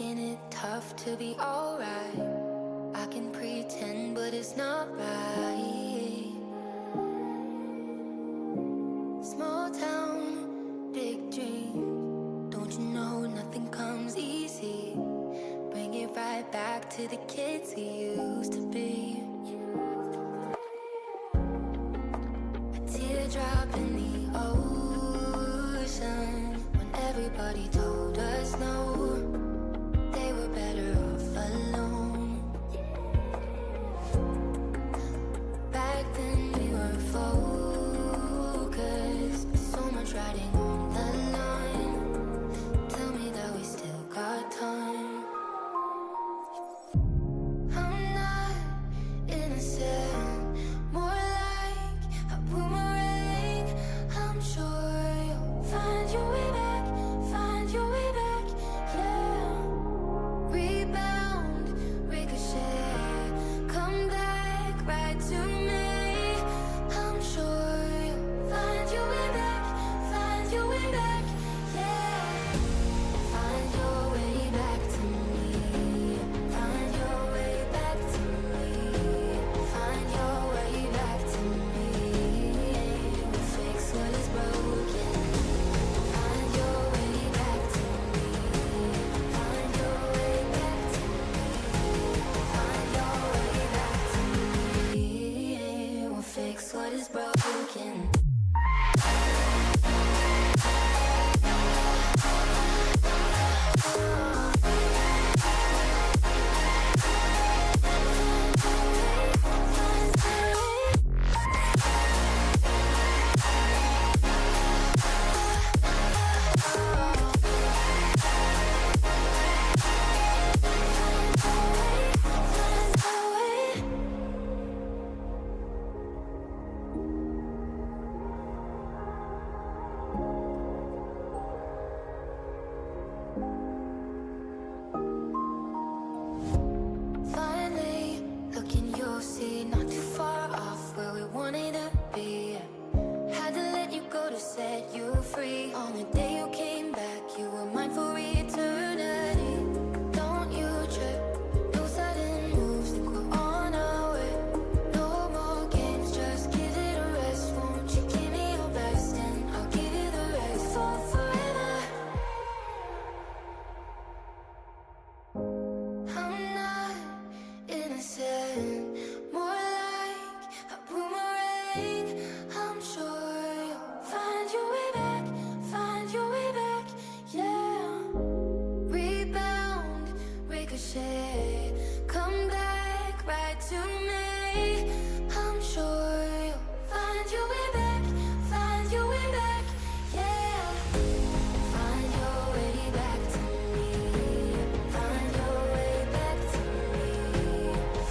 making it tough to be alright. I can pretend, but it's not right. Small town, big dream. Don't you know nothing comes easy? Bring it right back to the kids we used to be. A teardrop in the ocean when everybody told us no. They were better off alone. Back then we were focused, so much riding on the line. Tell me that we still got time. I'm not innocent, more like a boomerang. I'm sure you'll find your way back, find your way back, yeah. Rebound, ricochet, come back right to me. I'm sure you'll find your way back, find your way back, yeah. Find your way back to me, find your way back to me, find your way back to me. We'll fix what is broken. Find your way back to me, find your way back to me, find your way back to me. We'll fix what is broken. Finally, looking, you'll see, not too far off where we wanted to be. Had to let you go to set you free. On the day you came back, you were mine for eternity. Don't you trip, no sudden moves, think we're on our way. No more games, just give it a rest. Won't you give me your best and I'll give you the rest for forever. I'm not innocent, more like a boomerang. I'm sure you'll find your way back, find your way back, yeah. Rebound, ricochet, come back right to me. I'm sure you'll find your way back, find your way back, yeah. Find your way back to me, find your way back to me,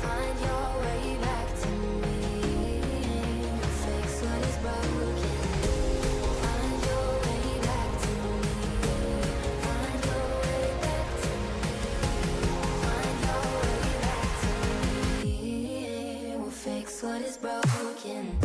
find your way back to me. Fix what is broken. Find your way back to me, find your way back to me, find your way back to me. We'll fix what is broken.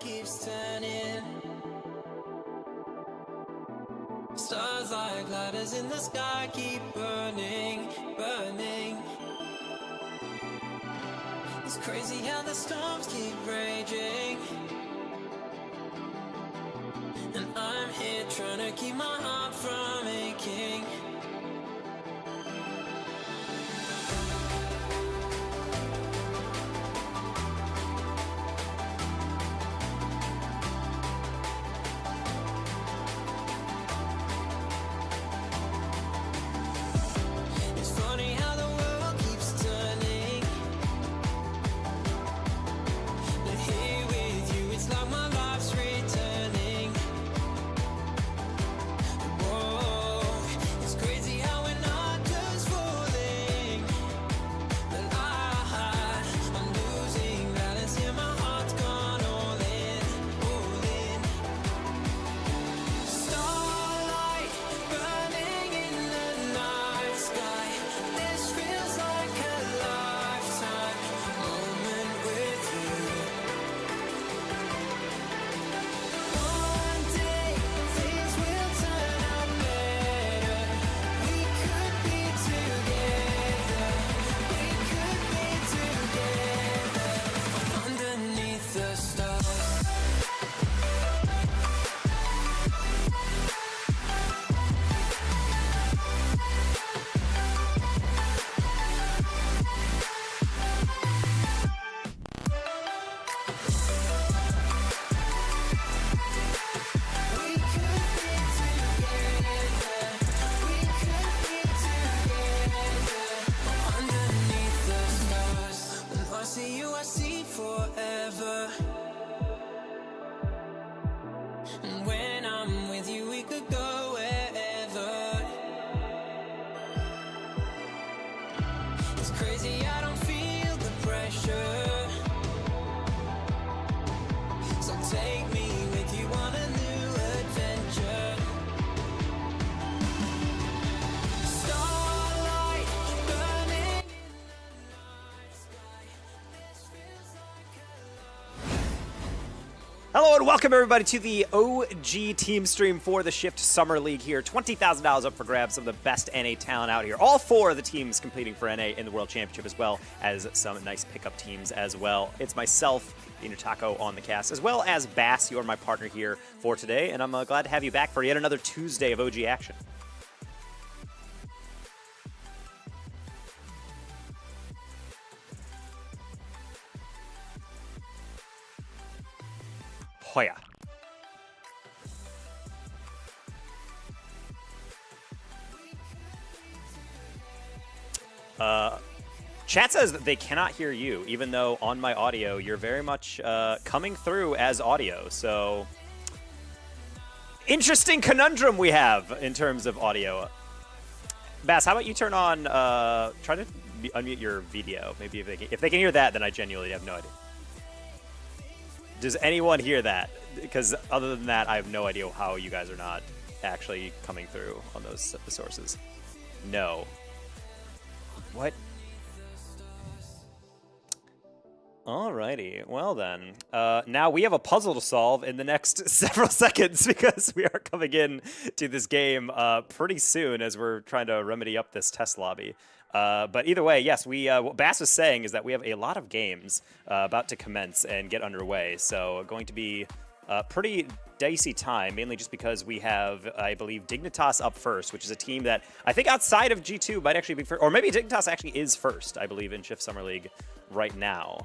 keeps turning. Stars like ladders in the sky keep burning, burning. It's crazy how the storms keep raging, and I'm here trying to keep my heart from aching. It's funny how the world keeps turning, but here with you it's like my life's returning. Whoa, it's crazy how we're not just falling, but I'm losing balance here, my heart's gone all in, all in. Starlight burning in the night sky, this feels like a lifetime moment with you. One day things will turn out better. We could be together. We could be together underneath the stars. We could be together. We could be together underneath the stars. When I see you, I see forever. And when I'm with you, we could go wherever. It's crazy, I don't feel the pressure. So take me with you on a new adventure. Starlight burning in the night sky. This feels like a Hello and welcome everybody to the OG team stream for the Shift Summer League here. $20,000 up for grabs, some of the best NA talent out here. All four of the teams competing for NA in the World Championship, as well as some nice pickup teams as well. It's myself, Dino Taco, on the cast, as well as Bass. You are my partner here for today, and I'm glad to have you back for yet another Tuesday of OG action. Hoya. Chat says that they cannot hear you, even though on my audio you're very much coming through as audio. So, interesting conundrum we have in terms of audio. Bass, how about you turn on, try to unmute your video. Maybe if they can hear that, then I genuinely have no idea. Does anyone hear that? Because other than that, I have no idea how you guys are not actually coming through on those sources. No. What? Alrighty, well then. Now we have a puzzle to solve in the next several seconds because we are coming in to this game pretty soon as we're trying to remedy up this test lobby. But either way, yes, what Bass is saying is that we have a lot of games about to commence and get underway. So going to be a pretty dicey time, mainly just because we have, I believe, Dignitas up first, which is a team that I think outside of G2 might actually be first, or maybe Dignitas actually is first, I believe, in Shift Summer League right now.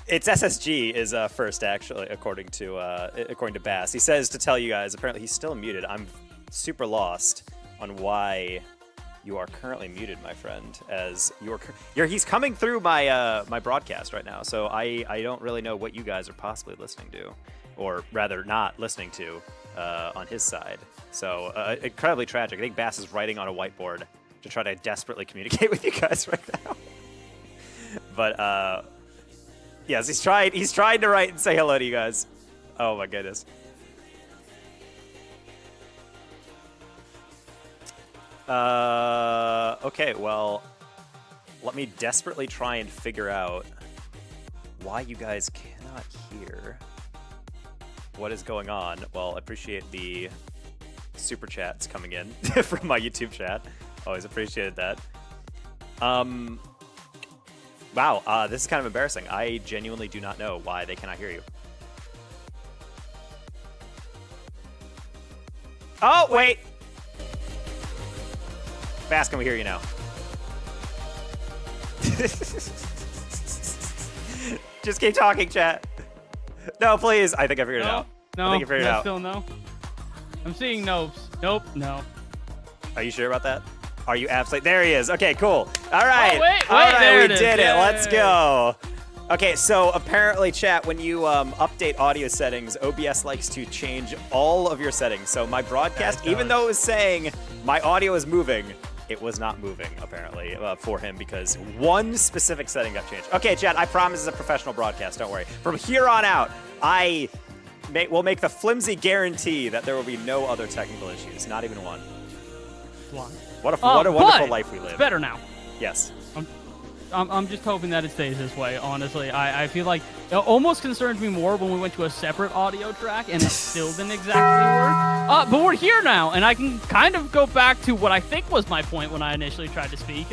It's SSG is first, actually, according to Bass. He says to tell you guys, apparently he's still muted. I'm super lost on why you are currently muted, my friend, as he's coming through my my broadcast right now. So I don't really know what you guys are possibly listening to, or rather not listening to on his side. So incredibly tragic. I think Bass is writing on a whiteboard to try to desperately communicate with you guys right now. But yes, he's trying to write and say hello to you guys. Oh my goodness. Okay, well, let me desperately try and figure out why you guys cannot hear what is going on. Well, I appreciate the super chats coming in from my YouTube chat. Always appreciated that. Wow, this is kind of embarrassing. I genuinely do not know why they cannot hear you. Oh, wait! Bass, can we hear you now? Just keep talking, chat. No, please. I think I figured it out. No, I think I figured it out. Still no. I'm seeing nopes. Nope, no. Are you sure about that? Are you absolutely? There he is. Okay, cool. All right. Oh, wait, all right, there we it is. did it. Yay. Let's go. Okay, so apparently, chat, when you update audio settings, OBS likes to change all of your settings. So my broadcast, even though it was saying my audio is moving, it was not moving, apparently, for him because one specific setting got changed. Okay, chat, I promise it's a professional broadcast. Don't worry. From here on out, we'll make the flimsy guarantee that there will be no other technical issues, not even one. What a wonderful life we live. It's better now. Yes. I'm just hoping that it stays this way, honestly. I feel like it almost concerns me more when we went to a separate audio track and it still didn't exactly work. But we're here now, and I can kind of go back to what I think was my point when I initially tried to speak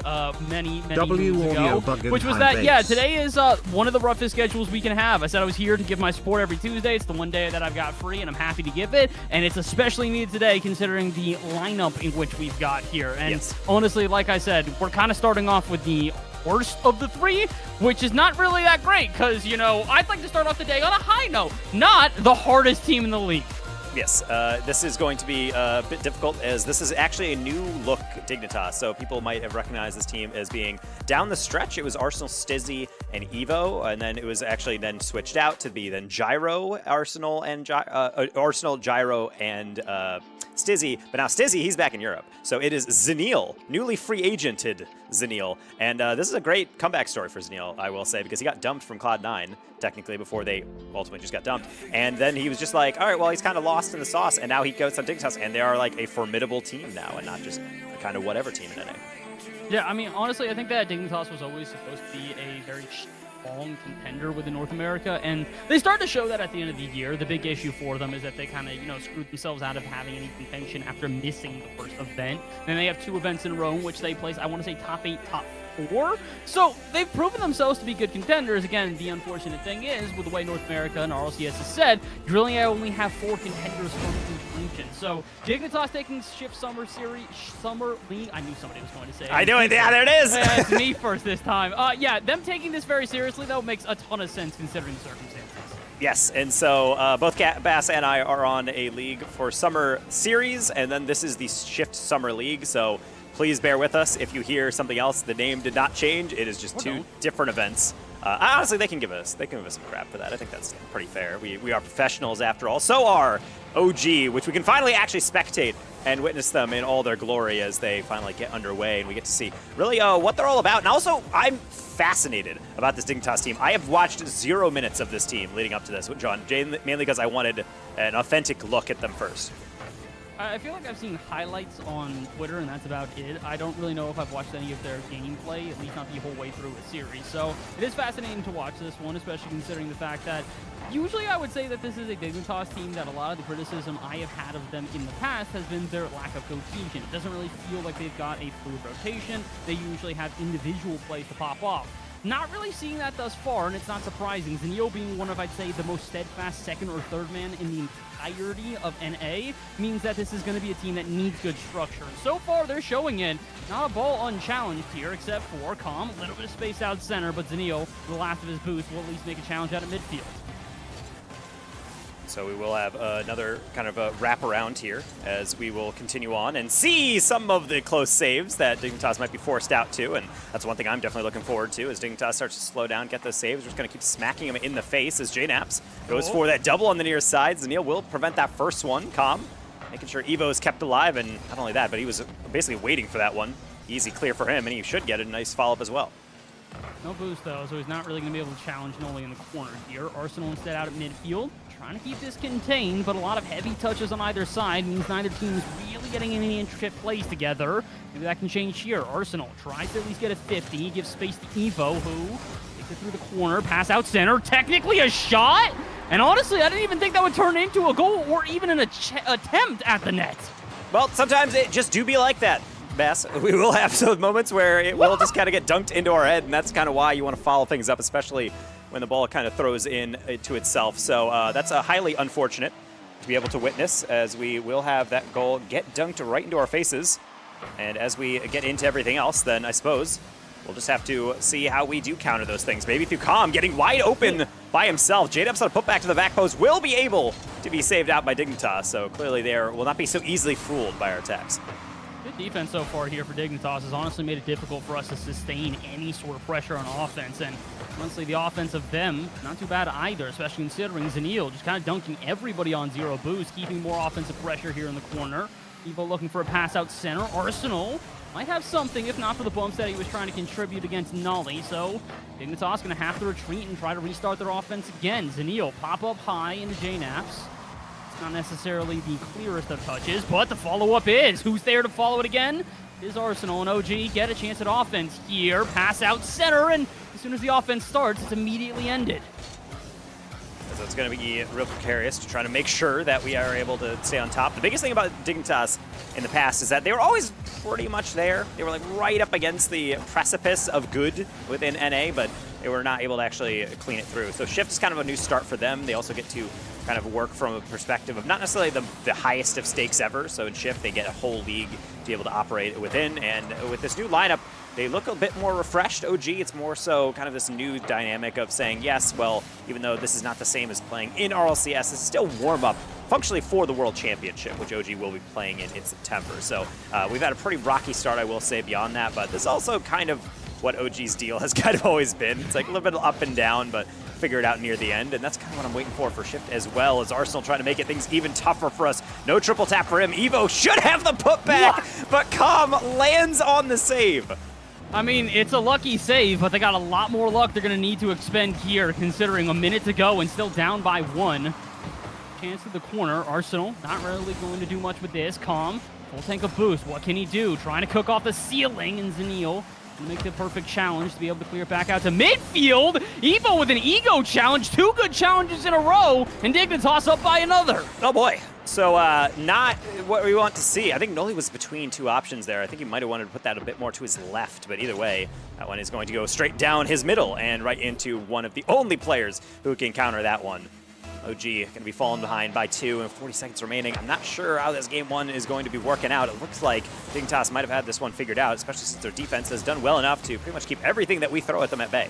many moons ago, which was that, yeah, today is one of the roughest schedules we can have. I said I was here to give my support every Tuesday. It's the one day that I've got free, and I'm happy to give it, and it's especially needed today considering the lineup in which we've got here. And honestly, like I said, we're kind of starting off with the worst of the three, which is not really that great because, you know, I'd like to start off the day on a high note, not the hardest team in the league. Yes, this is going to be a bit difficult as this is actually a new look Dignitas, so people might have recognized this team as being down the stretch. It was Arsenal, Stizzy, and Evo, and then it was actually then switched out to be then Gyro, Arsenal, and Arsenal, Gyro, and Stizzy, but now Stizzy, he's back in Europe. So it is Zenil, newly free agented Zenil. And this is a great comeback story for Zenil, I will say, because he got dumped from Cloud9, technically, before they ultimately just got dumped. And then he was just like, all right, well, he's kind of lost in the sauce. And now he goes on Dignitas, and they are like a formidable team now, and not just a kind of whatever team in NA. Yeah, I mean, honestly, I think that Dignitas was always supposed to be a very strong contender within North America, and they started to show that at the end of the year. The big issue for them is that they kind of, you know, screwed themselves out of having any contention after missing the first event. Then they have 2 events in a row in which they place, I want to say, top 8, top 4. So they've proven themselves to be good contenders. Again, the unfortunate thing is, with the way North America and RLCS has said, you really only have 4 contenders from each region. So Dignitas taking Shift Summer League. I knew somebody was going to say it. I knew it. Yeah, there it is. It's me first this time. Yeah, them taking this very seriously, though, makes a ton of sense considering the circumstances. Yes, and so both Bass and I are on a league for Summer Series, and then this is the Shift Summer League, so please bear with us if you hear something else. The name did not change. It is just 2 different events. Honestly, they can give us some crap for that. I think that's pretty fair. We are professionals after all. So are OG, which we can finally actually spectate and witness them in all their glory as they finally get underway, and we get to see really what they're all about. And also, I'm fascinated about this Dignitas team. I have watched 0 minutes of this team leading up to this, John, mainly because I wanted an authentic look at them first. I feel like I've seen highlights on Twitter, and that's about it. I don't really know if I've watched any of their gameplay, at least not the whole way through a series. So it is fascinating to watch this one, especially considering the fact that usually I would say that this is a Dignitas team that a lot of the criticism I have had of them in the past has been their lack of cohesion. It doesn't really feel like they've got a fluid rotation. They usually have individual plays to pop off. Not really seeing that thus far, and it's not surprising. Zenio being one of, I'd say, the most steadfast 2nd or 3rd man in the entirety of NA means that this is going to be a team that needs good structure. So far, they're showing it. Not a ball unchallenged here, except for Calm. A little bit of space out center, but Zenio, the last of his boost, will at least make a challenge out of midfield. So we will have another kind of a wraparound here as we will continue on and see some of the close saves that Dignitas might be forced out to, and that's one thing I'm definitely looking forward to as Dignitas starts to slow down, get those saves. We're just going to keep smacking him in the face as JNaps goes for that double on the near side. Zenil will prevent that first one. Calm, making sure Evo is kept alive, and not only that, but he was basically waiting for that one. Easy clear for him, and he should get a nice follow-up as well. No boost, though, so he's not really going to be able to challenge Noli in the corner here. Arsenal instead out at midfield, trying to keep this contained, but a lot of heavy touches on either side means neither team is really getting any intricate plays together. Maybe that can change here. Arsenal tries to at least get a 50, gives space to Evo, who takes it through the corner, pass out center, technically a shot? And honestly, I didn't even think that would turn into a goal or even an attempt at the net. Well, sometimes it just do be like that, Bass. We will have those moments where it will just kind of get dunked into our head, and that's kind of why you want to follow things up, especially when the ball kind of throws in to itself. So that's highly unfortunate to be able to witness, as we will have that goal get dunked right into our faces. And as we get into everything else, then I suppose we'll just have to see how we do counter those things. Maybe through Calm getting wide open by himself. J-Dubs on a put back to the back post will be able to be saved out by Dignitas, so clearly they will not be so easily fooled by our attacks. Good defense so far here for Dignitas has honestly made it difficult for us to sustain any sort of pressure on offense. And honestly, the offense of them, not too bad either, especially considering Zanil just kind of dunking everybody on 0 boost, keeping more offensive pressure here in the corner. Evo looking for a pass out center. Arsenal might have something, if not for the bumps that he was trying to contribute against Nolly. So Dignitas going to have to retreat and try to restart their offense again. Zanil pop up high into J-Naps. Not necessarily the clearest of touches, but the follow-up is. Who's there to follow it again? It is Arsenal, and OG get a chance at offense here. Pass out center, and as soon as the offense starts, it's immediately ended. So it's going to be real precarious to try to make sure that we are able to stay on top. The biggest thing about Dignitas in the past is that they were always pretty much there. They were like right up against the precipice of good within NA, but they were not able to actually clean it through. So Shift is kind of a new start for them. They also get to kind of work from a perspective of not necessarily the highest of stakes ever. So in Shift, they get a whole league to be able to operate within. And with this new lineup, they look a bit more refreshed. OG, it's more so kind of this new dynamic of saying, yes, well, even though this is not the same as playing in RLCS, this is still warm-up functionally for the World Championship, which OG will be playing in September. So we've had a pretty rocky start, I will say, beyond that. But this is also kind of what OG's deal has kind of always been. It's like a little bit up and down, but figure it out near the end, and that's kind of what I'm waiting for Shift as well, as Arsenal trying to make it things even tougher for us. No triple tap for him. Evo should have the putback, but Calm lands on the save. I mean, it's a lucky save, but they got a lot more luck they're going to need to expend here, considering a minute to go and still down by 1. Chance to the corner. Arsenal not really going to do much with this. Calm, full tank of boost. What can he do? Trying to cook off the ceiling, and Zanil to make the perfect challenge to be able to clear back out to midfield. Evo with an ego challenge. 2 good challenges in a row, and Dignitas up by another. Oh boy. So not what we want to see. I think Noli was between 2 options there. I think he might have wanted to put that a bit more to his left, but either way, that one is going to go straight down his middle and right into one of the only players who can counter that one. OG going to be falling behind by 2 and 40 seconds remaining. I'm not sure how this game 1 is going to be working out. It looks like Dignitas might have had this one figured out, especially since their defense has done well enough to pretty much keep everything that we throw at them at bay.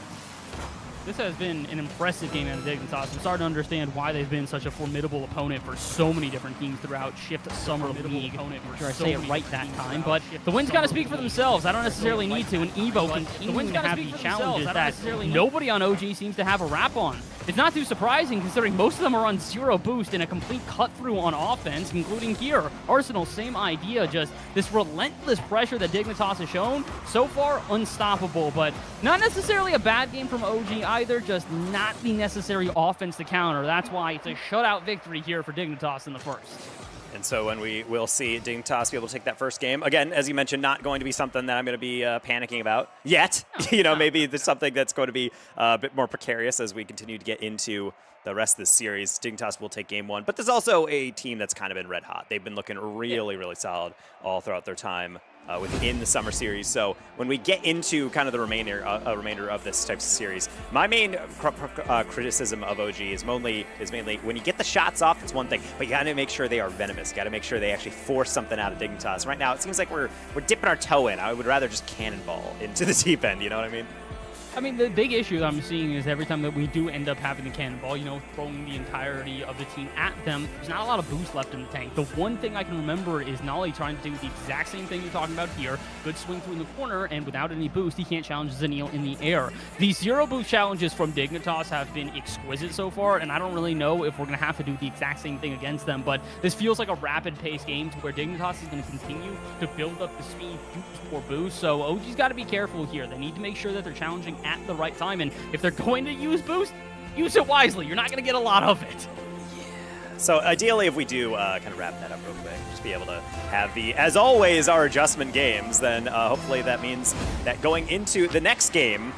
This has been an impressive game out of Dignitas. I'm starting to understand why they've been such a formidable opponent for so many different teams throughout Shift Summer League. Sure I say it right that time, but the wins got to speak for themselves. I don't necessarily need to, and Evo continuing to have these challenges that nobody on OG seems to have a wrap on. It's not too surprising, considering most of them are on 0 boost and a complete cut-through on offense, including here. Arsenal, same idea, just this relentless pressure that Dignitas has shown. So far, unstoppable, but not necessarily a bad game from OG either, just not the necessary offense to counter. That's why it's a shutout victory here for Dignitas in the first. And so when we will see Dignitas be able to take that first game, again, as you mentioned, not going to be something that I'm going to be panicking about yet. Maybe there's something that's going to be a bit more precarious as we continue to get into the rest of this series. Dignitas will take game 1, but there's also a team that's kind of been red hot. They've been looking really, really solid all throughout their time within the summer series. So when we get into kind of the remainder of this type of series, my main criticism of OG is mainly when you get the shots off, it's one thing, but you got to make sure they are venomous. You got to make sure they actually force something out of Dignitas. Right now, it seems like we're dipping our toe in. I would rather just cannonball into the deep end. You know what I mean? I mean, the big issue that I'm seeing is every time that we do end up having the cannonball, throwing the entirety of the team at them, there's not a lot of boost left in the tank. The one thing I can remember is Nolly trying to do the exact same thing you're talking about here. Good swing through in the corner, and without any boost, he can't challenge Zanil in the air. These 0 boost challenges from Dignitas have been exquisite so far, and I don't really know if we're going to have to do the exact same thing against them, but this feels like a rapid-paced game to where Dignitas is going to continue to build up the speed, use more boost, so OG's got to be careful here. They need to make sure that they're challenging at the right time. And if they're going to use boost, use it wisely. You're not going to get a lot of it. So ideally, if we do kind of wrap that up real quick, just be able to have as always, our adjustment games, then hopefully that means that going into the next game,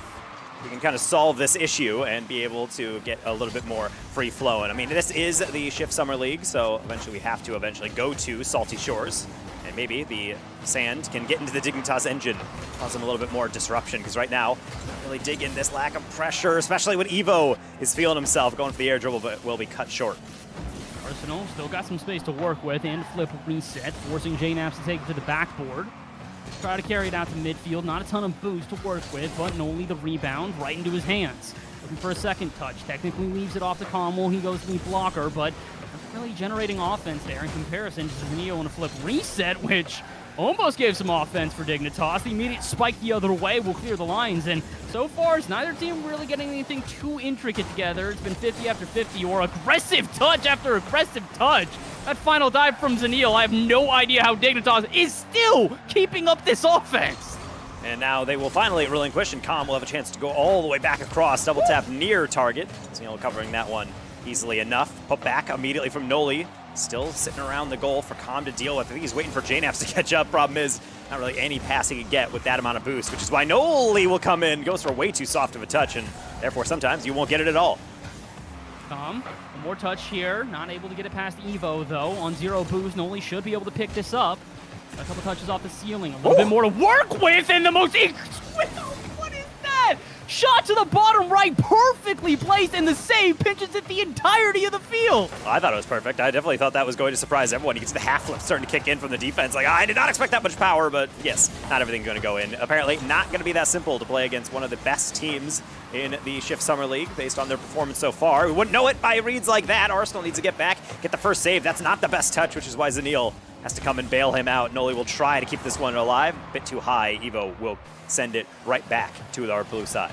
we can kind of solve this issue and be able to get a little bit more free flow. And I mean, this is the Shift Summer League, so eventually we have to go to Salty Shores. And maybe the sand can get into the Dignitas engine, cause them a little bit more disruption, because right now, really dig in this lack of pressure, especially when Evo is feeling himself, going for the air dribble, but will be cut short. Arsenal still got some space to work with and flip reset, forcing JNaps to take it to the backboard. Try to carry it out to midfield, not a ton of boost to work with, but only the rebound right into his hands. Looking for a second touch, technically leaves it off the Commel, he goes to the blocker, but not really generating offense there in comparison to Zanio on a flip reset, which almost gave some offense for Dignitas. The immediate spike the other way will clear the lines, and so far, it's neither team really getting anything too intricate together. It's been 50 after 50, or aggressive touch after aggressive touch. That final dive from Zanil, I have no idea how Dignitas is still keeping up this offense. And now they will finally relinquish, and Calm will have a chance to go all the way back across. Double tap near target. Zanil covering that one easily enough. Put back immediately from Noli. Still sitting around the goal for Calm to deal with. I think he's waiting for JNaps to catch up. Problem is, not really any pass he can get with that amount of boost, which is why Noli will come in, goes for way too soft of a touch, and therefore sometimes you won't get it at all. Calm, one more touch here. Not able to get it past Evo, though. On 0 boost, Noli should be able to pick this up. A couple touches off the ceiling. A little bit more to work with, and the most exquisite. What is that? Shot to the bottom right, perfectly placed, and the save pinches it the entirety of the field. Well, I thought it was perfect. I definitely thought that was going to surprise everyone. He gets the half flip starting to kick in from the defense. Like, I did not expect that much power, but yes, not everything's going to go in. Apparently not going to be that simple to play against one of the best teams in the Shift Summer League based on their performance so far. We wouldn't know it by reads like that. Arsenal needs to get back, get the first save. That's not the best touch, which is why Zanil has to come and bail him out. Noli will try to keep this one alive. A bit too high. Evo will send it right back to our blue side.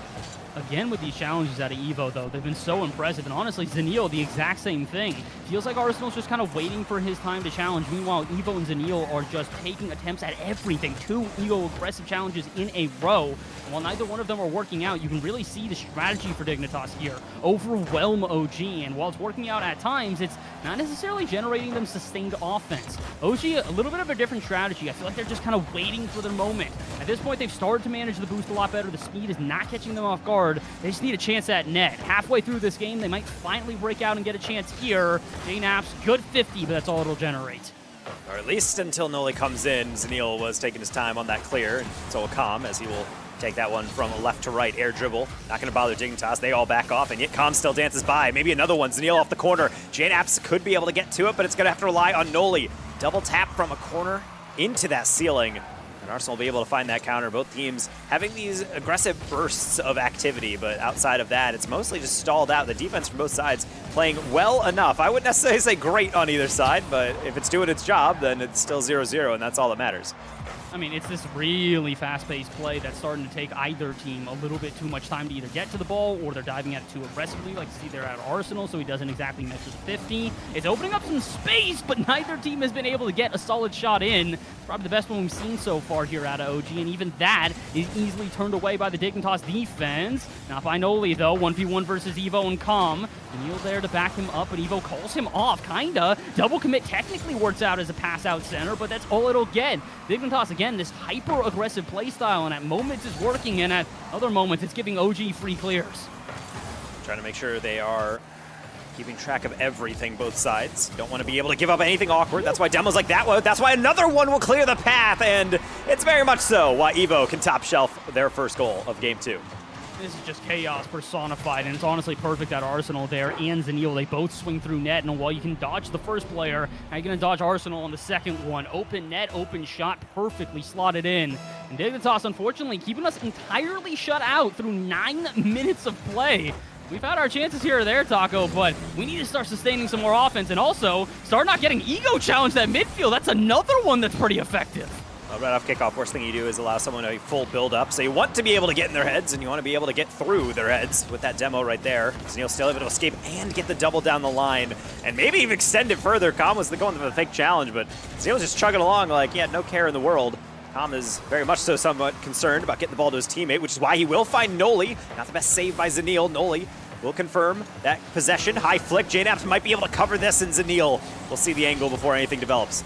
Again, with these challenges out of Evo, though, they've been so impressive. And honestly, Zanil, the exact same thing. Feels like Arsenal's just kind of waiting for his time to challenge. Meanwhile, Evo and Zanil are just taking attempts at everything. 2 Evo aggressive challenges in a row. And while neither one of them are working out, you can really see the strategy for Dignitas here. Overwhelm OG. And while it's working out at times, it's not necessarily generating them sustained offense. OG, a little bit of a different strategy. I feel like they're just kind of waiting for their moment. At this point, they've started to manage the boost a lot better. The speed is not catching them off guard. They just need a chance at net. Halfway through this game, they might finally break out and get a chance here. JNaps, good 50, but that's all it'll generate. Or at least until Noli comes in. Zanil was taking his time on that clear, and so will Calm, as he will take that one from left to right, air dribble. Not going to bother Dignitas. They all back off, and yet Calm still dances by. Maybe another one. Zanil off the corner. JNaps could be able to get to it, but it's going to have to rely on Noli. Double tap from a corner into that ceiling. And Arsenal will be able to find that counter. Both teams having these aggressive bursts of activity, but outside of that, it's mostly just stalled out. The defense from both sides playing well enough. I wouldn't necessarily say great on either side, but if it's doing its job, then it's still 0-0, and that's all that matters. I mean, it's this really fast-paced play that's starting to take either team a little bit too much time to either get to the ball or they're diving at it too aggressively, like see there at Arsenal, so he doesn't exactly match his 50. It's opening up some space, but neither team has been able to get a solid shot in. Probably the best one we've seen so far here out of OG, and even that is easily turned away by the Dignitas defense. Not by Noli, though. 1v1 versus Evo and Calm. Neil there to back him up, but Evo calls him off, kinda. Double commit technically works out as a pass-out center, but that's all it'll get. Dignitas, again, this hyper-aggressive playstyle, and at moments is working, and at other moments it's giving OG free clears. Trying to make sure they are keeping track of everything, both sides. Don't want to be able to give up anything awkward. That's why demos like that one. That's why another one will clear the path, and it's very much so why Evo can top shelf their first goal of Game 2. This is just chaos personified, and it's honestly perfect at Arsenal there and Zanil. They both swing through net, and while you can dodge the first player, how are you going to dodge Arsenal on the second one? Open net, open shot, perfectly slotted in. And Dignitas, unfortunately, keeping us entirely shut out through 9 minutes of play. We've had our chances here or there, Taco, but we need to start sustaining some more offense, and also start not getting ego challenged at midfield. That's another one that's pretty effective. Right off kickoff, worst thing you do is allow someone a full build-up. So you want to be able to get in their heads, and you want to be able to get through their heads with that demo right there. Zanil still able to escape and get the double down the line, and maybe even extend it further. Calm was going for the fake challenge, but Zanil's just chugging along like he had no care in the world. Calm is very much so somewhat concerned about getting the ball to his teammate, which is why he will find Noli. Not the best save by Zanil. Noli will confirm that possession. High flick. JNaps might be able to cover this, and Zanil will see the angle before anything develops.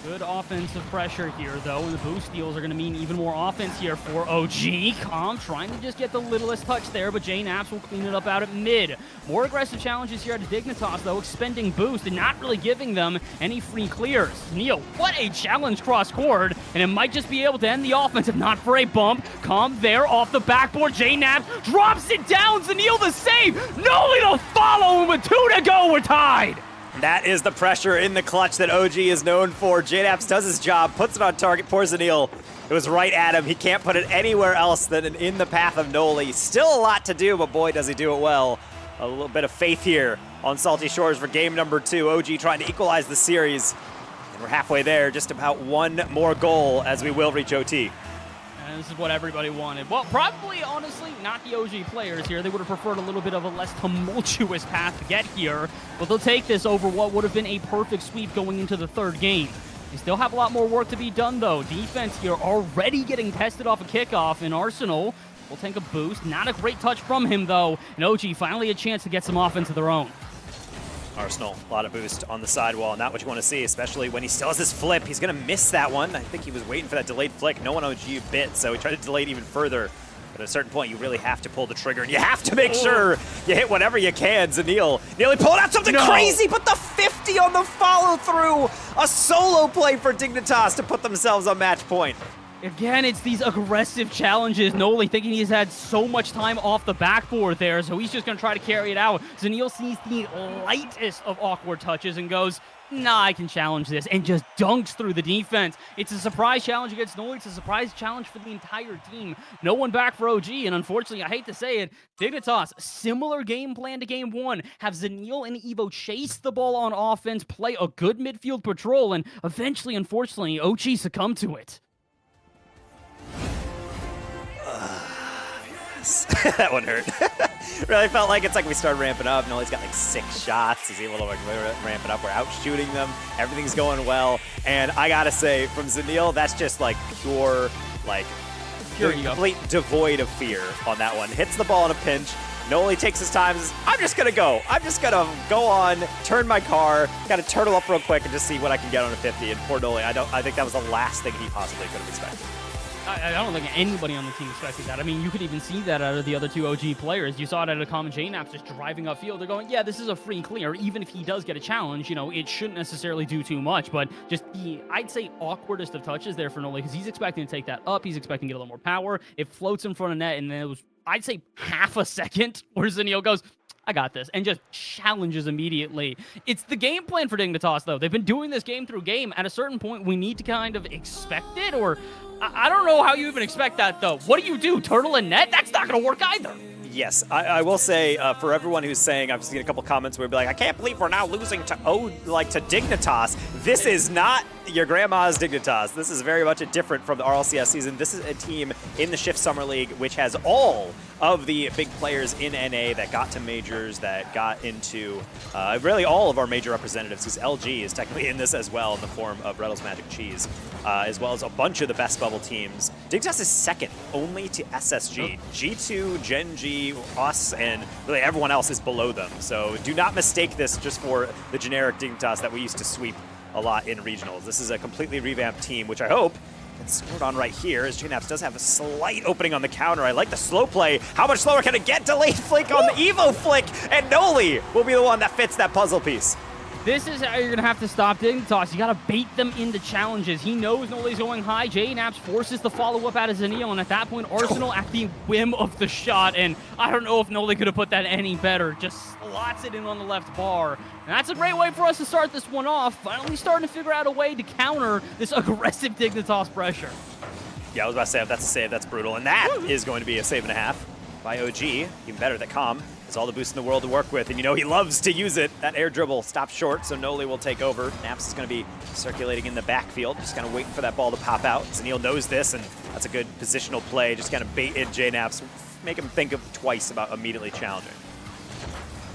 Good offensive pressure here, though, and the boost steals are going to mean even more offense here for OG. Calm trying to just get the littlest touch there, but JNaps will clean it up out at mid. More aggressive challenges here at Dignitas, though, expending boost and not really giving them any free clears. Neo, what a challenge cross-court, and it might just be able to end the offense if not for a bump. Calm there off the backboard. JNaps drops it down. Zanil the save. Noli to follow, and with 2 to go, we're tied. That is the pressure in the clutch that OG is known for. JNaps does his job, puts it on target, poor Zanil. It was right at him. He can't put it anywhere else than in the path of Noli. Still a lot to do, but boy, does he do it well. A little bit of faith here on Salty Shores for game number 2. OG trying to equalize the series. And we're halfway there, just about one more goal as we will reach OT. And this is what everybody wanted. Well, probably, honestly, not the OG players here. They would have preferred a little bit of a less tumultuous path to get here. But they'll take this over what would have been a perfect sweep going into the 3rd game. They still have a lot more work to be done, though. Defense here already getting tested off a kickoff in Arsenal. Will take a boost. Not a great touch from him, though. And OG finally a chance to get some offense of their own. Arsenal, a lot of boost on the sidewall. Not what you want to see, especially when he still has his flip. He's going to miss that one. I think he was waiting for that delayed flick. No one OG bit, so he tried to delay it even further. But at a certain point, you really have to pull the trigger, and you have to make sure you hit whatever you can. Zanil nearly pulled out something crazy, but the 50 on the follow-through. A solo play for Dignitas to put themselves on match point. Again, it's these aggressive challenges. Noli thinking he's had so much time off the backboard there, so he's just going to try to carry it out. Zanil sees the lightest of awkward touches and goes, nah, I can challenge this, and just dunks through the defense. It's a surprise challenge against Noli. It's a surprise challenge for the entire team. No one back for OG, and unfortunately, I hate to say it, Dignitas, similar game plan to game 1. Have Zanil and Evo chase the ball on offense, play a good midfield patrol, and eventually, unfortunately, OG succumb to it. That one hurt. Really felt like it's like we started ramping up. Noli's got like 6 shots. He's able to like ramp it up. We're out shooting them. Everything's going well. And I gotta say, from Zanil, that's just like pure, like, complete devoid of fear on that one. Hits the ball in a pinch. Noli takes his time. Says, I'm just gonna go. I'm just gonna go on, turn my car, gotta turtle up real quick and just see what I can get on a 50. And poor Noli, I think that was the last thing he possibly could have expected. I don't think anybody on the team expected that. I mean, you could even see that out of the other 2 OG players. You saw it out of Common JNaps just driving upfield. They're going, yeah, this is a free clear. Even if he does get a challenge, you know, it shouldn't necessarily do too much. But just the, I'd say, awkwardest of touches there for Noli, because he's expecting to take that up. He's expecting to get a little more power. It floats in front of net, and then it was, I'd say, half a second where Zanil goes, I got this, and just challenges immediately. It's the game plan for Dignitas, though. They've been doing this game through game. At a certain point, we need to kind of expect it, or I don't know how you even expect that, though. What do? Turtle and net? That's not going to work either. Yes, I will say for everyone who's saying, I've seen a couple comments where be like, I can't believe we're now losing to Dignitas. This is not your grandma's Dignitas. This is very much different from the RLCS season. This is a team in the Shift Summer League which has all of the big players in NA that got to majors, that got into really all of our major representatives, because LG is technically in this as well in the form of Reddle's Magic Cheese, as well as a bunch of the best bubble teams. Dignitas is second only to SSG. G2, Gen G, us, and really everyone else is below them. So do not mistake this just for the generic Dignitas that we used to sweep a lot in regionals. This is a completely revamped team, which I hope can scored on right here, as JNaps does have a slight opening on the counter. I like the slow play. How much slower can it get? Delayed flick on the Evo flick, and Noli will be the one that fits that puzzle piece. This is how you're going to have to stop Dignitas. You got to bait them into challenges. He knows Noli's going high. JNaps forces the follow-up out of Zanil, and at that point, Arsenal at the whim of the shot, and I don't know if Noli could have put that any better. Just slots it in on the left bar. And that's a great way for us to start this one off. Finally starting to figure out a way to counter this aggressive Dignitas pressure. Yeah, I was about to say, if that's a save, that's brutal. And that is going to be a save and a half by OG. Even better that Calm has all the boost in the world to work with. And you know he loves to use it. That air dribble stops short, so Noli will take over. Naps is going to be circulating in the backfield, just kind of waiting for that ball to pop out. Zanil knows this, and that's a good positional play. Just kind of bait in JNaps, make him think of twice about immediately challenging.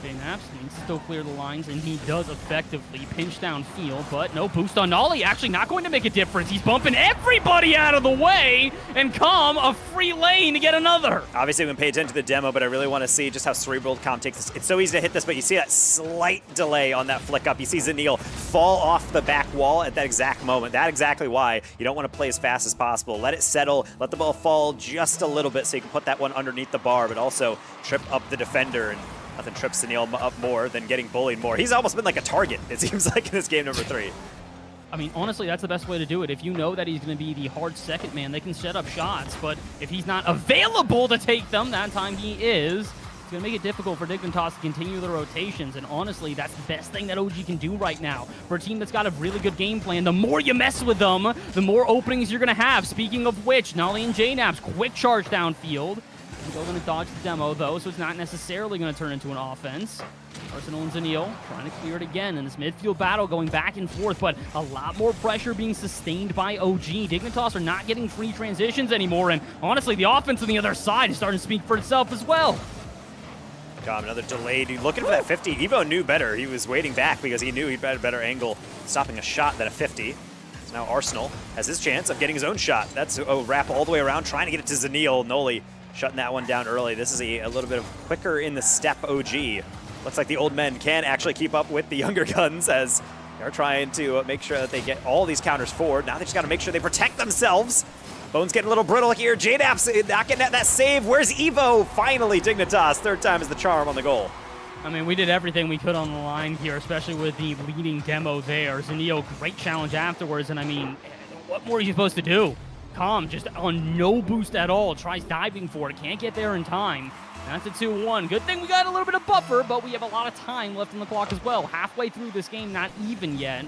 Naps needs to still clear the lines, and he does effectively pinch down field, but no boost on Nolly. Actually not going to make a difference. He's bumping everybody out of the way, and Calm a free lane to get another. Obviously, we paid attention to the demo, but I really want to see just how cerebral Calm takes this. It's so easy to hit this, but you see that slight delay on that flick up. You see Zanil fall off the back wall at that exact moment. That's exactly why you don't want to play as fast as possible. Let it settle, let the ball fall just a little bit so you can put that one underneath the bar, but also trip up the defender, and nothing trips Zanil up more than getting bullied more. He's almost been like a target, it seems like, in this game number 3. I mean, honestly, that's the best way to do it. If you know that he's going to be the hard second man, they can set up shots, but if he's not available to take them, that time he is, it's going to make it difficult for Dignitas to continue the rotations, and honestly, that's the best thing that OG can do right now. For a team that's got a really good game plan, the more you mess with them, the more openings you're going to have. Speaking of which, Nolly and JNaps, quick charge downfield. Still going to dodge the demo, though, so it's not necessarily going to turn into an offense. Arsenal and Zanil trying to clear it again in this midfield battle, going back and forth, but a lot more pressure being sustained by OG. Dignitas are not getting free transitions anymore, and honestly, the offense on the other side is starting to speak for itself as well. God, another delayed. Looking for that 50. Evo knew better. He was waiting back because he knew he'd had a better angle stopping a shot than a 50. So now Arsenal has his chance of getting his own shot. That's a wrap all the way around, trying to get it to Zanil. Noli shutting that one down early. This is a little bit of quicker in the step OG. Looks like the old men can actually keep up with the younger guns as they're trying to make sure that they get all these counters forward. Now they just got to make sure they protect themselves. Bones getting a little brittle here. JDaps not getting at that save. Where's Evo? Finally, Dignitas. Third time is the charm on the goal. I mean, we did everything we could on the line here, especially with the leading demo there. Zanil, great challenge afterwards, and I mean, what more are you supposed to do? Calm, just on no boost at all, tries diving for it, can't get there in time. That's a 2-1. Good thing we got a little bit of buffer, but we have a lot of time left on the clock as well. Halfway through this game, not even yet.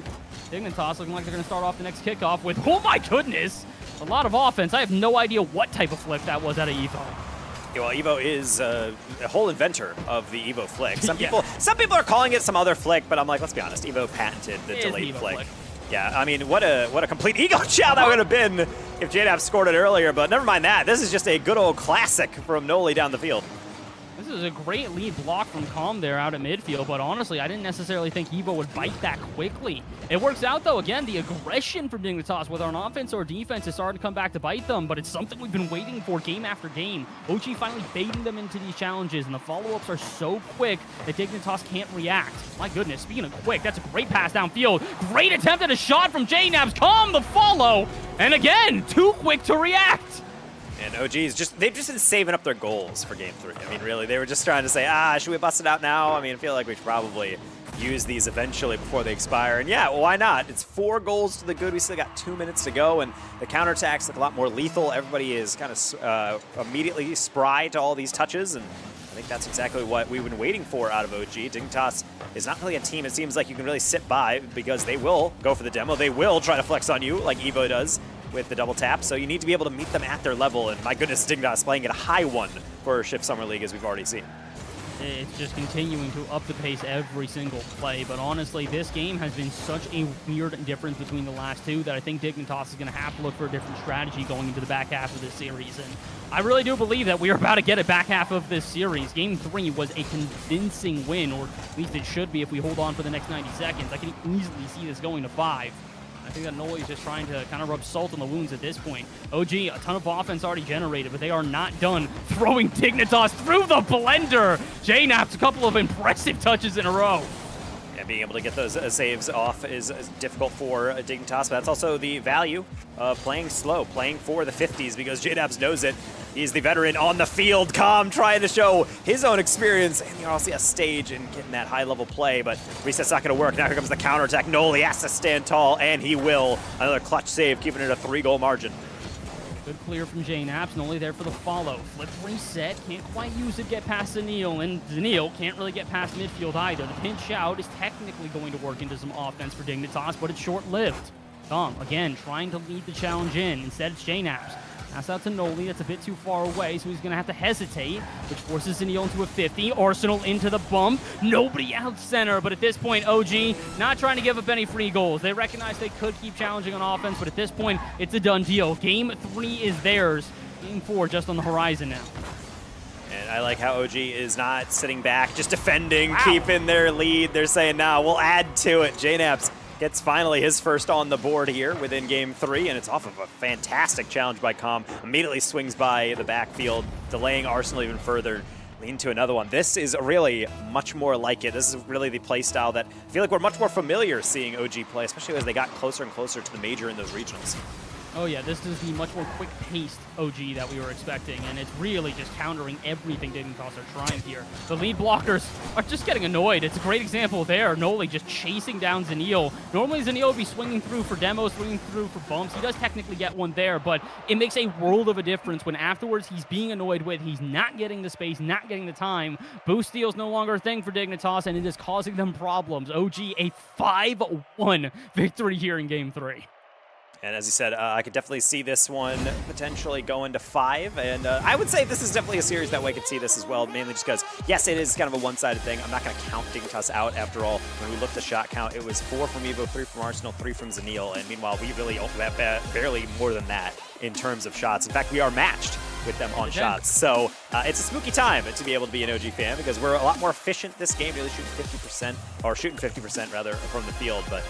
Dignitas looking like they're going to start off the next kickoff with, oh my goodness, a lot of offense. I have no idea what type of flick that was out of Evo. Yeah, well, Evo is a whole inventor of the Evo flick. Some people are calling it some other flick, but I'm like, let's be honest, Evo patented the delayed flick. Yeah, I mean, what a complete ego chow that would have been if JDapp scored it earlier, but never mind that. This is just a good old classic from Noli down the field. This is a great lead block from Calm there out at midfield, but honestly, I didn't necessarily think Evo would bite that quickly. It works out, though. Again, the aggression from Dignitas, whether on offense or defense, is starting to come back to bite them, but it's something we've been waiting for game after game. OG finally baiting them into these challenges, and the follow-ups are so quick that Dignitas can't react. My goodness, speaking of quick, that's a great pass downfield. Great attempt at a shot from JNaps. Calm the follow, and again, too quick to react. And OG's they've just been saving up their goals for game 3. I mean, really, they were just trying to say, should we bust it out now? I mean, I feel like we should probably use these eventually before they expire. And yeah, well, why not? It's 4 goals to the good. We still got 2 minutes to go, and the counterattacks look a lot more lethal. Everybody is kind of immediately spry to all these touches, and I think that's exactly what we've been waiting for out of OG. Dignitas is not really a team it seems like you can really sit by, because they will go for the demo. They will try to flex on you like Evo does with the double tap, so you need to be able to meet them at their level, and my goodness, Dignitas playing at a high one for Shift Summer League, as we've already seen. It's just continuing to up the pace every single play, but honestly, this game has been such a weird difference between the last two that I think Dignitas is going to have to look for a different strategy going into the back half of this series, and I really do believe that we are about to get it back half of this series. Game 3 was a convincing win, or at least it should be if we hold on for the next 90 seconds. I can easily see this going to 5. I think that Noli is just trying to kind of rub salt on the wounds at this point. OG, a ton of offense already generated, but they are not done throwing Dignitas through the blender. JNaps, a couple of impressive touches in a row. Yeah, being able to get those saves off is difficult for Dignitas, but that's also the value of playing slow, playing for the 50s, because JDabs knows it. He's the veteran on the field. Calm trying to show his own experience and the RLCS stage and getting that high-level play, but reset's not going to work. Now here comes the counterattack. Noli has to stand tall, and he will. Another clutch save, keeping it a 3-goal margin. Good clear from JNaps, Noli there for the follow. Flip reset, can't quite use it, get past Zanil, and Zanil can't really get past midfield either. The pinch out is technically going to work into some offense for Dignitas, but it's short-lived. Calm, again, trying to lead the challenge in. Instead, it's JNaps. Pass out to Noli, that's a bit too far away, so he's going to have to hesitate, which forces Zanil into a 50. Arsenal into the bump. Nobody out center, but at this point, OG not trying to give up any free goals. They recognize they could keep challenging on offense, but at this point, it's a done deal. Game 3 is theirs. Game 4 just on the horizon now. And I like how OG is not sitting back, just defending, keeping their lead. They're saying, nah, we'll add to it. JNaps gets finally his first on the board here within game 3, and it's off of a fantastic challenge by Com. Immediately swings by the backfield, delaying Arsenal even further. Lean to another one. This is really much more like it. This is really the play style that I feel like we're much more familiar seeing OG play, especially as they got closer and closer to the major in those regionals. Oh yeah, this is the much more quick-paced OG that we were expecting, and it's really just countering everything Dignitas are trying here. The lead blockers are just getting annoyed. It's a great example there. Noli just chasing down Zanil. Normally Zanil would be swinging through for demos, swinging through for bumps. He does technically get one there, but it makes a world of a difference when afterwards he's being annoyed with, he's not getting the space, not getting the time. Boost steal's no longer a thing for Dignitas, and it is causing them problems. OG, a 5-1 victory here in Game 3. And as you said, I could definitely see this one potentially going to 5. And I would say this is definitely a series that way I could see this as well, mainly just because, yes, it is kind of a one-sided thing. I'm not going to count Dignitas out. After all, when we looked at shot count, it was 4 from Evo, 3 from Arsenal, 3 from Zanil. And meanwhile, we really have barely more than that in terms of shots. In fact, we are matched with them on shots. So it's a spooky time to be able to be an OG fan because we're a lot more efficient this game, really shooting 50%, or shooting 50% rather, from the field. But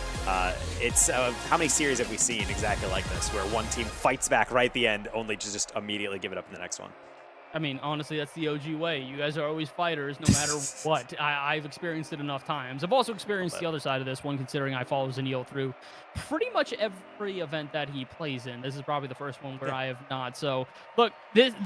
it's how many series have we seen exactly like this, where one team fights back right at the end, only to just immediately give it up in the next one? I mean, honestly, that's the OG way. You guys are always fighters, no matter what. I've experienced it enough times. I've also experienced the other side of this one, considering I follow Zanil through pretty much every event that he plays in. This is probably the first one where I have not. So, look,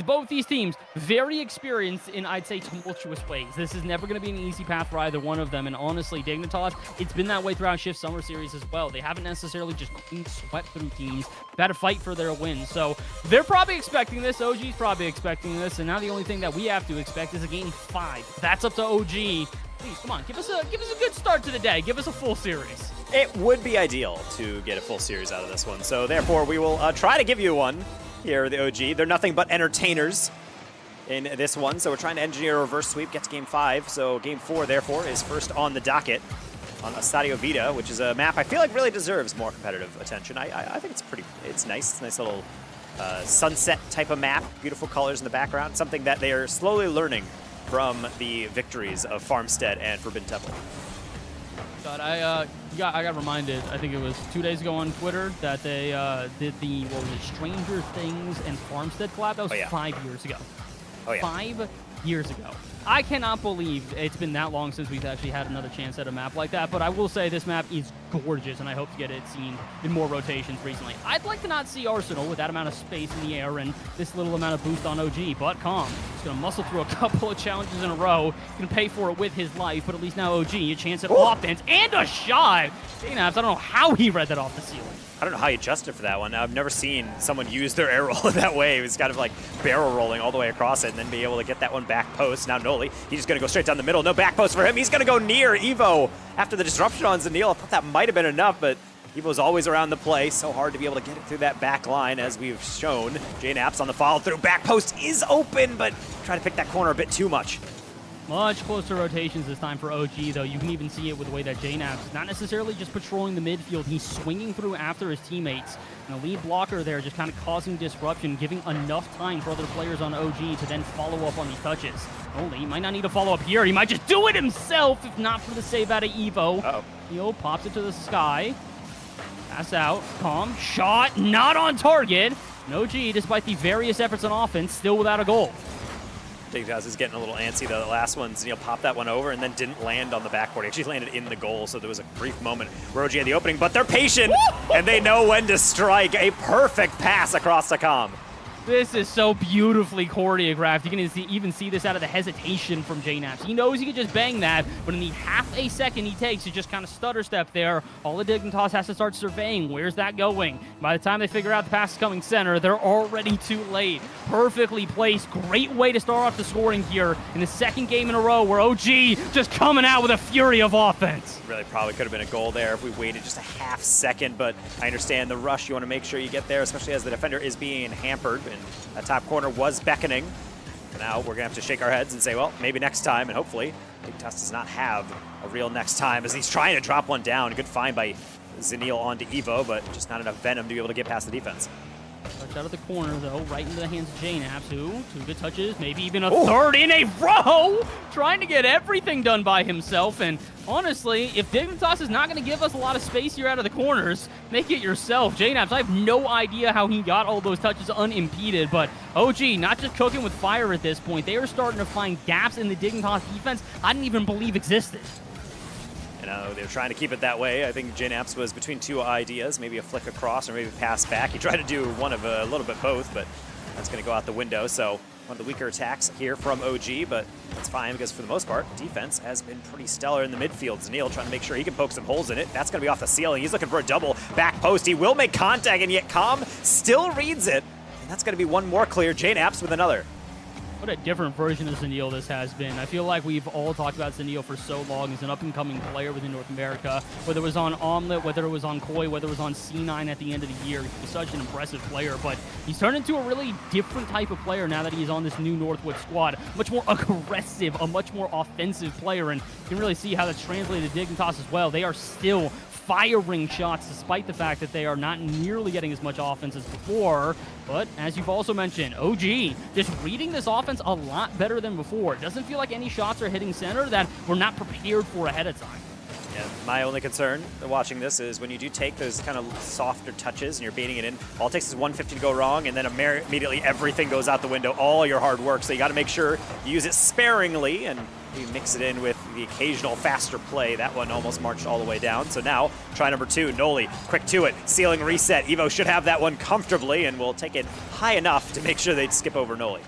both these teams, very experienced in, I'd say, tumultuous ways. This is never going to be an easy path for either one of them. And honestly, Dignitas, it's been that way throughout Shift Summer Series as well. They haven't necessarily just clean swept through teams. They've had to fight for their wins. So, they're probably expecting this. OG's probably expecting this. And now the only thing that we have to expect is a game 5. That's up to OG. Please, come on, give us a good start to the day. Give us a full series. It would be ideal to get a full series out of this one. So therefore, we will try to give you one here, the OG. They're nothing but entertainers in this one. So we're trying to engineer a reverse sweep, get to game 5. So game 4, therefore, is first on the docket on Estadio Vida, which is a map I feel like really deserves more competitive attention. I think it's nice. It's a nice little sunset type of map, beautiful colors in the background, something that they are slowly learning from the victories of Farmstead and Forbidden Temple. God, I got reminded, I think it was 2 days ago on Twitter, that they did the, what was it, Stranger Things and Farmstead collab. That was 5 years ago. 5 years ago. I cannot believe it's been that long since we've actually had another chance at a map like that, but I will say this map is gorgeous, and I hope to get it seen in more rotations recently. I'd like to not see Arsenal with that amount of space in the air and this little amount of boost on OG, but Com is going to muscle through a couple of challenges in a row. He's going to pay for it with his life, but at least now OG, a chance at offense and a shot. JNaps, I don't know how he read that off the ceiling. I don't know how you adjusted for that one. I've never seen someone use their air roll that way. It was kind of like barrel rolling all the way across it and then be able to get that one back post. Now Noli, he's just going to go straight down the middle. No back post for him. He's going to go near Evo after the disruption on Zanil. I thought that might have been enough, but Evo's always around the play. So hard to be able to get it through that back line, as we've shown. JNaps on the follow through. Back post is open, but trying to pick that corner a bit too much. Much closer rotations this time for OG, though. You can even see it with the way that JNaps is not necessarily just patrolling the midfield. He's swinging through after his teammates. And the lead blocker there just kind of causing disruption, giving enough time for other players on OG to then follow up on these touches. Only he might not need to follow up here. He might just do it himself if not for the save out of Evo. Evo pops it to the sky. Pass out. Com. Shot. Not on target. And OG, despite the various efforts on offense, still without a goal. Dignitas is getting a little antsy, though. The last one, Zanil popped that one over and then didn't land on the backboard. He actually landed in the goal, so there was a brief moment where OG had the opening, but they're patient, and they know when to strike. A perfect pass across the Com. This is so beautifully choreographed. You can even see this out of the hesitation from JNaps. He knows he can just bang that, but in the half a second he takes to just kind of stutter step there, all the Dignitas has to start surveying. Where's that going? By the time they figure out the pass is coming center, they're already too late. Perfectly placed. Great way to start off the scoring here in the second game in a row where OG just coming out with a fury of offense. Really probably could have been a goal there if we waited just a half second, but I understand the rush. You want to make sure you get there, especially as the defender is being hampered. And that top corner was beckoning. Now we're going to have to shake our heads and say, well, maybe next time, and hopefully Dignitas does not have a real next time as he's trying to drop one down. Good find by Zanil onto Evo, but just not enough venom to be able to get past the defense. Touch out of the corner, though, right into the hands of JNaps, who, 2 good touches, maybe even a third in a row, trying to get everything done by himself. And honestly, if Dignitas is not going to give us a lot of space here out of the corners, make it yourself. JNaps, I have no idea how he got all those touches unimpeded, but OG not just cooking with fire at this point. They are starting to find gaps in the Dignitas defense I didn't even believe existed. You know, they were trying to keep it that way. I think JNaps was between 2 ideas, maybe a flick across or maybe pass back. He tried to do one of a little bit both, but that's going to go out the window. So one of the weaker attacks here from OG, but it's fine because for the most part, defense has been pretty stellar in the midfield. Zanil trying to make sure he can poke some holes in it. That's going to be off the ceiling. He's looking for a double back post. He will make contact, and yet Calm still reads it. And that's going to be one more clear. JNaps with another. What a different version of Zanil this has been. I feel like we've all talked about Zanil for so long. He's an up-and-coming player within North America. Whether it was on Omelette, whether it was on Koi, whether it was on C9 at the end of the year, he's such an impressive player. But he's turned into a really different type of player now that he's on this new Northwood squad. Much more aggressive, a much more offensive player. And you can really see how that's translated to Dignitas as well. They are still firing shots despite the fact that they are not nearly getting as much offense as before. But as you've also mentioned, OG just reading this offense a lot better than before. It doesn't feel like any shots are hitting center that we're not prepared for ahead of time. Yeah, my only concern watching this is when you do take those kind of softer touches and you're baiting it in, all it takes is 150 to go wrong, and then immediately everything goes out the window, all your hard work. So you got to make sure you use it sparingly, and you mix it in with the occasional faster play. That one almost marched all the way down. So now, try number 2, Noli, quick to it, ceiling reset. Evo should have that one comfortably, and will take it high enough to make sure they'd skip over Noli.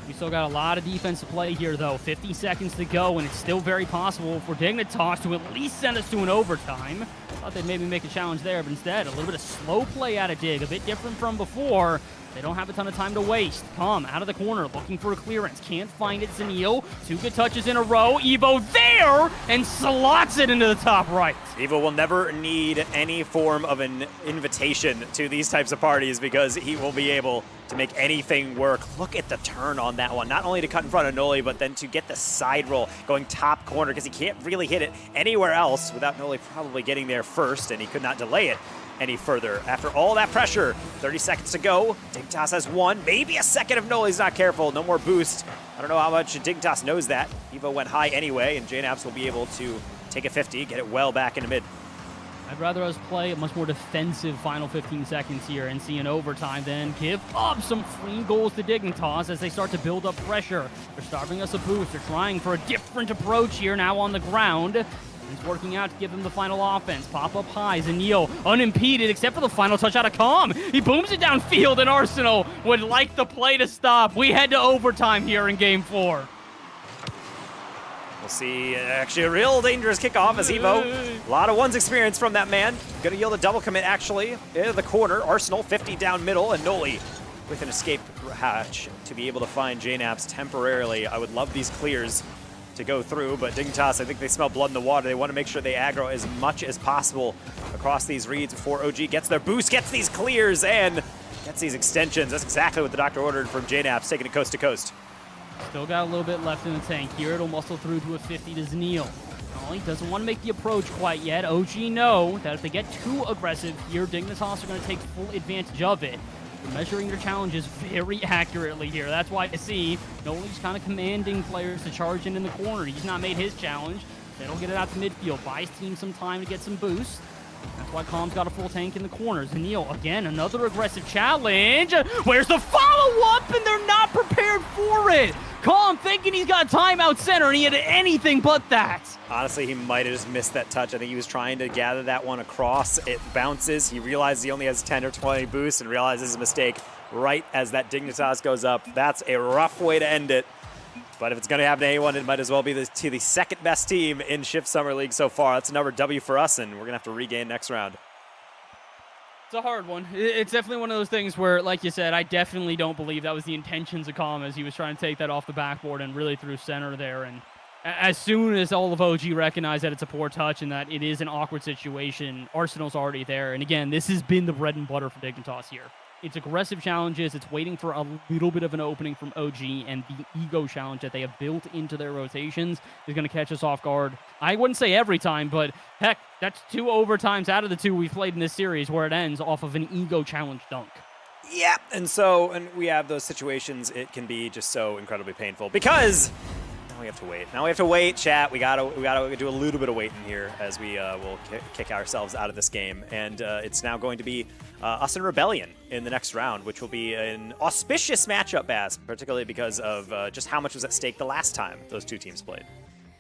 We still got a lot of defense to play here, though. 50 seconds to go, and it's still very possible for Dignitas to at least send us to an overtime. Thought they'd maybe make a challenge there, but instead, a little bit of slow play out of Dig, a bit different from before. They don't have a ton of time to waste. Calm out of the corner, looking for a clearance. Can't find it. Zanil, 2 good touches in a row. Evo there, and slots it into the top right. Evo will never need any form of an invitation to these types of parties because he will be able to make anything work. Look at the turn on that one. Not only to cut in front of Noli, but then to get the side roll going top corner because he can't really hit it anywhere else without Noli probably getting there first, and he could not delay it any further. After all that pressure, 30 seconds to go. Dignitas has 1, maybe a second if Noli's not careful. No more boost. I don't know how much Dignitas knows that. Evo went high anyway, and JNaps will be able to take a 50, get it well back into mid. I'd rather us play a much more defensive final 15 seconds here and see an overtime than give up some free goals to Dignitas as they start to build up pressure. They're starving us a boost. They're trying for a different approach here now on the ground. It's working out to give them the final offense. Pop up high. Zanil unimpeded except for the final touch out of Calm. He booms it downfield, and Arsenal would like the play to stop. We head to overtime here in Game 4. We'll see actually a real dangerous kickoff as Evo. A lot of ones experience from that man. Going to yield a double commit actually into the corner. Arsenal 50 down middle, and Noli with an escape hatch to be able to find JNaps temporarily. I would love these clears to go through, but Dignitas, I think they smell blood in the water. They want to make sure they aggro as much as possible across these reads before OG gets their boost, gets these clears, and gets these extensions. That's exactly what the doctor ordered from JNaps, taking it coast to coast. Still got a little bit left in the tank here. It'll muscle through to a 50 to Zanil. He doesn't want to make the approach quite yet. OG know that if they get too aggressive here, Dignitas are going to take full advantage of it. They're measuring their challenges very accurately here. That's why I see Noli's kind of commanding players to charge in the corner. He's not made his challenge. They don't get it out to midfield. Buys team some time to get some boost. That's why Calm's got a full tank in the corner. Zanil, again, another aggressive challenge. Where's the follow-up? And they're not prepared for it. Calm thinking he's got timeout center, and he had anything but that. Honestly, he might have just missed that touch. I think he was trying to gather that one across. It bounces. He realizes he only has 10 or 20 boosts and realizes his mistake right as that Dignitas goes up. That's a rough way to end it. But if it's going to happen to anyone, it might as well be to the second best team in Shift Summer League so far. That's another W for us, and we're going to have to regain next round. It's a hard one. It's definitely one of those things where, like you said, I definitely don't believe that was the intentions of Calm as he was trying to take that off the backboard and really through center there. And as soon as all of OG recognize that it's a poor touch and that it is an awkward situation, Arsenal's already there. And again, this has been the bread and butter for Dignitas here. It's aggressive challenges. It's waiting for a little bit of an opening from OG, and the ego challenge that they have built into their rotations is going to catch us off guard. I wouldn't say every time, but heck, that's 2 overtimes out of the 2 we've played in this series where it ends off of an ego challenge dunk. Yeah, and we have those situations. It can be just so incredibly painful because now we have to wait. Now we have to wait, chat. We gotta do a little bit of waiting here as we will kick ourselves out of this game, and it's now going to be us and Rebellion in the next round, which will be an auspicious matchup, Bass, particularly because of just how much was at stake the last time those two teams played.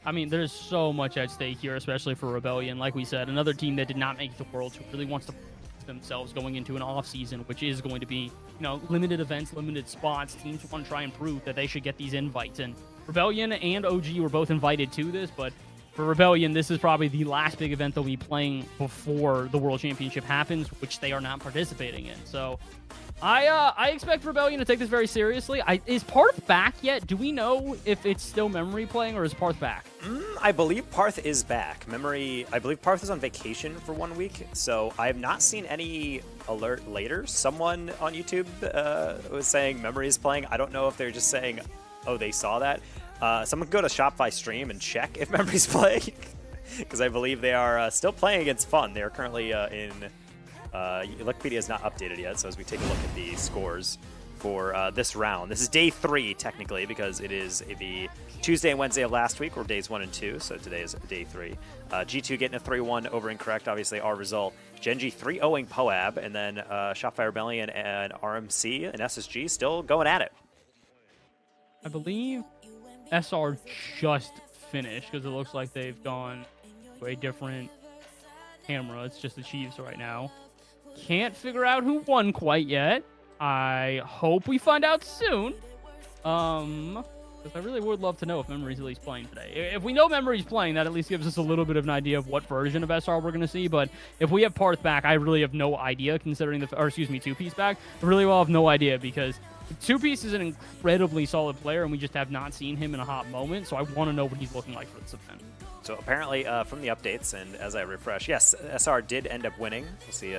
I mean, there's so much at stake here, especially for Rebellion. Like we said, another team that did not make the Worlds who really wants to themselves going into an off season, which is going to be, limited events, limited spots. Teams want to try and prove that they should get these invites. And Rebellion and OG were both invited to this, but for Rebellion, this is probably the last big event they'll be playing before the World Championship happens, which they are not participating in. So I expect Rebellion to take this very seriously. Is Parth back yet? Do we know if it's still Memory playing or is Parth back? I believe Parth is back. I believe Parth is on vacation for 1 week, so I have not seen any alert later. Someone on YouTube was saying Memory is playing. I don't know if they're just saying, oh, they saw that. Someone can go to Shopify stream and check if Memory's playing, because I believe they are still playing against Fun. They are currently in... Wikipedia is not updated yet, so as we take a look at the scores for this round, this is day 3 technically, because it is the Tuesday and Wednesday of last week, or days 1 and 2, so today is day 3. G2 getting a 3-1 over Incorrect, obviously our result. Genji 3-0ing Poab, and then Shopify Rebellion and RMC and SSG still going at it. I believe SR just finished, because it looks like they've gone to a different camera. It's just the Chiefs right now. Can't figure out who won quite yet. I hope we find out soon. Because I really would love to know if Memory's at least playing today. If we know Memory's playing, that at least gives us a little bit of an idea of what version of SR we're going to see. But if we have Parth back, I really have no idea, considering Two-Piece back. I really will have no idea, because Two-Piece is an incredibly solid player, and we just have not seen him in a hot moment. So I want to know what he's looking like for this event. So apparently from the updates, and as I refresh, yes, SR did end up winning. We'll see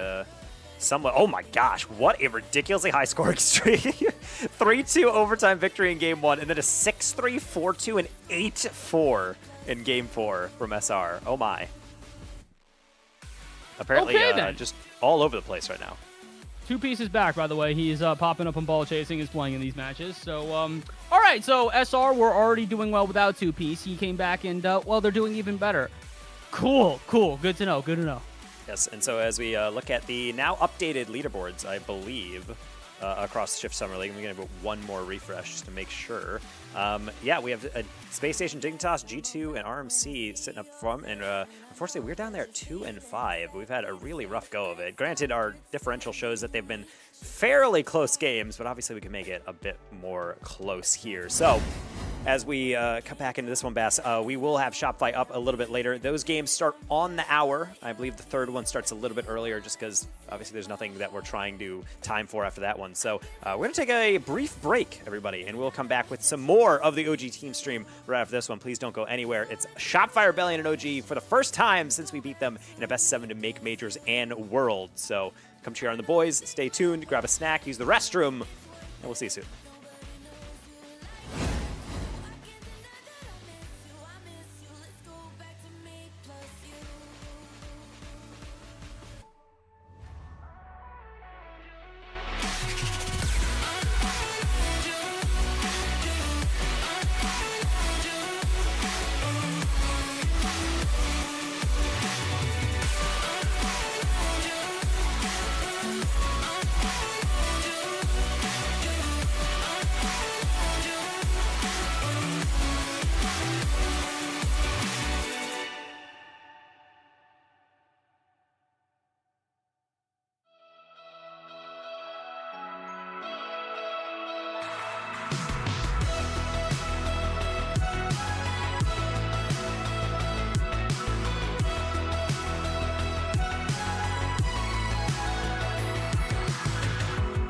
somewhat. Oh my gosh, what a ridiculously high scoring streak. 3-2 overtime victory in game 1, and then a 6-3, 4-2, and 8-4 in game 4 from SR. Oh my. Apparently just all over the place right now. Two-Piece is back, by the way. He's popping up on ball chasing, is playing in these matches. So, all right, so SR, we're already doing well without Two-Piece. He came back, and, well, they're doing even better. Cool. Good to know. Yes, and so as we look at the now updated leaderboards, I believe, across Shift Summer League, we're going to have one more refresh just to make sure. Yeah, we have a Space Station, Dignitas, G2, and RMC sitting up front, and unfortunately, we're down there at 2 and 5. We've had a really rough go of it. Granted, our differential shows that they've been fairly close games, but obviously we can make it a bit more close here. So, as we cut back into this one, Bass, we will have Shopify up a little bit later. Those games start on the hour. I believe the third one starts a little bit earlier just because obviously there's nothing that we're trying to time for after that one. So we're going to take a brief break, everybody, and we'll come back with some more of the OG team stream right after this one. Please don't go anywhere. It's Shopify Rebellion and OG for the first time since we beat them in a best 7 to make majors and world. So come cheer on the boys. Stay tuned. Grab a snack. Use the restroom. And we'll see you soon.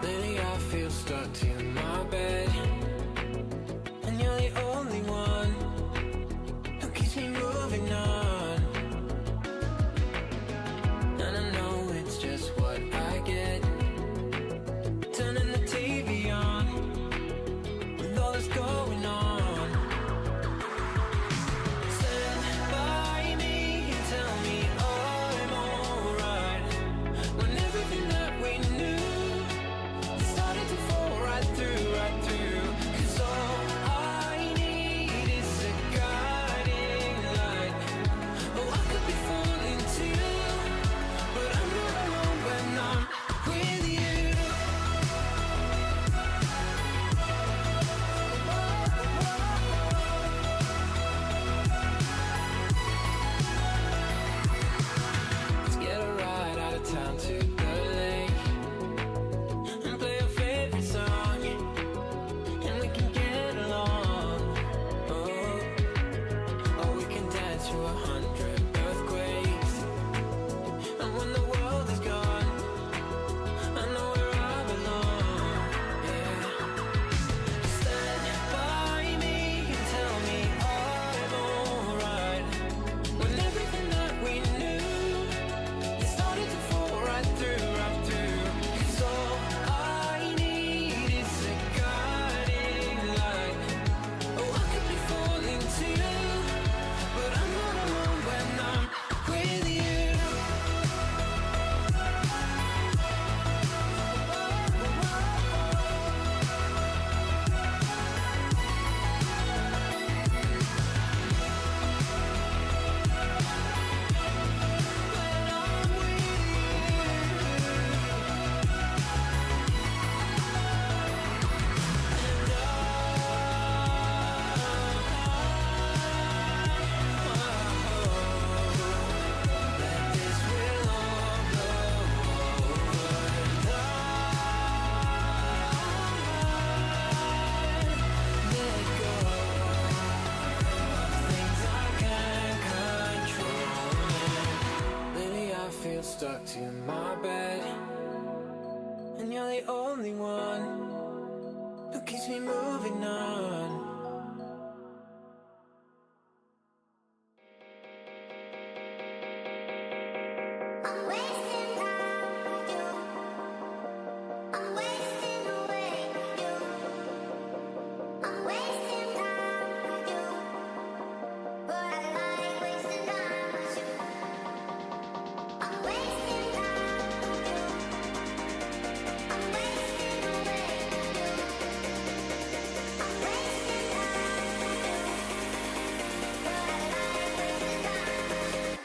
Lately I feel stuck to my bed, and you're the only one who keeps me moving on. And I know it's just what I get, turning the TV on with all that's going on. Stand by me and tell me I'm alright, when everything that we knew is moving on. I'm wasting time with you. I'm wasting away with you. I'm wasting time with you. But I like wasting time with you. I'm wasting time with you. I'm wasting away with you. I'm wasting time with you. But I like wasting time with you.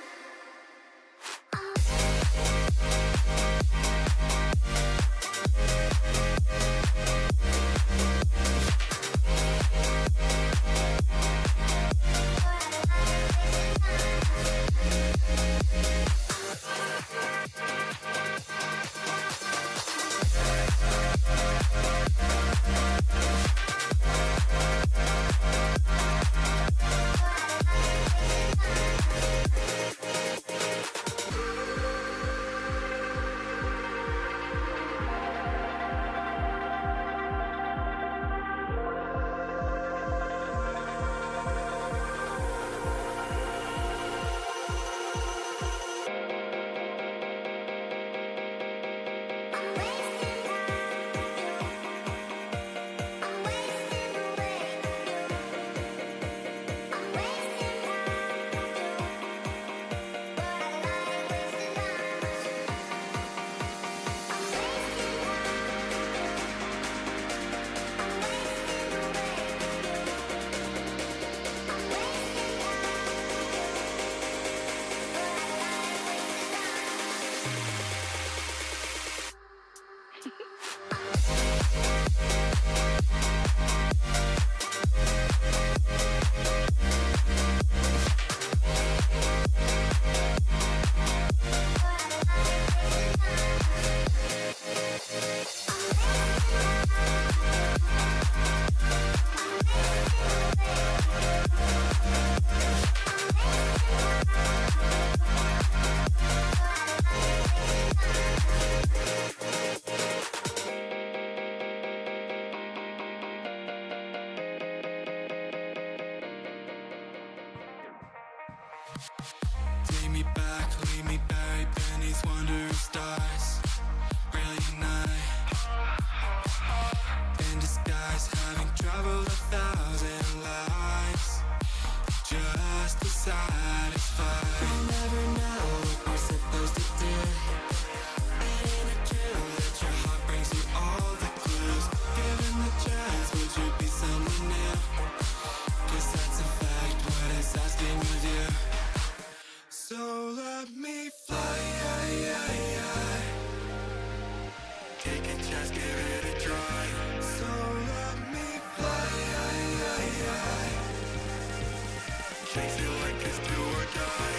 Take me back, leave me buried beneath wandering stars. Reunite in disguise, having traveled 1,000 lives just to satisfy. We'll never know what we're supposed to do. It ain't it true that your heart brings you all the clues? Given the chance, would you be someone new? 'Cause that's in fact what it's asking of you. So let me fly, take a chance, give it a try. So let me fly, chase it like it's do or die.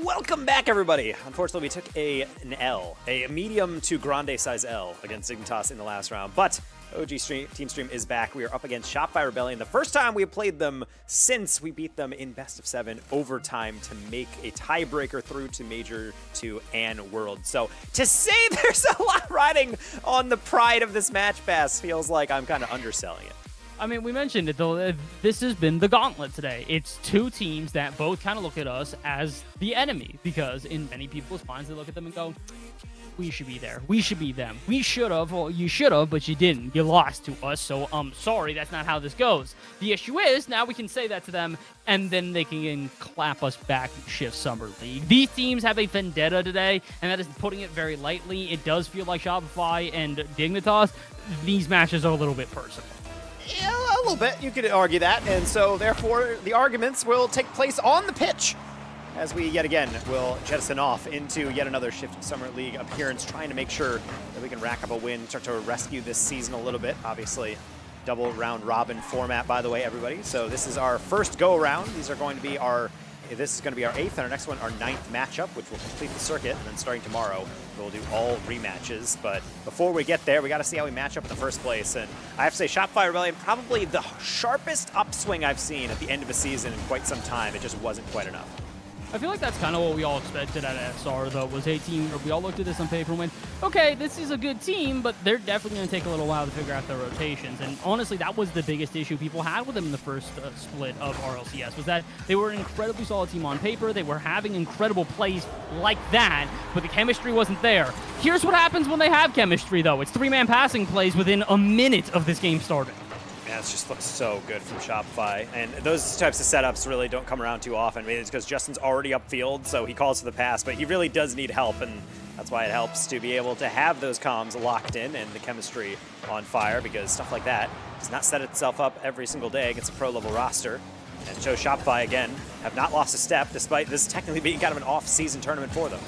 Welcome back, everybody. Unfortunately, we took an L, a medium to grande size L against Dignitas in the last round, but Team Stream is back. We are up against Shopify Rebellion. The first time we have played them since we beat them in best of 7 overtime to make a tiebreaker through to Major 2 and World. So to say there's a lot riding on the pride of this match pass feels like I'm kind of underselling it. I mean, we mentioned it, though. This has been the gauntlet today. It's two teams that both kind of look at us as the enemy, because in many people's minds, they look at them and go, we should be there. We should be them. We should have. Well, you should have, but you didn't. You lost to us, so I'm sorry. That's not how this goes. The issue is, now we can say that to them, and then they can clap us back in Shift Summer League. These teams have a vendetta today, and that is putting it very lightly. It does feel like Shopify and Dignitas. These matches are a little bit personal. Yeah, a little bit. You could argue that. And so, therefore, the arguments will take place on the pitch as we, yet again, will jettison off into yet another Shift Summer League appearance, trying to make sure that we can rack up a win, start to rescue this season a little bit. Obviously, double round robin format, by the way, everybody. So this is our first go-around. This is going to be our 8th, and our next one, our 9th matchup, which will complete the circuit. And then starting tomorrow, we'll do all rematches. But before we get there, we got to see how we match up in the first place. And I have to say, Shopify Rebellion, probably the sharpest upswing I've seen at the end of a season in quite some time. It just wasn't quite enough. I feel like that's kind of what we all expected at SR, though, was a team where we all looked at this on paper and went, okay, this is a good team, but they're definitely going to take a little while to figure out their rotations. And honestly, that was the biggest issue people had with them in the first split of RLCS, was that they were an incredibly solid team on paper. They were having incredible plays like that, but the chemistry wasn't there. Here's what happens when they have chemistry, though. It's 3-man passing plays within a minute of this game starting. Yeah, it just looks so good from Shopify. And those types of setups really don't come around too often. I mean, it's because Justin's already upfield, so he calls for the pass, but he really does need help, and that's why it helps to be able to have those comms locked in and the chemistry on fire, because stuff like that does not set itself up every single day against a pro-level roster. And shows Shopify, again, have not lost a step, despite this technically being kind of an off-season tournament for them.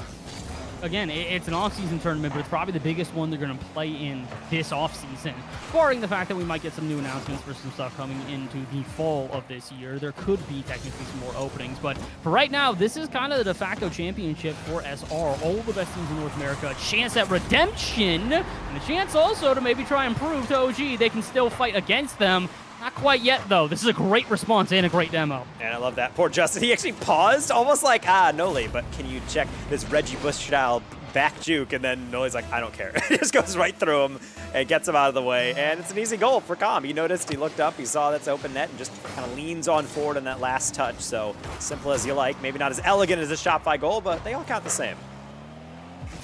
Again, it's an off-season tournament, but it's probably the biggest one they're going to play in this off-season. Barring the fact that we might get some new announcements for some stuff coming into the fall of this year, there could be technically some more openings. But for right now, this is kind of the de facto championship for SR. All the best teams in North America, a chance at redemption, and a chance also to maybe try and prove to OG they can still fight against them. Not quite yet, though. This is a great response and a great demo. And I love that. Poor Justin. He actually paused, almost like, Noli, but can you check this Reggie Bush-style back juke? And then Noli's like, I don't care. He just goes right through him and gets him out of the way. And it's an easy goal for Com. He noticed, he looked up, he saw that's open net, and just kind of leans on forward on that last touch. So simple as you like. Maybe not as elegant as a Shopify goal, but they all count the same.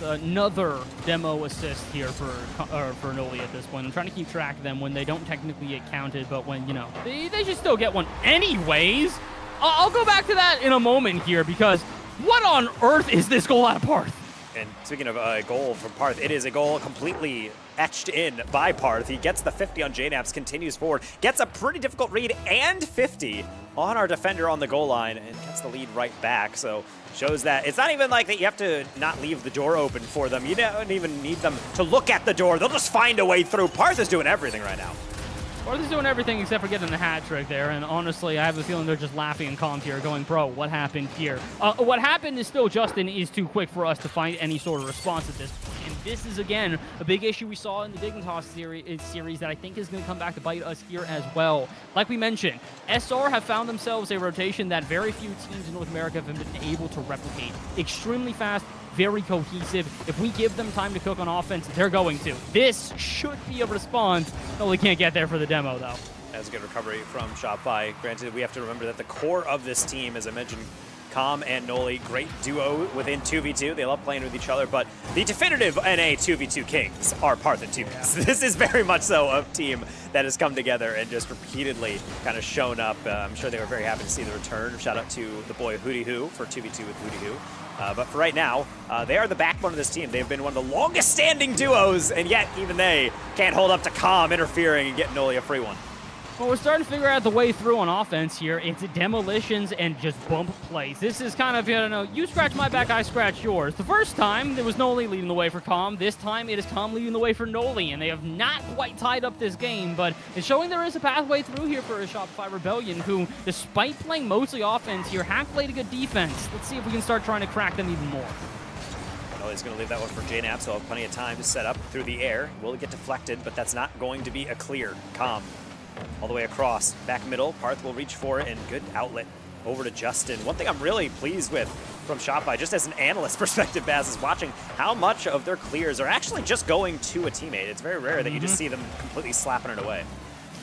Another demo assist here for Noli at this point. I'm trying to keep track of them when they don't technically get counted, but when, you know, they should still get one anyways. I'll go back to that in a moment here, because what on earth is this goal out of Parth? And speaking of a goal from Parth, it is a goal completely etched in by Parth. He gets the 50 on JNaps, continues forward, gets a pretty difficult read and 50 on our defender on the goal line, and gets the lead right back. So shows that it's not even like that you have to not leave the door open for them. You don't even need them to look at the door. They'll just find a way through. Parth is doing everything right now. Parth is doing everything except for getting the hat trick there, and honestly, I have a feeling they're just laughing in comms here, going, bro, what happened here? What happened is still Justin is too quick for us to find any sort of response at this point. And this is, again, a big issue we saw in the Dignitas series that I think is going to come back to bite us here as well. Like we mentioned, SR have found themselves a rotation that very few teams in North America have been able to replicate. Extremely fast, very cohesive. If we give them time to cook on offense, they're going to. This should be a response. No, we can't get there for the demo, though. That's a good recovery from Shopify. Granted, we have to remember that the core of this team, as I mentioned, Com and Noli, great duo within 2v2. They love playing with each other, but the definitive NA 2v2 kings are Parth and 2Ks. Yeah. This is very much so a team that has come together and just repeatedly kind of shown up. I'm sure they were very happy to see the return. Shout out to the boy Hootie Hoo for 2v2 with Hootie Hoo. But for right now, they are the backbone of this team. They've been one of the longest standing duos, and yet even they can't hold up to Com interfering and getting Noli a free one. Well, we're starting to figure out the way through on offense here. It's demolitions and just bump plays. This is kind of, you scratch my back, I scratch yours. The first time, there was Noli leading the way for Calm. This time, it is Calm leading the way for Noli, and they have not quite tied up this game, but it's showing there is a pathway through here for a Shopify Rebellion, who, despite playing mostly offense here, have played a good defense. Let's see if we can start trying to crack them even more. He's going to leave that one for JNAP, so he'll have plenty of time to set up through the air. Will get deflected, but that's not going to be a clear. Calm all the way across. Back middle, Parth will reach for it, and good outlet over to Justin. One thing I'm really pleased with from Shopify, just as an analyst perspective, Baz, is watching how much of their clears are actually just going to a teammate. It's very rare that you just see them completely slapping it away.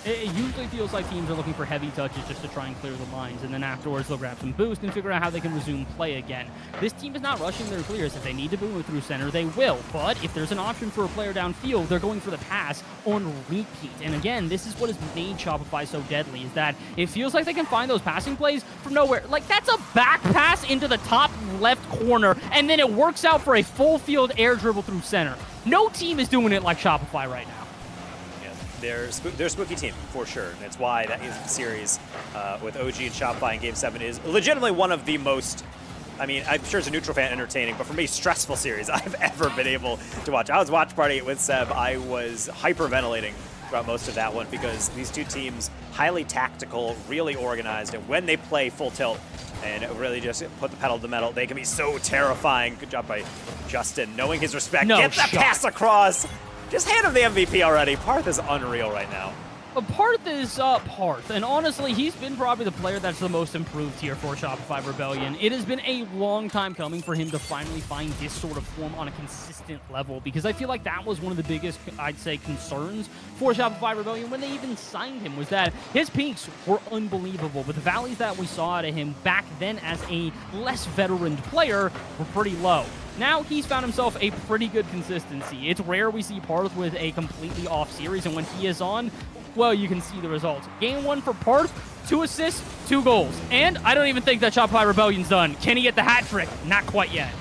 It usually feels like teams are looking for heavy touches just to try and clear the lines, and then afterwards they'll grab some boost and figure out how they can resume play again. This team is not rushing their clears. If they need to boom it through center, they will. But if there's an option for a player downfield, they're going for the pass on repeat. And again, this is what has made Shopify so deadly, is that it feels like they can find those passing plays from nowhere. Like, that's a back pass into the top left corner, and then it works out for a full field air dribble through center. No team is doing it like Shopify right now. They're a spooky team, for sure. And it's why that series with OG and Shopify in Game 7 is legitimately one of the most, I mean, I'm sure as a neutral fan, entertaining, but for me, stressful series I've ever been able to watch. I was watch party with Seb. I was hyperventilating throughout most of that one because these two teams, highly tactical, really organized, and when they play full tilt and really just put the pedal to the metal, they can be so terrifying. Good job by Justin, knowing his respect. Get the pass across. Just hand him the MVP already. Parth is unreal right now. Parth is Parth, and honestly, he's been probably the player that's the most improved here for Shopify Rebellion. It has been a long time coming for him to finally find this sort of form on a consistent level, because I feel like that was one of the biggest, I'd say, concerns for Shopify Rebellion when they even signed him, was that his peaks were unbelievable, but the valleys that we saw out of him back then as a less veteran player were pretty low. Now he's found himself a pretty good consistency. It's rare we see Parth with a completely off series, and when he is on, well, you can see the results. Game 1 for Parth, 2 assists, 2 goals. And I don't even think that Shopify Rebellion's done. Can he get the hat trick? Not quite yet.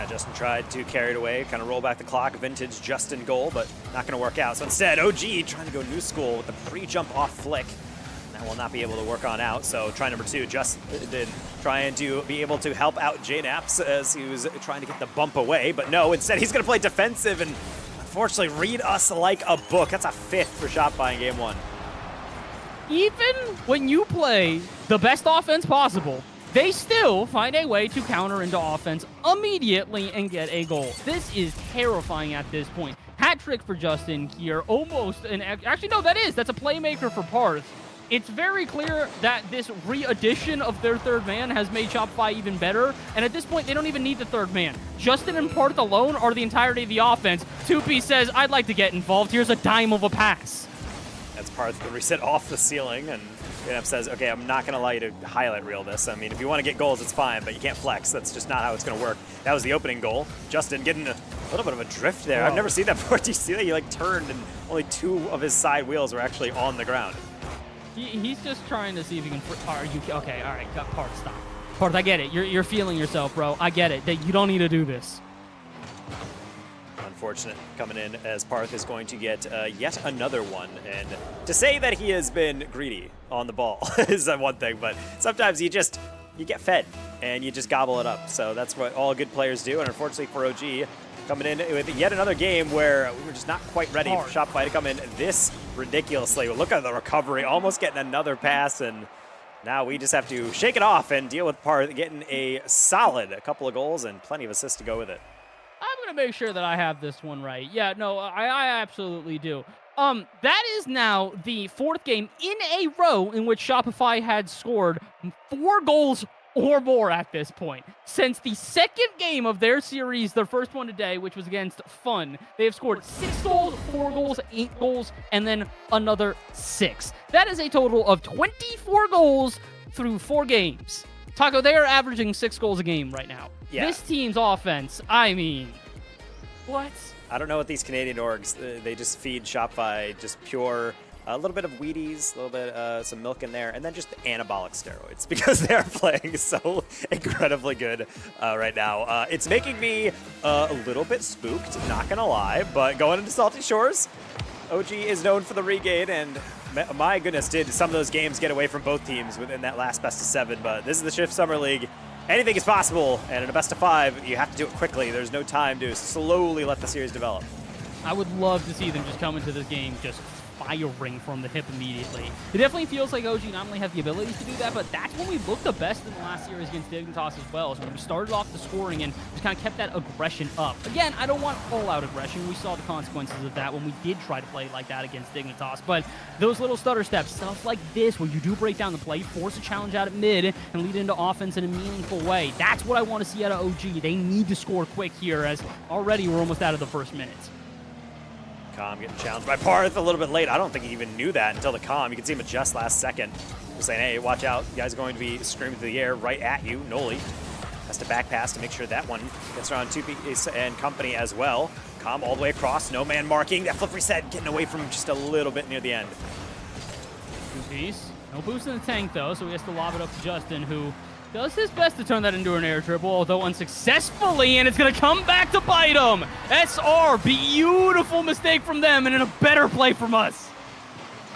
Justin tried to carry it away, kind of roll back the clock, vintage Justin goal, but not going to work out. So instead, OG trying to go new school with the pre-jump off flick. That will not be able to work on out. So try number 2, Justin trying to be able to help out JNaps as he was trying to get the bump away. But no, instead he's going to play defensive and unfortunately read us like a book. That's a 5th for Shopify in Game 1. Even when you play the best offense possible, they still find a way to counter into offense immediately and get a goal. This is terrifying at this point. Hat trick for Justin here, almost an... Actually, no, that's a playmaker for Parth. It's very clear that this re-addition of their third man has made Shopify even better, and at this point, they don't even need the third man. Justin and Parth alone are the entirety of the offense. 2P says, I'd like to get involved. Here's a dime of a pass. That's Parth can reset off the ceiling, and JNaps says, okay, I'm not going to allow you to highlight reel this. I mean, if you want to get goals, it's fine, but you can't flex. That's just not how it's going to work. That was the opening goal. Justin getting a little bit of a drift there. Whoa. I've never seen that before. Do you see that? He, turned, and only 2 of his side wheels were actually on the ground. He's just trying to see if he can... Are you... Okay, all right, Parth, stop. Parth, I get it. You're feeling yourself, bro. I get it. That you don't need to do this. Unfortunate coming in as Parth is going to get yet another one. And to say that he has been greedy on the ball is one thing, but sometimes you get fed and you just gobble it up. So that's what all good players do. And unfortunately for OG, coming in with yet another game where we were just not quite ready for Shopify to come in this ridiculously. Look at the recovery, almost getting another pass, and now we just have to shake it off and deal with Parth getting a couple of goals and plenty of assists to go with it. I'm going to make sure that I have this one right. Yeah, no, I absolutely do. That is now the 4th game in a row in which Shopify had scored 4 goals or more at this point. Since the 2nd game of their series, their first one today, which was against Fun, they have scored 6 goals, 4 goals, 8 goals, and then another 6. That is a total of 24 goals through 4 games. Taco, they are averaging 6 goals a game right now. Yeah. This team's offense, I mean, what? I don't know what these Canadian orgs, they just feed Shopify just pure, a little bit of Wheaties, a little bit, some milk in there, and then just anabolic steroids because they're playing so incredibly good right now. It's making me a little bit spooked, not gonna lie, but going into Salty Shores, OG is known for the regain, and my goodness, did some of those games get away from both teams within that last best of 7, but this is the Shift Summer League. Anything is possible, and in a best of 5, you have to do it quickly. There's no time to slowly let the series develop. I would love to see them just come into this game just firing from the hip immediately. It definitely feels like OG not only have the abilities to do that, but that's when we looked the best in the last series against Dignitas as well. So when we started off the scoring and just kind of kept that aggression up. Again, I don't want all-out aggression. We saw the consequences of that when we did try to play like that against Dignitas. But those little stutter steps, stuff like this, where you do break down the play, force a challenge out at mid, and lead into offense in a meaningful way. That's what I want to see out of OG. They need to score quick here, as already we're almost out of the first minute. Calm getting challenged by Parth a little bit late. I don't think he even knew that until the Calm. You can see him adjust last second. Just saying, hey, watch out. You guys are going to be screaming through the air right at you. Noli has to back pass to make sure that one gets around 2P and company as well. Calm all the way across. No man marking. That flip reset getting away from just a little bit near the end. 2-piece. No boost in the tank, though, so he has to lob it up to Justin, who does his best to turn that into an air triple, although unsuccessfully, and it's going to come back to bite him. SR, beautiful mistake from them, and in a better play from us.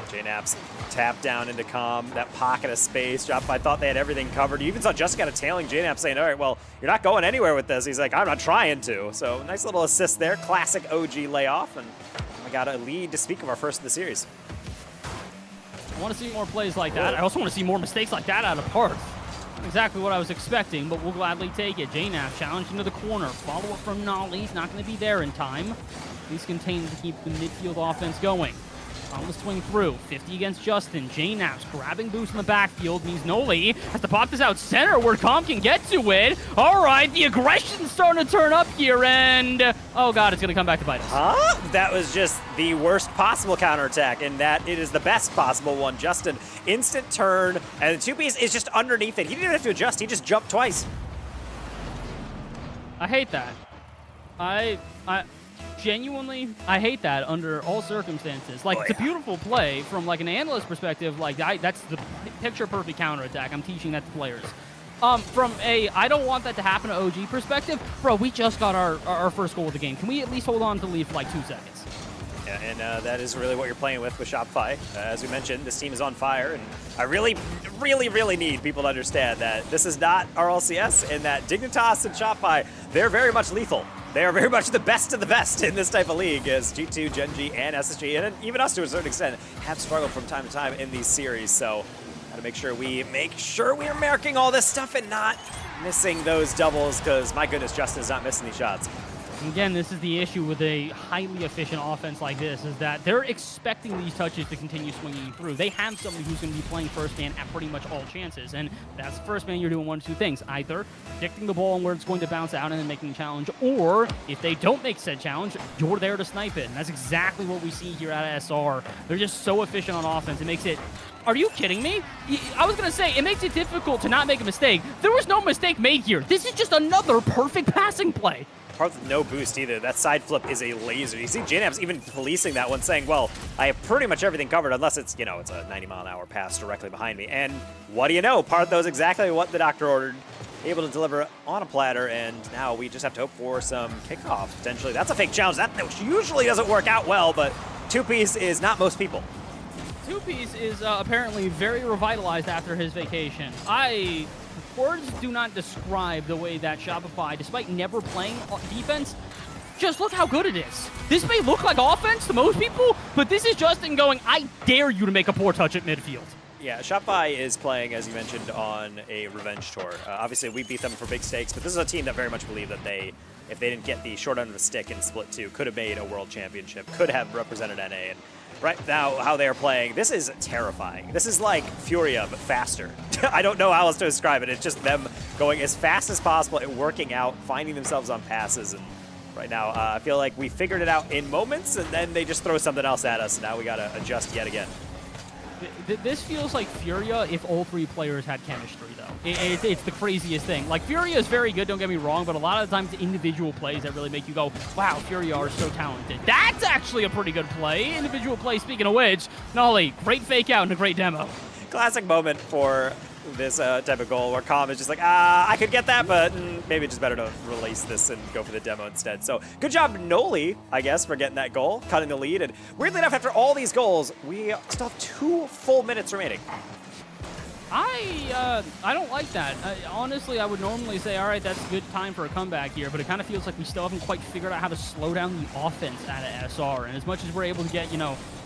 JNaps tap down into Calm, that pocket of space. Shopify thought they had everything covered. You even saw Just got a tailing JNaps saying, all right, well, you're not going anywhere with this. He's like, I'm not trying to. So nice little assist there. Classic OG layoff, and we got a lead to speak of our first of the series. I want to see more plays like that. I also want to see more mistakes like that out of Parth. Exactly what I was expecting, but we'll gladly take it. JNav challenged into the corner. Follow-up from Nolly. He's not going to be there in time. He's contained to keep the midfield offense going. On the swing through. 50 against Justin. JNav's grabbing boost in the backfield means Noli has to pop this out center where Calm can get to it. All right, the aggression's starting to turn up here, and oh god, it's going to come back to bite us. Huh? That was just the worst possible counterattack, and that it is the best possible one. Justin, instant turn, and the 2-piece is just underneath it. He didn't have to adjust. He just jumped twice. I hate that. I genuinely, I hate that under all circumstances. Like, it's a beautiful play from, like, an analyst perspective. Like, that's the picture-perfect counterattack. I'm teaching that to players. From a, I don't want that to happen to OG perspective, bro, we just got our first goal of the game. Can we at least hold on to the lead for, like, 2 seconds? Yeah, and that is really what you're playing with Shopify. As we mentioned, this team is on fire, and I really, really, really need people to understand that this is not RLCS, and that Dignitas and Shopify, they're very much lethal. They are very much the best of the best in this type of league, as G2, Gen.G, and SSG, and even us to a certain extent, have struggled from time to time in these series. So, gotta make sure we are marking all this stuff and not missing those doubles, because my goodness, Justin is not missing these shots. Again, this is the issue with a highly efficient offense like this, is that they're expecting these touches to continue swinging through. They have somebody who's going to be playing first man at pretty much all chances, and that's first man. You're doing one of two things: either predicting the ball and where it's going to bounce out and then making a challenge, or if they don't make said challenge, you're there to snipe it. And that's exactly what we see here out of SR. They're just so efficient on offense. It makes it... Are you kidding me? I was going to say, it makes it difficult to not make a mistake. There was no mistake made here. This is just another perfect passing play. Parth with no boost either. That side flip is a laser. You see JNaps even policing that one, saying, well, I have pretty much everything covered unless it's, it's a 90-mile-an-hour pass directly behind me. And what do you know? Parth knows exactly what the doctor ordered. Able to deliver on a platter, and now we just have to hope for some kickoff, potentially. That's a fake challenge. That usually doesn't work out well, but 2-piece is not most people. 2-piece is apparently very revitalized after his vacation. Words do not describe the way that Shopify, despite never playing defense, just look how good it is. This may look like offense to most people, but this is Justin going, I dare you to make a poor touch at midfield. Yeah, Shopify is playing, as you mentioned, on a revenge tour. Obviously, we beat them for big stakes, but this is a team that very much believe that if they didn't get the short end of the stick in Split 2, could have made a world championship, could have represented NA. And right now, how they are playing, this is terrifying. This is like Furia, but faster. I don't know how else to describe it. It's just them going as fast as possible and working out, finding themselves on passes. And right now, I feel like we figured it out in moments, and then they just throw something else at us. And now we got to adjust yet again. This feels like Furia if all three players had chemistry, though. It's the craziest thing. Like, Furia is very good, don't get me wrong, but a lot of the times it's individual plays that really make you go, wow, Furia are so talented. That's actually a pretty good play. Individual play, speaking of which, Nolly, great fake out and a great demo. Classic moment for this type of goal where Calm is just like, I could get that, but maybe it's just better to release this and go for the demo instead. So good job, Noli, I guess, for getting that goal, cutting the lead. And weirdly enough, after all these goals, we still have 2 full minutes remaining. I don't like that. Honestly, I would normally say, all right, that's a good time for a comeback here, but it kind of feels like we still haven't quite figured out how to slow down the offense out of SR. And as much as we're able to get,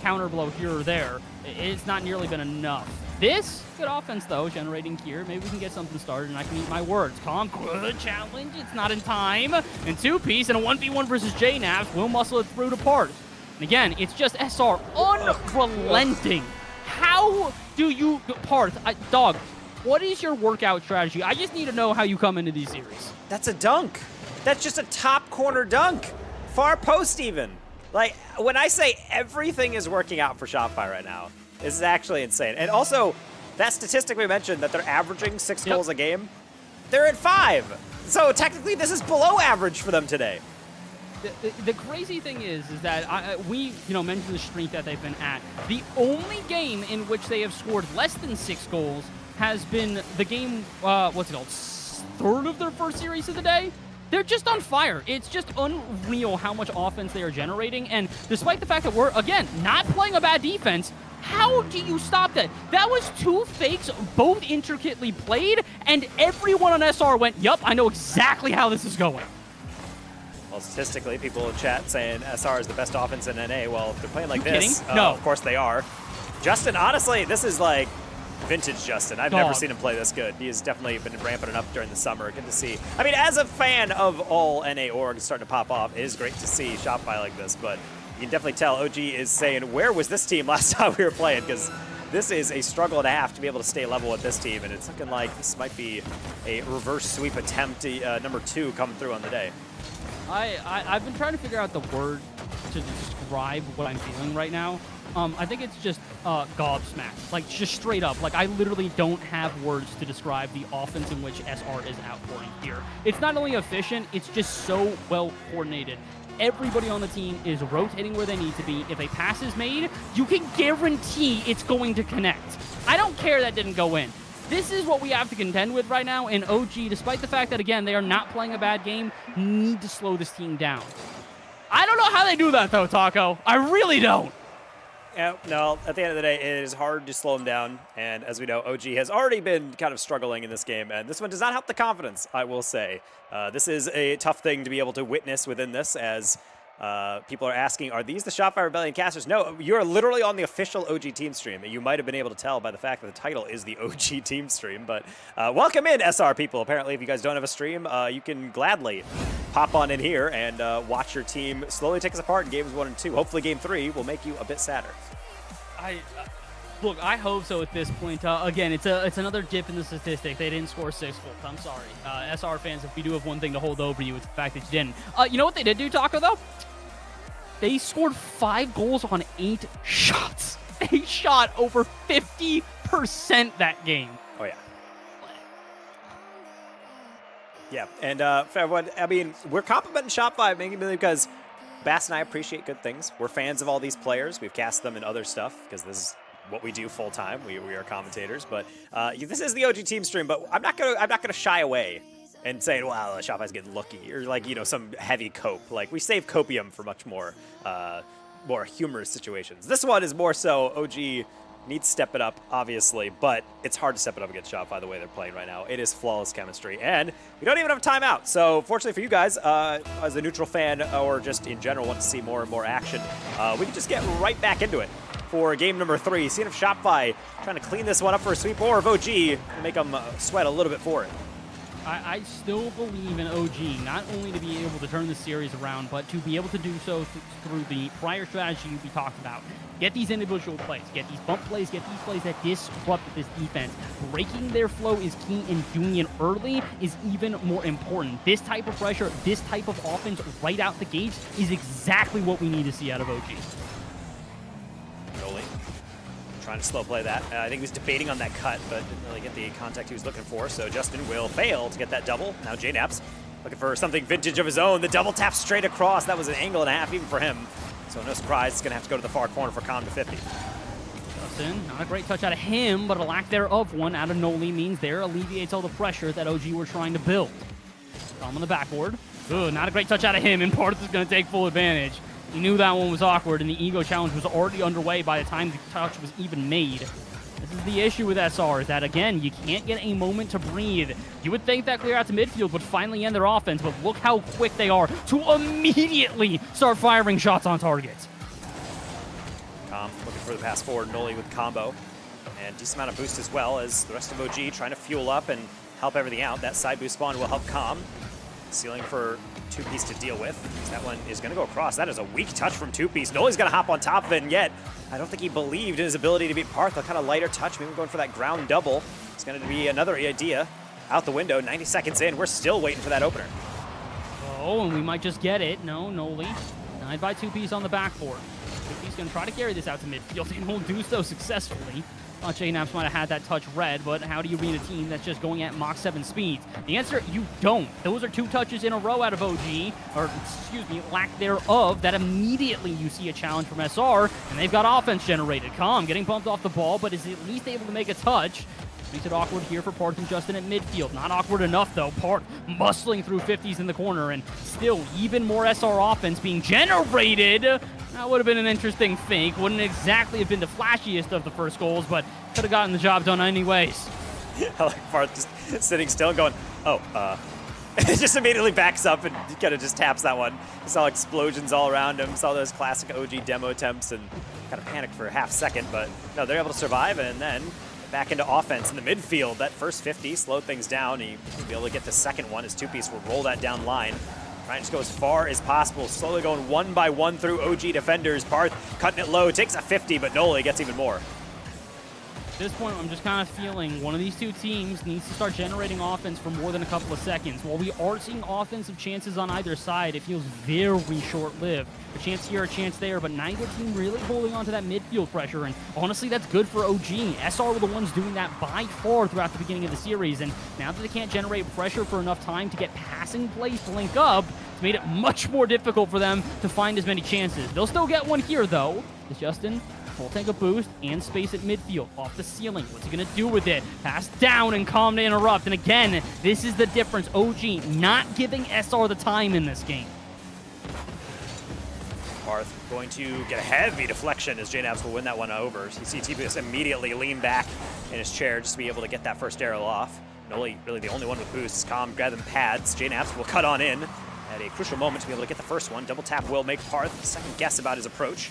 counter blow here or there, it's not nearly been enough. This, good offense, though, generating here. Maybe we can get something started, and I can eat my words. Calm, good challenge. It's not in time. And 2-piece and a 1v1 versus JNaps will muscle it through to Parth. And again, it's just SR unrelenting. How do you, Parth, dog, what is your workout strategy? I just need to know how you come into these series. That's a dunk. That's just a top corner dunk. Far post even. Like, when I say everything is working out for Shopify right now, this is actually insane. And also, that statistic we mentioned that they're averaging 6 goals a game, they're at 5. So technically this is below average for them today. The crazy thing is that we mentioned the streak that they've been at. The only game in which they have scored less than 6 goals has been the game, what's it called, third of their first series of the day? They're just on fire. It's just unreal how much offense they are generating. And despite the fact that we're, again, not playing a bad defense, how do you stop that? That was 2 fakes, both intricately played, and everyone on SR went, yup, I know exactly how this is going. Well, statistically, people in chat saying SR is the best offense in NA. Well, if they're playing like this, no. Of course they are. Justin, honestly, this is like vintage Justin. I've never seen him play this good. He has definitely been ramping it up during the summer. Good to see. I mean, as a fan of all NA orgs starting to pop off, it is great to see Shopify like this, but you can definitely tell OG is saying, where was this team last time we were playing? Because this is a struggle and a half to be able to stay level with this team, and it's looking like this might be a reverse sweep attempt, number 2 coming through on the day. I've been trying to figure out the word to describe what I'm feeling right now. I think it's just gobsmacked, like just straight up. Like I literally don't have words to describe the offense in which SR is outpouring here. It's not only efficient, it's just so well coordinated. Everybody on the team is rotating where they need to be. If a pass is made, you can guarantee it's going to connect. I don't care that didn't go in. This is what we have to contend with right now, and OG, despite the fact that, again, they are not playing a bad game, need to slow this team down. I don't know how they do that, though, Taco. I really don't. Yeah, no, at the end of the day, it is hard to slow him down, and as we know, OG has already been kind of struggling in this game, and this one does not help the confidence, I will say. This is a tough thing to be able to witness within this, as people are asking, are these the Shopify Rebellion casters? No, you're literally on the official OG team stream. You might have been able to tell by the fact that the title is the OG team stream, but welcome in, SR people. Apparently, if you guys don't have a stream, you can gladly pop on in here and watch your team slowly take us apart in games 1 and 2. Hopefully game 3 will make you a bit sadder. Look, I hope so at this point. Again, it's another dip in the statistic. They didn't score 6 goals. I'm sorry. SR fans, if we do have one thing to hold over you, it's the fact that you didn't. You know what they did do, Taco, though? They scored 5 goals on 8 shots. They shot over 50% that game. Oh, yeah. Yeah, and for everyone, I mean, we're complimenting Shopify mainly because Bass and I appreciate good things. We're fans of all these players. We've cast them in other stuff because this is what we do full time. We are commentators, but this is the OG team stream. But I'm not gonna shy away and saying, "Wow, Shopify's getting lucky," or like some heavy cope. Like we save copium for much more humorous situations. This one is more so OG needs to step it up, obviously, but it's hard to step it up against Shopify the way they're playing right now. It is flawless chemistry, and we don't even have a timeout. So fortunately for you guys, as a neutral fan or just in general want to see more and more action, we can just get right back into it for game number 3. Seeing if Shopify trying to clean this one up for a sweep, or if OG can make them sweat a little bit for it. I still believe in OG, not only to be able to turn the series around, but to be able to do so through the prior strategy we talked about. Get these individual plays, get these bump plays, get these plays that disrupt this defense. Breaking their flow is key, and doing it early is even more important. This type of pressure, this type of offense right out the gates is exactly what we need to see out of OG. Rolling. Trying to slow play that. I think he was debating on that cut, but didn't really get the contact he was looking for, so Justin will fail to get that double. Now JNaps looking for something vintage of his own. The double tap straight across. That was an angle and a half even for him. So no surprise, he's going to have to go to the far corner for Calm to 50. Justin. Not a great touch out of him, but a lack thereof one out of Noli means there alleviates all the pressure that OG were trying to build. Calm on the backboard. Ugh, not a great touch out of him, and Parth is going to take full advantage. He knew that one was awkward, and the ego challenge was already underway by the time the touch was even made. This is the issue with SR, is that, again, you can't get a moment to breathe. You would think that clear out to midfield would finally end their offense, but look how quick they are to immediately start firing shots on target. Looking for the pass forward, Noli with combo. And decent amount of boost as well as the rest of OG trying to fuel up and help everything out. That side boost spawn will help Calm. Ceiling for 2-piece to deal with. That one is going to go across. That is a weak touch from 2-piece. Noli's going to hop on top of it, and yet I don't think he believed in his ability to beat Parth. A kind of lighter touch, maybe going for that ground double. It's going to be another idea out the window. 90 seconds in, we're still waiting for that opener. Oh, and we might just get it. No, Noli. Denied by 2-piece on the backboard. 2-piece going to try to carry this out to midfield, and will do so successfully. JNaps might have had that touch read, but how do you read a team that's just going at Mach 7 speeds? The answer, you don't. Those are 2 touches in a row out of OG, or excuse me, lack thereof, that immediately you see a challenge from SR, and they've got offense generated. Calm getting bumped off the ball, but is at least able to make a touch. Makes it awkward here for Parth and Justin at midfield. Not awkward enough, though. Parth muscling through 50s in the corner, and still even more SR offense being generated. That would have been an interesting fake. Wouldn't exactly have been the flashiest of the first goals, but could have gotten the job done anyways. I like Parth just sitting still and going, just immediately backs up and kind of just taps that one. Saw explosions all around him, saw those classic OG demo attempts and kind of panicked for a half second, but no, they're able to survive and then back into offense in the midfield. That first 50 slowed things down. He'll be able to get the second one. His 2-piece will roll that down line. Trying to just go as far as possible, slowly going one by one through OG defenders. Parth cutting it low, takes a 50, but Noli gets even more. At this point, I'm just kind of feeling one of these 2 teams needs to start generating offense for more than a couple of seconds. While we are seeing offensive chances on either side, it feels very short-lived. A chance here, a chance there, but neither team really holding on to that midfield pressure, and honestly, that's good for OG. SR were the ones doing that by far throughout the beginning of the series, and now that they can't generate pressure for enough time to get passing plays to link up, it's made it much more difficult for them to find as many chances. They'll still get one here, though. Is Justin full tank of boost and space at midfield, off the ceiling. What's he gonna do with it? Pass down and Calm to interrupt. And again, this is the difference. OG not giving SR the time in this game. Parth going to get a heavy deflection as JNaps will win that one over. So you see TPS immediately lean back in his chair just to be able to get that first arrow off. Noli really the only one with boosts. Calm grabbing pads. JNaps will cut on in at a crucial moment to be able to get the first one. Double tap will make Parth second guess about his approach.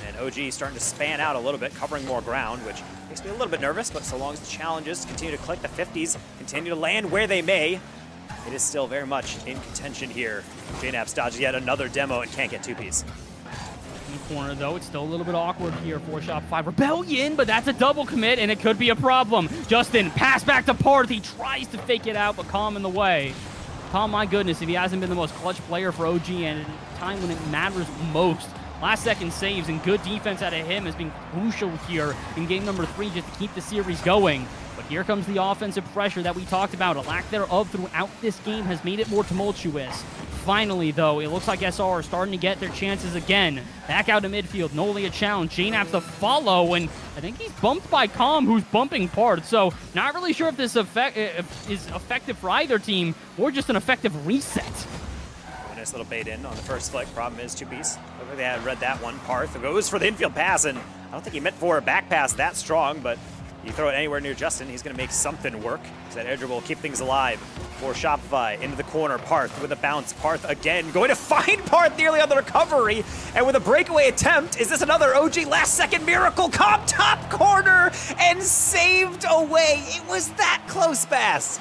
And OG starting to span out a little bit, covering more ground, which makes me a little bit nervous, but so long as the challenges continue to click, the 50s continue to land where they may, it is still very much in contention here. JNaps dodges yet another demo and can't get 2-piece. In the corner, though, it's still a little bit awkward here for Shop 5 Rebellion, but that's a double commit, and it could be a problem. Justin, pass back to Parth. He tries to fake it out, but Calm in the way. Calm, my goodness, if he hasn't been the most clutch player for OG and at a time when it matters most. Last second saves and good defense out of him has been crucial here in game number 3 just to keep the series going. But here comes the offensive pressure that we talked about. A lack thereof throughout this game has made it more tumultuous. Finally, though, it looks like SR are starting to get their chances again. Back out to midfield, Noli a challenge, JNaps to follow, and I think he's bumped by Calm, who's bumping Parth. So not really sure if this is effective for either team or just an effective reset. Nice little bait in on the first flick. Problem is 2-piece. Looked like they had read that one. Parth goes for the infield pass, and I don't think he meant for a back pass that strong, but you throw it anywhere near Justin, he's going to make something work. So that air dribble will keep things alive for Shopify. Into the corner, Parth with a bounce. Parth again going to find Parth nearly on the recovery, and with a breakaway attempt, is this another OG last-second miracle? Calm top corner and saved away. It was that close pass.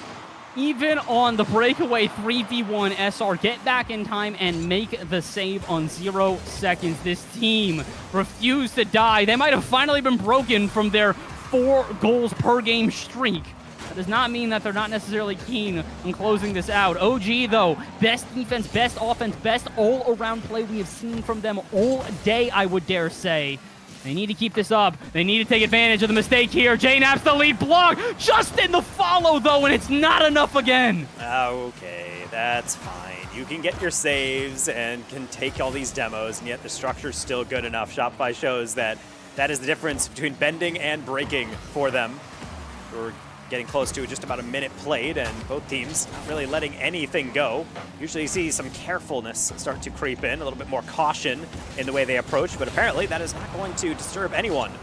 Even on the breakaway 3v1, SR get back in time and make the save on 0 seconds. This team refused to die. They might have finally been broken from their 4 goals per game streak. That does not mean that they're not necessarily keen on closing this out. OG, though, best defense, best offense, best all-around play we have seen from them all day, I would dare say. They need to keep this up. They need to take advantage of the mistake here. JNaps the lead block. Justin the follow, though, and it's not enough again. Okay, that's fine. You can get your saves and can take all these demos, and yet the structure's still good enough. Shopify shows that That is the difference between bending and breaking for them. We're getting close to just about a minute played, and both teams not really letting anything go. Usually you see some carefulness start to creep in, a little bit more caution in the way they approach, but apparently that is not going to disturb anyone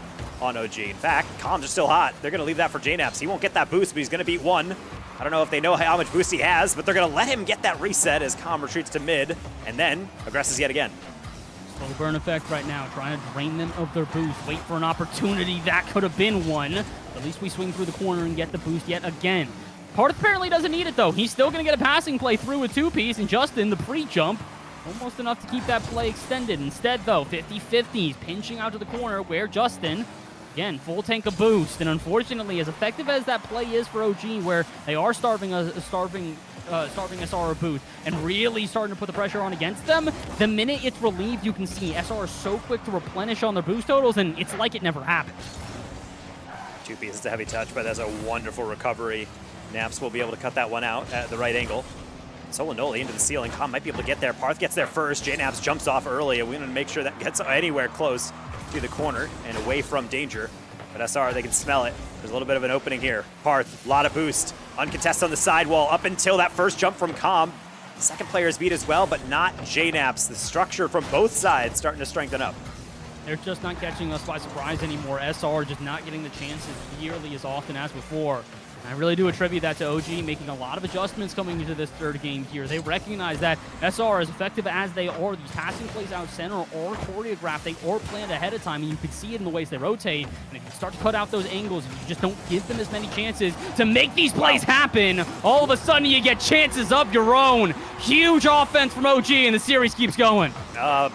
on OG. In fact, Calm's are still hot. They're going to leave that for JNaps. He won't get that boost, but he's going to beat one. I don't know if they know how much boost he has, but they're going to let him get that reset as Calm retreats to mid, and then aggresses yet again. Slow burn effect right now, trying to drain them of their boost. Wait for an opportunity. That could have been one. At least we swing through the corner and get the boost yet again. Parth apparently doesn't need it, though. He's still going to get a passing play through a two-piece, and Justin, the pre-jump, almost enough to keep that play extended. Instead, though, 50-50, he's pinching out to the corner where Justin, again, full tank of boost. And unfortunately, as effective as that play is for OG, where they are starving SR of boost and really starting to put the pressure on against them, the minute it's relieved, you can see SR is so quick to replenish on their boost totals, and it's like it never happened. Two pieces, a heavy touch, but that's a wonderful recovery. Naps will be able to cut that one out at the right angle. Solanoli into the ceiling. Calm might be able to get there. Parth gets there first. JNaps jumps off early, and we want to make sure that gets anywhere close to the corner and away from danger. But SR, they can smell it. There's a little bit of an opening here. Parth, a lot of boost. Uncontested on the sidewall up until that first jump from Calm. Second player is beat as well, but not JNaps. The structure from both sides starting to strengthen up. They're just not catching us by surprise anymore. SR just not getting the chances nearly as often as before. I really do attribute that to OG making a lot of adjustments coming into this third game here. They recognize that SR, as effective as they are, these passing plays out center are choreographed, they are planned ahead of time, and you can see it in the ways they rotate. And if you start to cut out those angles, if you just don't give them as many chances to make these plays happen, all of a sudden you get chances of your own. Huge offense from OG, and the series keeps going.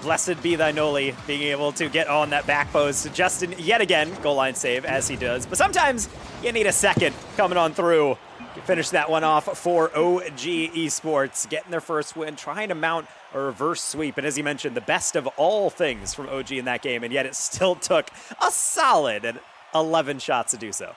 Blessed be thy Noli, being able to get on that back post. Justin, yet again, goal line save, as he does. But sometimes you need a second coming on through. Finish that one off for OG Esports, getting their first win, trying to mount a reverse sweep. And as you mentioned, the best of all things from OG in that game, and yet it still took a solid 11 shots to do so.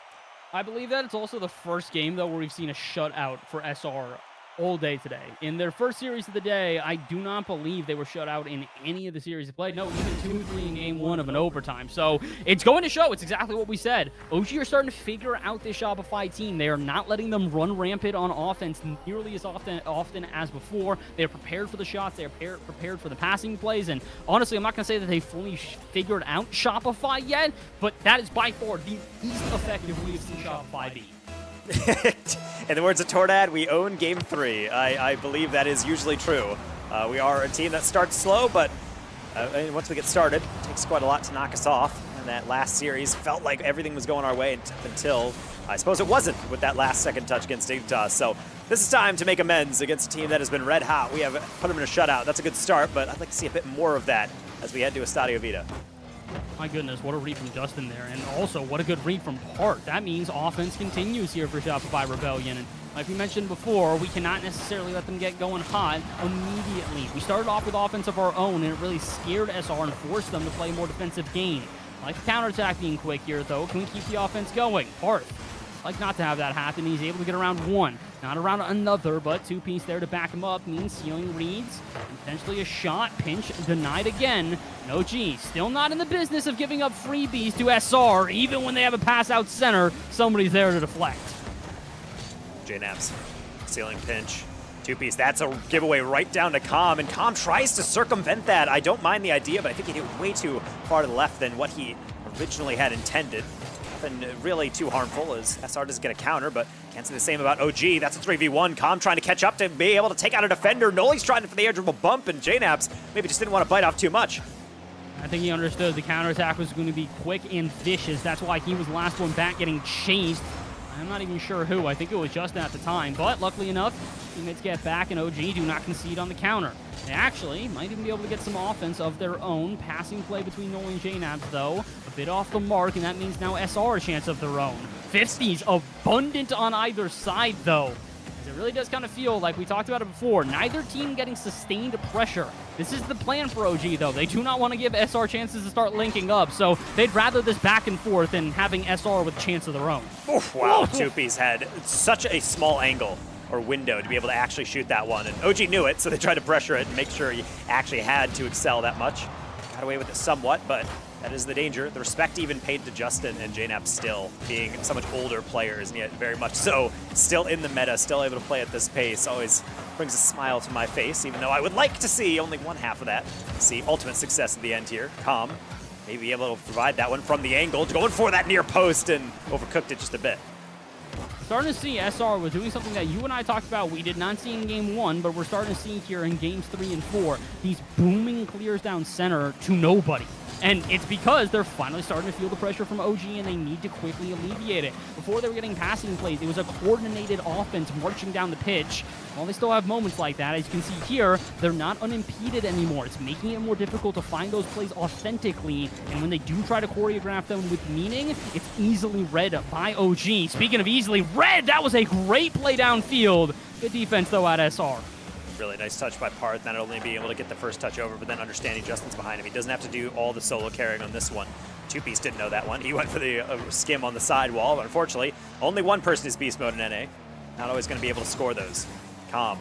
I believe that it's also the first game, though, where we've seen a shutout for SR all day today. In their first series of the day, I do not believe they were shut out in any of the series they played. No, even 2-3 in game one of an overtime. So it's going to show. It's exactly what we said. OG are starting to figure out this Shopify team. They are not letting them run rampant on offense nearly as often as before. They are prepared for the shots. They are prepared for the passing plays. And honestly, I'm not going to say that they fully figured out Shopify yet, but that is by far the least effective we have seen Shopify be. In the words of Tordad, we own game 3. I believe that is usually true. We are a team that starts slow, but once we get started, it takes quite a lot to knock us off. And that last series felt like everything was going our way until, I suppose it wasn't, with that last second touch against Dignitas. So this is time to make amends against a team that has been red hot. We have put them in a shutout. That's a good start, but I'd like to see a bit more of that as we head to Estadio Vita. My goodness, what a read from Justin there. And also, what a good read from Parth. That means offense continues here for Shopify Rebellion. And like we mentioned before, we cannot necessarily let them get going hot immediately. We started off with offense of our own, and it really scared SR and forced them to play a more defensive game. I like the counterattack being quick here, though. Can we keep the offense going? Parth, like not to have that happen. He's able to get around one, not around another, but two-piece there to back him up means ceiling reads, and potentially a shot, pinch, denied again. No G, still not in the business of giving up freebies to SR, even when they have a pass out center, somebody's there to deflect. JNaps, ceiling pinch, two-piece, that's a giveaway right down to Calm, and Calm tries to circumvent that. I don't mind the idea, but I think he did way too far to the left than what he originally had intended. Nothing really too harmful as SR doesn't get a counter, but can't say the same about OG. That's a 3v1. Calm trying to catch up to be able to take out a defender. Noli's trying for the edge of a bump, and JNaps maybe just didn't want to bite off too much. I think he understood the counterattack was going to be quick and vicious. That's why he was the last one back getting chased. I'm not even sure who. I think it was Justin at the time, but luckily enough, teammates get back, and OG do not concede on the counter. They actually might even be able to get some offense of their own. Passing play between Noli and JNaps, though, a bit off the mark, and that means now SR a chance of their own. 50s abundant on either side, though. As it really does kind of feel like we talked about it before. Neither team getting sustained pressure. This is the plan for OG, though. They do not want to give SR chances to start linking up, so they'd rather this back and forth than having SR with a chance of their own. Oof, wow, two-piece had such a small angle or window to be able to actually shoot that one, and OG knew it, so they tried to pressure it and make sure he actually had to excel that much. Got away with it somewhat, but That is the danger. The respect even paid to Justin and JNAP still being so much older players, and yet very much so still in the meta, still able to play at this pace. Always brings a smile to my face, even though I would like to see only one half of that. See ultimate success at the end here. Calm, maybe able to provide that one from the angle, going for that near post and overcooked it just a bit. Starting to see SR was doing something that you and I talked about we did not see in game 1, but we're starting to see here in games 3 and 4. These booming clears down center to nobody. And it's because they're finally starting to feel the pressure from OG and they need to quickly alleviate it. Before they were getting passing plays, it was a coordinated offense marching down the pitch. While they still have moments like that, as you can see here, they're not unimpeded anymore. It's making it more difficult to find those plays authentically. And when they do try to choreograph them with meaning, it's easily read by OG. Speaking of easily read, that was a great play downfield. Good defense, though, at SR. Really nice touch by Parth, not only being able to get the first touch over, but then understanding Justin's behind him. He doesn't have to do all the solo carrying on this one. Two Piece didn't know that one. He went for the skim on the side wall, but unfortunately, only one person is beast mode in NA. Not always going to be able to score those. Calm,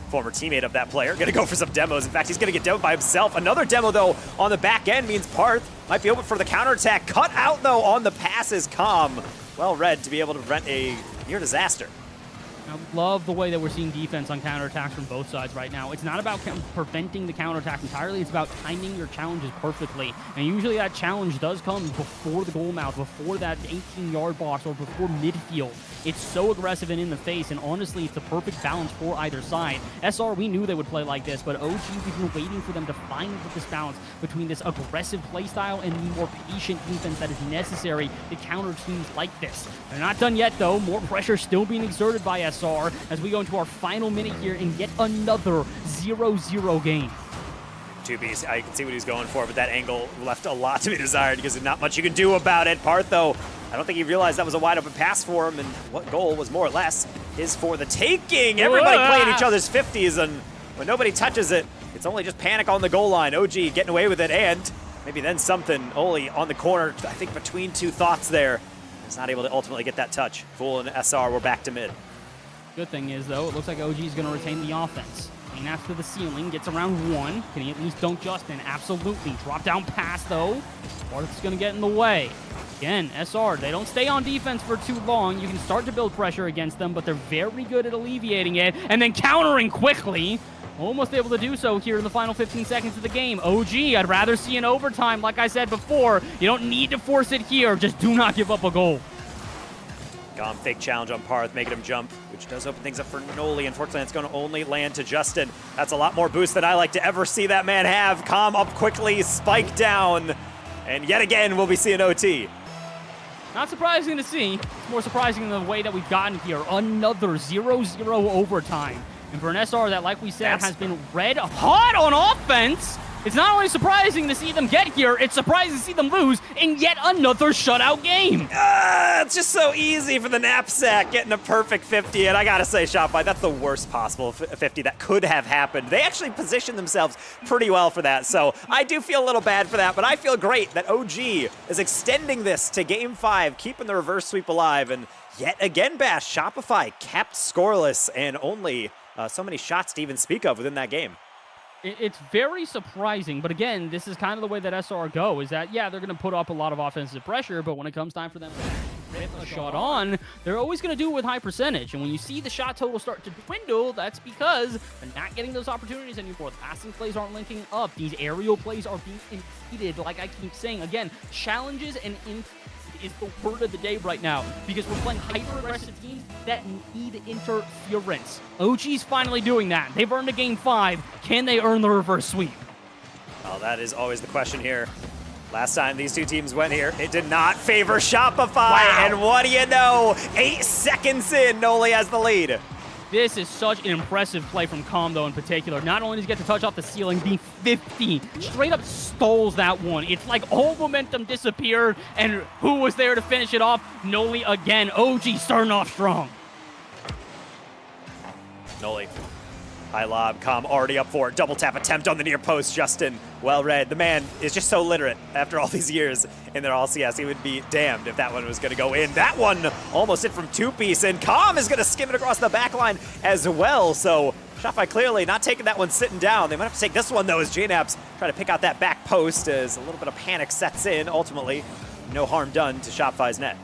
former teammate of that player, going to go for some demos. In fact, he's going to get demoed by himself. Another demo, though, on the back end means Parth might be open for the counterattack. Cut out, though, on the passes. Calm, well read to be able to prevent a near disaster. I love the way that we're seeing defense on counterattacks from both sides right now. It's not about preventing the counterattack entirely. It's about timing your challenges perfectly. And usually that challenge does come before the goal mouth, before that 18-yard box, or before midfield. It's so aggressive and in the face, and honestly, it's the perfect balance for either side. SR, we knew they would play like this, but OG, we've been waiting for them to find this balance between this aggressive playstyle and the more patient defense that is necessary to counter teams like this. They're not done yet, though. More pressure still being exerted by SR as we go into our final minute here in yet another 0-0 game. Tubies, I can see what he's going for, but that angle left a lot to be desired because there's not much you can do about it. Parth, though, I don't think he realized that was a wide open pass for him, and what goal was more or less his for the taking. Everybody playing each other's 50s, and when nobody touches it, it's only just panic on the goal line. OG getting away with it, and maybe then something. Oli on the corner, I think between two thoughts there. He's not able to ultimately get that touch. Fool and SR, we're back to mid. Good thing is, though, it looks like OG is going to retain the offense. Lane after the ceiling, gets around one. Can he at least dunk Justin? Absolutely. Drop down pass, though. Barth's going to get in the way. Again, SR, they don't stay on defense for too long. You can start to build pressure against them, but they're very good at alleviating it and then countering quickly. Almost able to do so here in the final 15 seconds of the game. OG, I'd rather see an overtime, like I said before. You don't need to force it here. Just do not give up a goal. Gone fake challenge on Parth, making him jump, which does open things up for Noli. Unfortunately, it's going to only land to Justin. That's a lot more boost than I like to ever see that man have. Calm up quickly, spike down, and yet again, we'll be seeing OT. Not surprising to see. It's more surprising in the way that we've gotten here. Another 0-0 overtime. And for an SR that, like we said, has been red hot on offense, it's not only surprising to see them get here, it's surprising to see them lose in yet another shutout game. It's just so easy for the knapsack getting a perfect 50, and I gotta say, Shopify, that's the worst possible 50 that could have happened. They actually positioned themselves pretty well for that, so I do feel a little bad for that, but I feel great that OG is extending this to Game 5, keeping the reverse sweep alive, and yet again, Bash, Shopify kept scoreless and only so many shots to even speak of within that game. It's very surprising, but again, this is kind of the way that SR go, is that, yeah, they're going to put up a lot of offensive pressure, but when it comes time for them to rip a shot on, they're always going to do it with high percentage. And when you see the shot total start to dwindle, that's because they're not getting those opportunities anymore. The passing plays aren't linking up. These aerial plays are being impeded, like I keep saying. Again, challenges and is the word of the day right now because we're playing hyper-aggressive teams that need interference. OG's finally doing that. They've earned a Game 5. Can they earn the reverse sweep? Well, that is always the question here. Last time these two teams went here, it did not favor Shopify. Wow. And what do you know? 8 seconds in, Noli has the lead. This is such an impressive play from Calm, though, in particular. Not only does he get to touch off the ceiling, the 50 straight up stalls that one. It's like all momentum disappeared, and who was there to finish it off? Noli again. OG starting off strong. Noli. High lob, Calm already up for it. Double tap attempt on the near post. Justin, well read. The man is just so literate after all these years in their LCS. He would be damned if that one was going to go in. That one almost hit from two-piece, and Calm is going to skim it across the back line as well. So Shopify clearly not taking that one sitting down. They might have to take this one, though, as JNAPs try to pick out that back post as a little bit of panic sets in. Ultimately, no harm done to Shopify's net.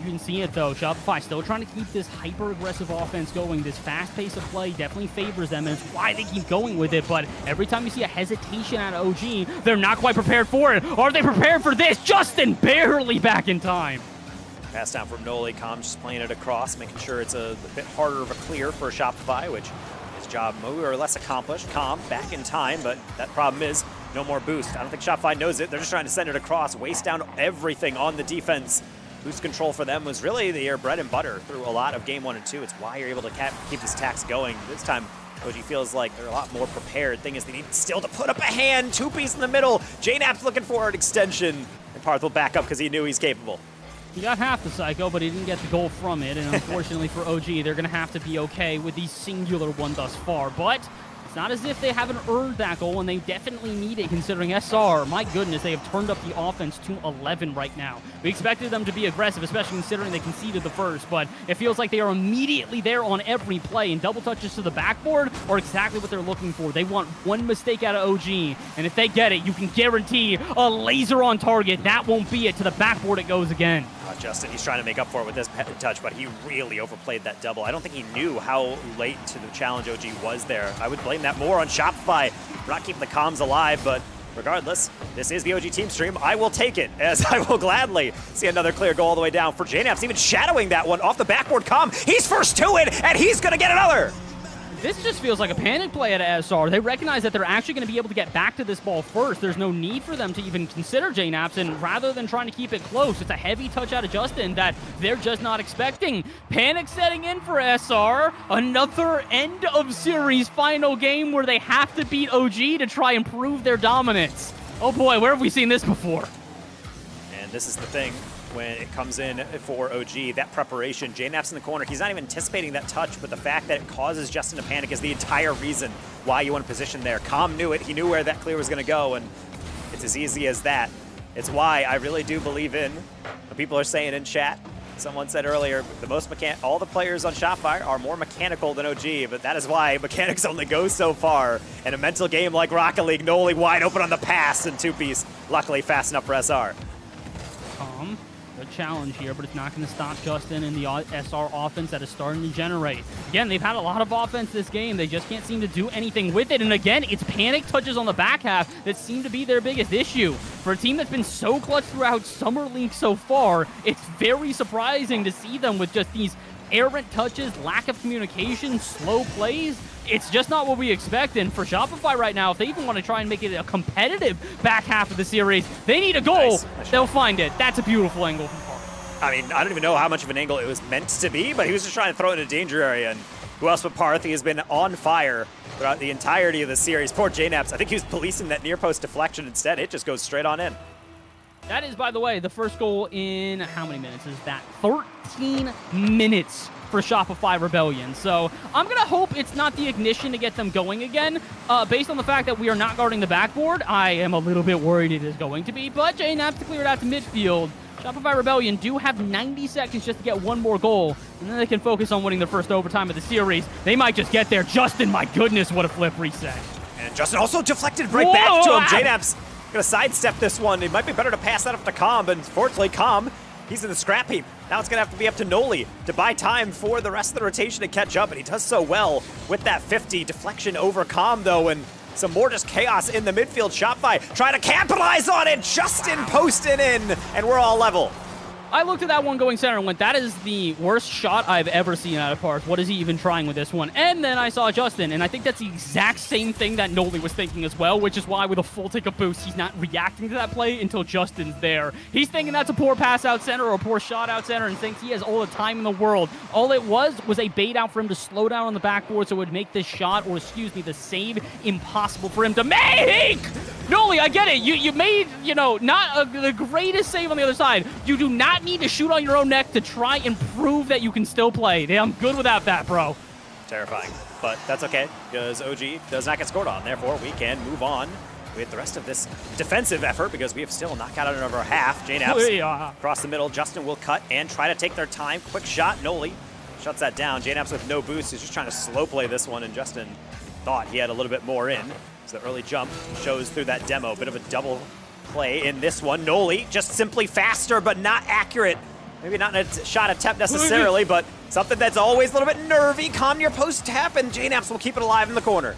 You can see it, though. Shopify still trying to keep this hyper-aggressive offense going. This fast pace of play definitely favors them, and it's why they keep going with it. But every time you see a hesitation out of OG, they're not quite prepared for it. Are they prepared for this? Justin barely back in time. Pass down from Noli. Com just playing it across, making sure it's a bit harder of a clear for Shopify, which his job more or less accomplished. Com back in time, but that problem is no more boost. I don't think Shopify knows it. They're just trying to send it across, waste down everything on the defense. Boost control for them was really their bread and butter through a lot of game 1 and 2. It's why you're able to keep these attacks going. This time, OG feels like they're a lot more prepared. Thing is, they need still to put up a hand. 2-piece in the middle. JNAP's looking for an extension. And Parth will back up because he knew he's capable. He got half the Psycho, but he didn't get the goal from it. And unfortunately for OG, they're going to have to be okay with the singular one thus far. But it's not as if they haven't earned that goal, and they definitely need it considering SR. My goodness, they have turned up the offense to 11 right now. We expected them to be aggressive, especially considering they conceded the first, but it feels like they are immediately there on every play, and double touches to the backboard are exactly what they're looking for. They want one mistake out of OG, and if they get it, you can guarantee a laser on target. That won't be it. To the backboard it goes again. Justin, he's trying to make up for it with this touch, but he really overplayed that double. I don't think he knew how late to the challenge OG was there. I would blame that more on Shopify for not keeping the comms alive, but regardless, this is the OG team stream. I will take it, as I will gladly see another clear goal all the way down for JNAPs, even shadowing that one off the backboard comm. He's first to it, and he's going to get another. This just feels like a panic play at SR. They recognize that they're actually going to be able to get back to this ball first. There's no need for them to even consider JNAPs, and rather than trying to keep it close, it's a heavy touch out of Justin that they're just not expecting. Panic setting in for SR. Another end of series final game where they have to beat OG to try and prove their dominance. Oh boy, where have we seen this before? And this is the thing. When it comes in for OG, that preparation, JNAP's in the corner. He's not even anticipating that touch, but the fact that it causes Justin to panic is the entire reason why you want to position there. Com knew it. He knew where that clear was going to go, and it's as easy as that. It's why I really do believe in what people are saying in chat. Someone said earlier, all the players on Shopify are more mechanical than OG, but that is why mechanics only go so far. In a mental game like Rocket League, Noli wide open on the pass, and 2-piece, luckily fast enough for SR. Good challenge here, but it's not going to stop Justin and the SR offense that is starting to generate. Again, they've had a lot of offense this game. They just can't seem to do anything with it. And again, it's panic touches on the back half that seem to be their biggest issue. For a team that's been so clutch throughout Summer League so far, it's very surprising to see them with just these errant touches, lack of communication, slow plays. It's just not what we expect. And for Shopify right now, if they even want to try and make it a competitive back half of the series, they need a goal. Nice. They'll find it. That's a beautiful angle from Parth. I mean, I don't even know how much of an angle it was meant to be, but he was just trying to throw it in a danger area. And who else but Parth? He has been on fire throughout the entirety of the series. Poor JNAPs. I think he was policing that near post deflection instead. It just goes straight on in. That is, by the way, the first goal in how many minutes is that? 13 minutes for Shopify Rebellion. So I'm going to hope it's not the ignition to get them going again. Based on the fact that we are not guarding the backboard, I am a little bit worried it is going to be, but JNAPs to clear it out to midfield. Shopify Rebellion do have 90 seconds just to get one more goal, and then they can focus on winning their first overtime of the series. They might just get there. Justin, my goodness, what a flip reset. And Justin also deflected right back to him. JNAPs gonna sidestep this one. It might be better to pass that up to Com, but unfortunately Com, he's in the scrap heap. Now it's gonna have to be up to Noli to buy time for the rest of the rotation to catch up, and he does so well with that 50 deflection over Com though, and some more just chaos in the midfield. Shopify trying to capitalize on it. Justin posted in, and we're all level. I looked at that one going center and went, that is the worst shot I've ever seen out of Parth. What is he even trying with this one? And then I saw Justin, and I think that's the exact same thing that Noli was thinking as well, which is why with a full take of boost, he's not reacting to that play until Justin's there. He's thinking that's a poor pass out center or a poor shot out center and thinks he has all the time in the world. All it was a bait out for him to slow down on the backboard so it would make this shot, or excuse me, the save impossible for him to make! Noli, I get it. You made, not the greatest save on the other side. You do not need to shoot on your own neck to try and prove that you can still play. I'm good without that, bro. Terrifying, but that's okay because OG does not get scored on. Therefore, we can move on with the rest of this defensive effort because we have still not got out of our half. JNAPs across the middle. Justin will cut and try to take their time. Quick shot. Noli shuts that down. JNaps with no boost is just trying to slow play this one, and Justin thought he had a little bit more in. So the early jump shows through that demo. Bit of a double play in this one. Noli just simply faster, but not accurate. Maybe not a shot attempt necessarily, but something that's always a little bit nervy. Calm your post tap, and JNaps will keep it alive in the corner.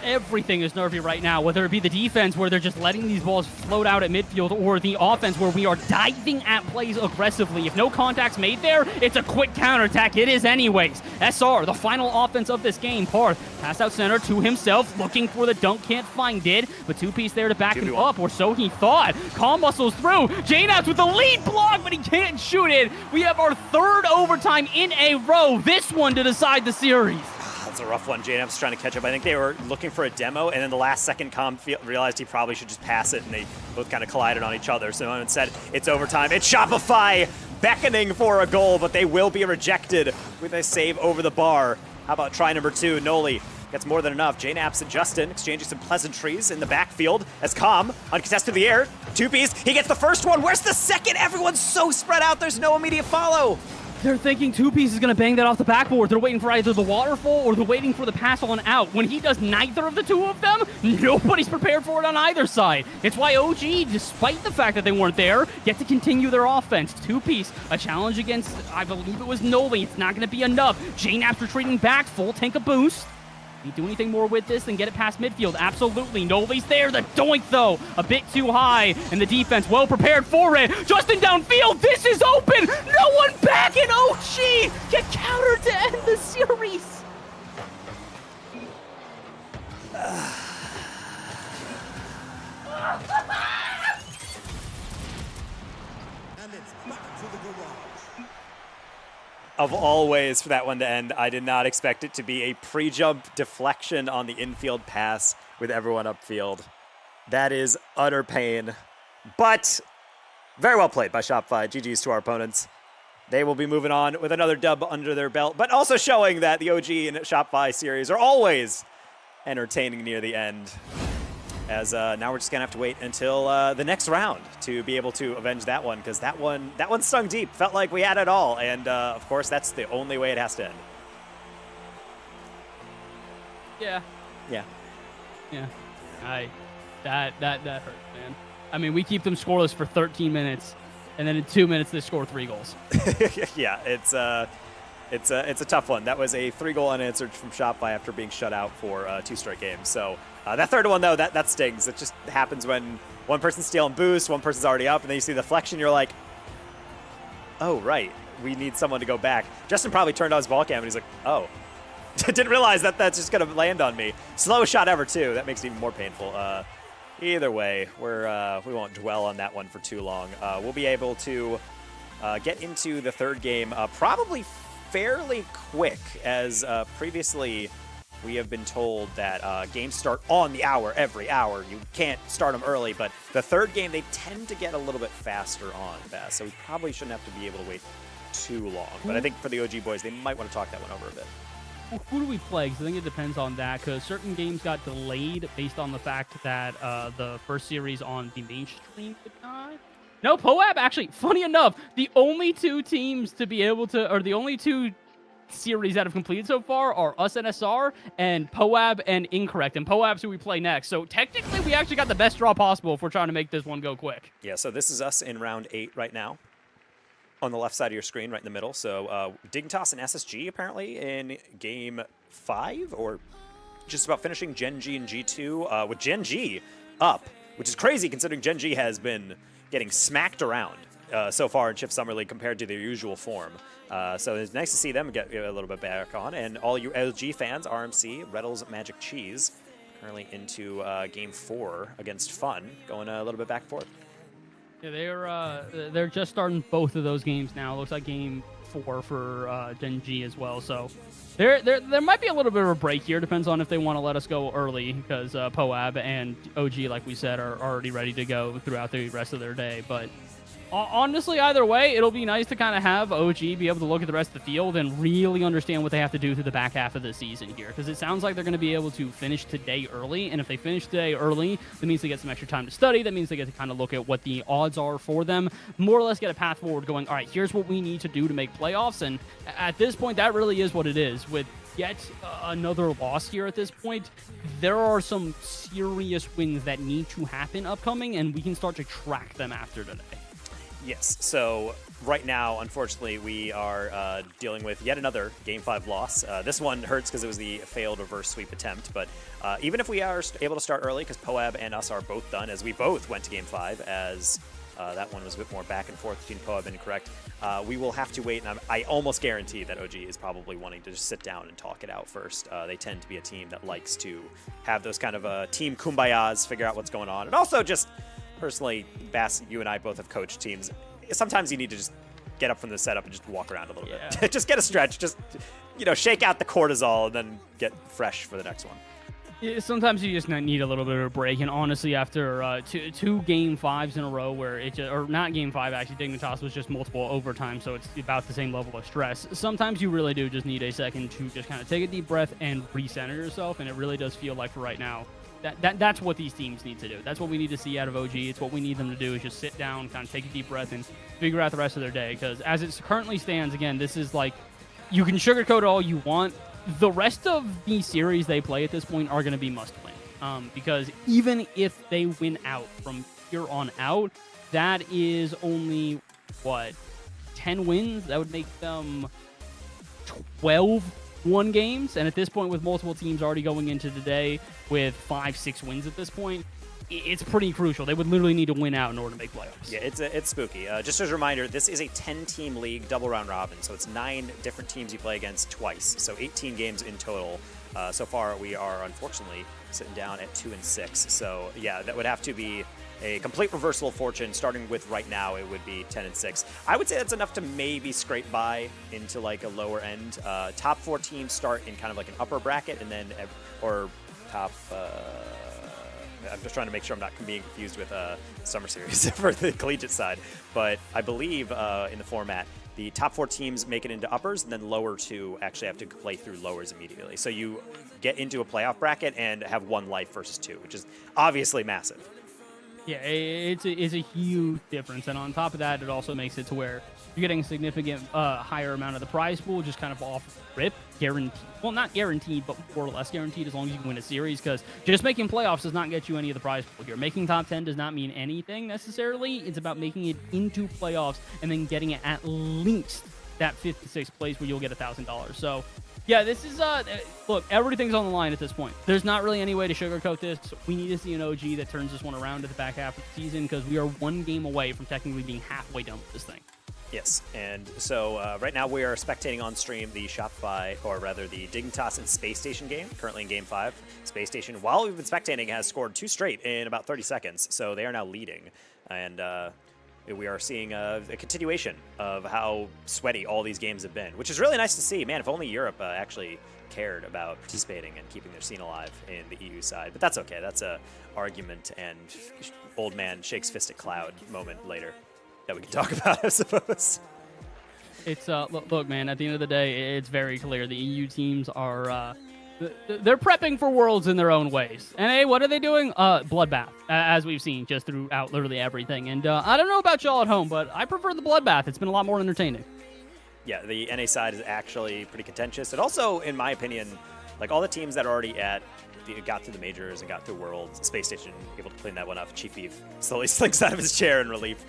Everything is nervy right now, whether it be the defense where they're just letting these balls float out at midfield, or the offense where we are diving at plays aggressively. If no contact's made there, it's a quick counterattack. It is anyways. SR, the final offense of this game. Parth, pass out center to himself, looking for the dunk, can't find it, but two-piece there to back him up, or so he thought. Calm muscles through. JNaps with the lead block, but he can't shoot it. We have our third overtime in a row, this one to decide the series. That's a rough one. JNaps trying to catch up. I think they were looking for a demo, and then the last second Calm realized he probably should just pass it, and they both kind of collided on each other. So instead, it's overtime. It's Shopify beckoning for a goal, but they will be rejected with a save over the bar. How about try number 2? Noli gets more than enough. JNaps and Justin exchanging some pleasantries in the backfield as Calm, uncontested in the air, two-piece. He gets the first one. Where's the second? Everyone's so spread out. There's no immediate follow. They're thinking two-piece is going to bang that off the backboard. They're waiting for either the waterfall or they're waiting for the pass on out. When he does neither of the two of them, nobody's prepared for it on either side. It's why OG, despite the fact that they weren't there, get to continue their offense. Two-piece, a challenge against, I believe it was Noli. It's not going to be enough. JNaps retreating back, full tank of boost. Can he do anything more with this than get it past midfield? Absolutely. Noli's there. The doink, though, a bit too high, and the defense well prepared for it. Justin downfield. This is open. No one back, and OG get countered to end the series. And it's back to the garage. Of all ways for that one to end, I did not expect it to be a pre-jump deflection on the infield pass with everyone upfield. That is utter pain, but very well played by Shopify. GG's to our opponents. They will be moving on with another dub under their belt, but also showing that the OG and Shopify series are always entertaining near the end. As now we're just gonna have to wait until the next round to be able to avenge that one, because that one stung deep. Felt like we had it all, and of course that's the only way it has to end. Yeah. Yeah. Yeah. That hurt, man. I mean, we keep them scoreless for 13 minutes, and then in 2 minutes they score 3 goals. Yeah, it's a tough one. That was a 3-goal unanswered from Shopify after being shut out for 2 straight games. So that third one, though, that stings. It just happens when one person's stealing boost, one person's already up, and then you see the deflection, you're like, oh, right, we need someone to go back. Justin probably turned on his ball cam, and he's like, oh. Didn't realize that that's just going to land on me. Slowest shot ever, too. That makes it even more painful. Either way, we won't dwell on that one for too long. We'll be able to get into the third game probably fairly quick, as previously we have been told that games start on the hour, every hour. You can't start them early, but the third game, they tend to get a little bit faster on fast, so we probably shouldn't have to be able to wait too long. But I think for the OG boys, they might want to talk that one over a bit. Well, who do we play? Because I think it depends on that, because certain games got delayed based on the fact that the first series on the mainstream did not. No, POAB, actually, funny enough, the only 2 teams to be able to, or the only 2 series that have completed so far are us and SR, and POAB and Incorrect. And POAB's who we play next. So technically, we actually got the best draw possible if we're trying to make this one go quick. Yeah, so this is us in round 8 right now. On the left side of your screen, right in the middle. So Dignitas and SSG apparently in game 5, or just about finishing Gen G and G2 with Gen G up, which is crazy considering Gen G has been getting smacked around so far in Shift Summer League compared to their usual form. So it's nice to see them get a little bit back on. And all you LG fans, RMC, Reddles, Magic Cheese, currently into game 4 against Fun, going a little bit back and forth. Yeah, they're just starting both of those games now. It looks like game 4 for Gen G as well. So there might be a little bit of a break here. Depends on if they want to let us go early, because POAB and OG, like we said, are already ready to go throughout the rest of their day. But Honestly, either way, it'll be nice to kind of have OG be able to look at the rest of the field and really understand what they have to do through the back half of the season here. Because it sounds like they're going to be able to finish today early. And if they finish today early, that means they get some extra time to study. That means they get to kind of look at what the odds are for them. More or less get a path forward going, all right, here's what we need to do to make playoffs. And at this point, that really is what it is. With yet another loss here at this point, there are some serious wins that need to happen upcoming, and we can start to track them after today. Yes, so right now, unfortunately, we are dealing with yet another Game 5 loss. This one hurts because it was the failed reverse sweep attempt, but even if we are able to start early, because Poab and us are both done, as we both went to Game 5, as that one was a bit more back and forth between Poab and Correct, we will have to wait, and I almost guarantee that OG is probably wanting to just sit down and talk it out first. They tend to be a team that likes to have those kind of team kumbayas, figure out what's going on, and also just... Personally, Bass, you and I both have coached teams. Sometimes you need to just get up from the setup and just walk around a little bit. Just get a stretch. Just, shake out the cortisol and then get fresh for the next one. Yeah, sometimes you just need a little bit of a break. And honestly, after two Game 5s in a row where or not Game 5, actually, Dignitas was just multiple overtime, so it's about the same level of stress. Sometimes you really do just need a second to just kind of take a deep breath and recenter yourself. And it really does feel like for right now, that's what these teams need to do. That's what we need to see out of OG. It's what we need them to do is just sit down, kind of take a deep breath, and figure out the rest of their day. Because as it currently stands, again, this is like, you can sugarcoat all you want. The rest of the series they play at this point are going to be must-win. Because even if they win out from here on out, that is only, 10 wins? That would make them 12 1 games, and at this point with multiple teams already going into today with 5-6 wins at this point, it's pretty crucial. They would literally need to win out in order to make playoffs. Yeah, it's spooky. Just as a reminder, this is a 10-team league, double round robin, so it's 9 different teams you play against twice, so 18 games in total. So far, we are unfortunately sitting down at 2-6. So yeah, that would have to be a complete reversal of fortune. Starting with right now, it would be 10-6. I would say that's enough to maybe scrape by into like a lower end. Top 4 teams start in kind of like an upper bracket, and then or top. I'm just trying to make sure I'm not being confused with Summer Series for the collegiate side. But I believe in the format, the top 4 teams make it into uppers, and then lower 2 actually have to play through lowers immediately. So you get into a playoff bracket and have 1 life versus 2, which is obviously massive. Yeah, it's a huge difference. And on top of that, it also makes it to where you're getting a significant higher amount of the prize pool just kind of off rip. Guaranteed. Well, not guaranteed, but more or less guaranteed as long as you can win a series, because just making playoffs does not get you any of the prize pool here. Making top 10 does not mean anything necessarily. It's about making it into playoffs and then getting it at least that 5th to 6th place where you'll get $1,000. So, yeah, this is, look, everything's on the line at this point. There's not really any way to sugarcoat this. We need to see an OG that turns this one around at the back half of the season, because we are 1 game away from technically being halfway done with this thing. Yes, and so right now we are spectating on stream the Shopify, or rather the Dignitas and Space Station game, currently in Game 5. Space Station, while we've been spectating, has scored 2 straight in about 30 seconds, so they are now leading. And we are seeing a continuation of how sweaty all these games have been, which is really nice to see. Man, if only Europe actually cared about participating and keeping their scene alive in the EU side. But that's okay. That's a argument and old man shakes fist at cloud moment later that we can talk about, I suppose. It's look, man, at the end of the day, it's very clear the EU teams are they're prepping for Worlds in their own ways. And hey, what are they doing? Bloodbath, as we've seen just throughout literally everything. And I don't know about y'all at home, but I prefer the Bloodbath. It's been a lot more entertaining. Yeah, the NA side is actually pretty contentious. And also, in my opinion, like all the teams that are already got through the majors and got through Worlds, Space Station able to clean that one up. Chief Beef slowly slinks out of his chair in relief.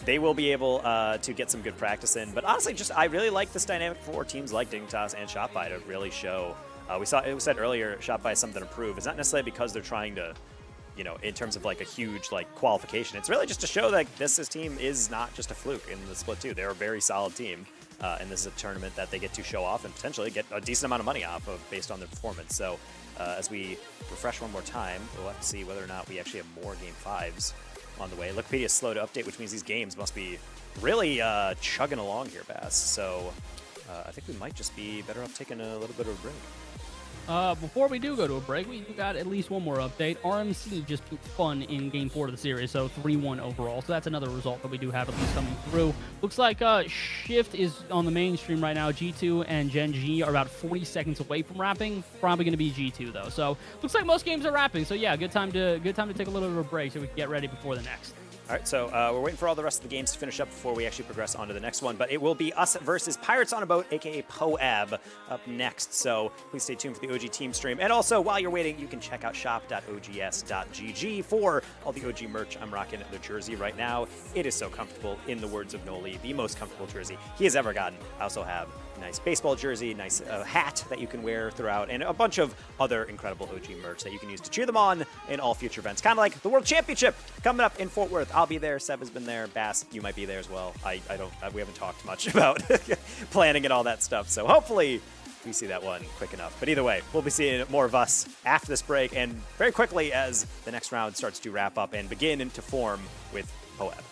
They will be able to get some good practice in. But honestly, I really like this dynamic for teams like Dignitas and Shopify to really show. We saw it was said earlier, Shopify is something to prove. It's not necessarily because they're trying to, in terms of like a huge like qualification. It's really just to show that this team is not just a fluke in the split 2. They're a very solid team. And this is a tournament that they get to show off and potentially get a decent amount of money off of based on their performance. So as we refresh one more time, we'll have to see whether or not we actually have more Game 5s on the way. Wikipedia is slow to update, which means these games must be really chugging along here, Bass. So I think we might just be better off taking a little bit of a break. Before we do go to a break, we got at least one more update. RMC just beat Fun in Game 4 of the series, so 3-1 overall. So that's another result that we do have at least coming through. Looks like Shift is on the mainstream right now. G2 and Gen G are about 40 seconds away from wrapping. Probably going to be G2 though. So looks like most games are wrapping. So yeah, good time to take a little bit of a break so we can get ready before the next. All right, so we're waiting for all the rest of the games to finish up before we actually progress on to the next one. But it will be us versus Pirates on a Boat, a.k.a. POAB, up next. So please stay tuned for the OG team stream. And also, while you're waiting, you can check out shop.ogs.gg for all the OG merch. I'm rocking the jersey right now. It is so comfortable, in the words of Noli, the most comfortable jersey he has ever gotten. I also have a nice baseball jersey, nice hat that you can wear throughout, and a bunch of other incredible OG merch that you can use to cheer them on in all future events. Kind of like the World Championship coming up in Fort Worth. I'll be there. Seb has been there. Bass, you might be there as well. We haven't talked much about planning and all that stuff. So hopefully we see that one quick enough. But either way, we'll be seeing more of us after this break and very quickly as the next round starts to wrap up and begin to form with POAB.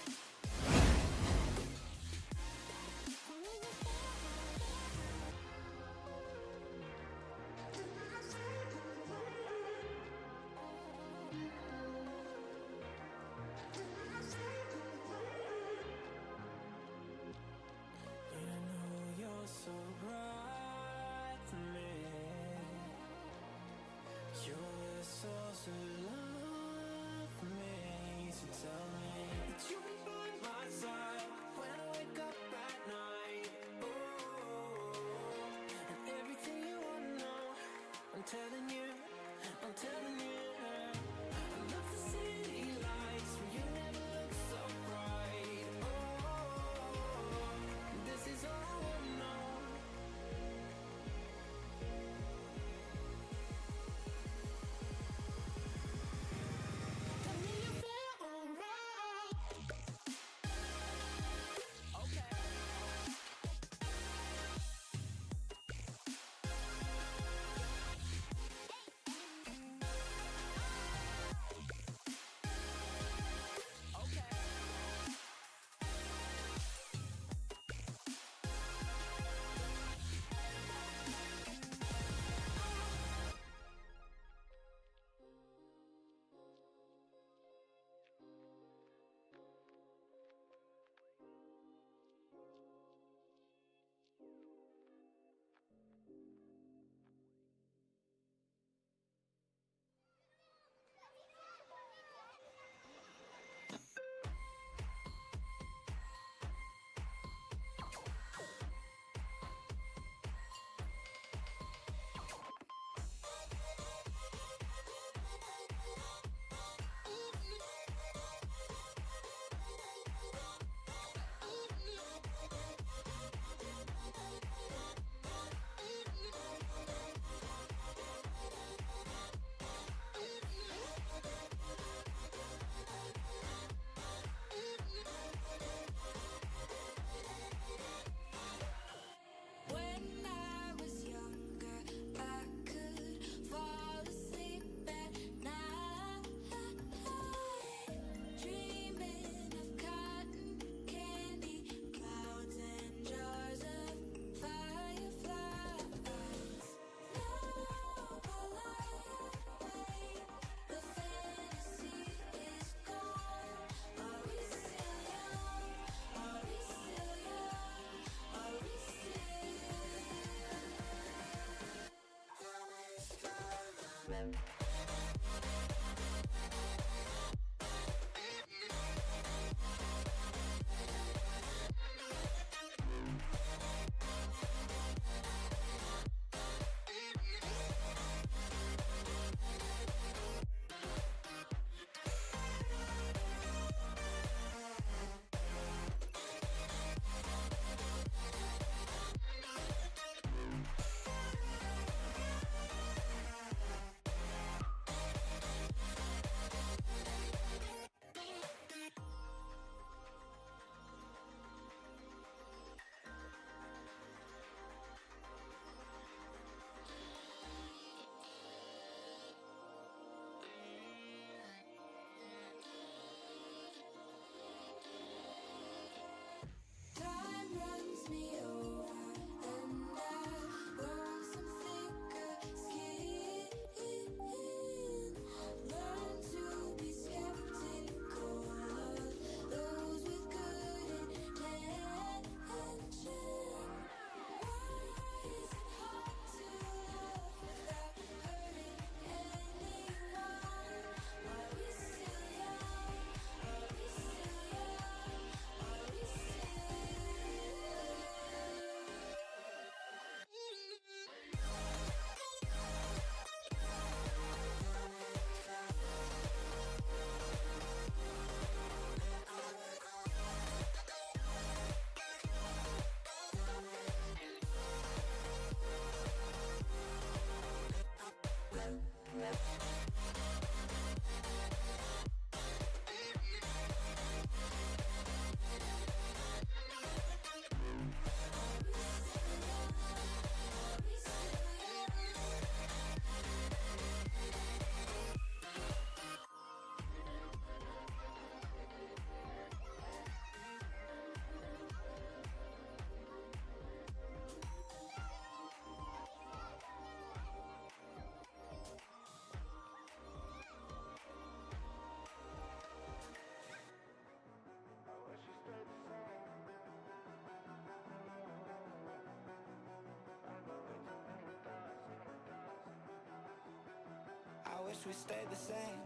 we stay the same.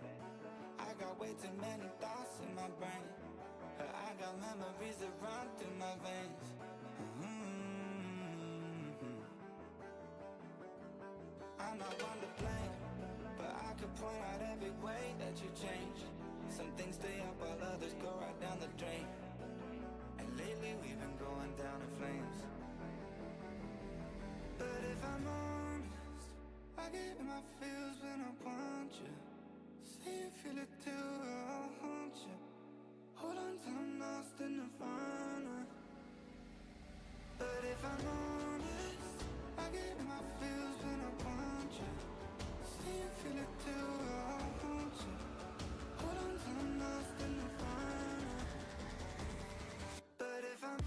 I got way too many thoughts in my brain. I got memories that run through my veins. I'm not one to blame, but I could point out every way that you change. Some things stay up while others go right down the drain. And lately we've been going down in flames. But if I'm honest, I get in my feels when I want you. Say you feel it too, I'll haunt you. Hold on till I'm lost in the nirvana. But if I'm honest, I get in my feels when I want you. Say you feel it too, I'll haunt you. Hold on till I'm lost in the nirvana. But if I'm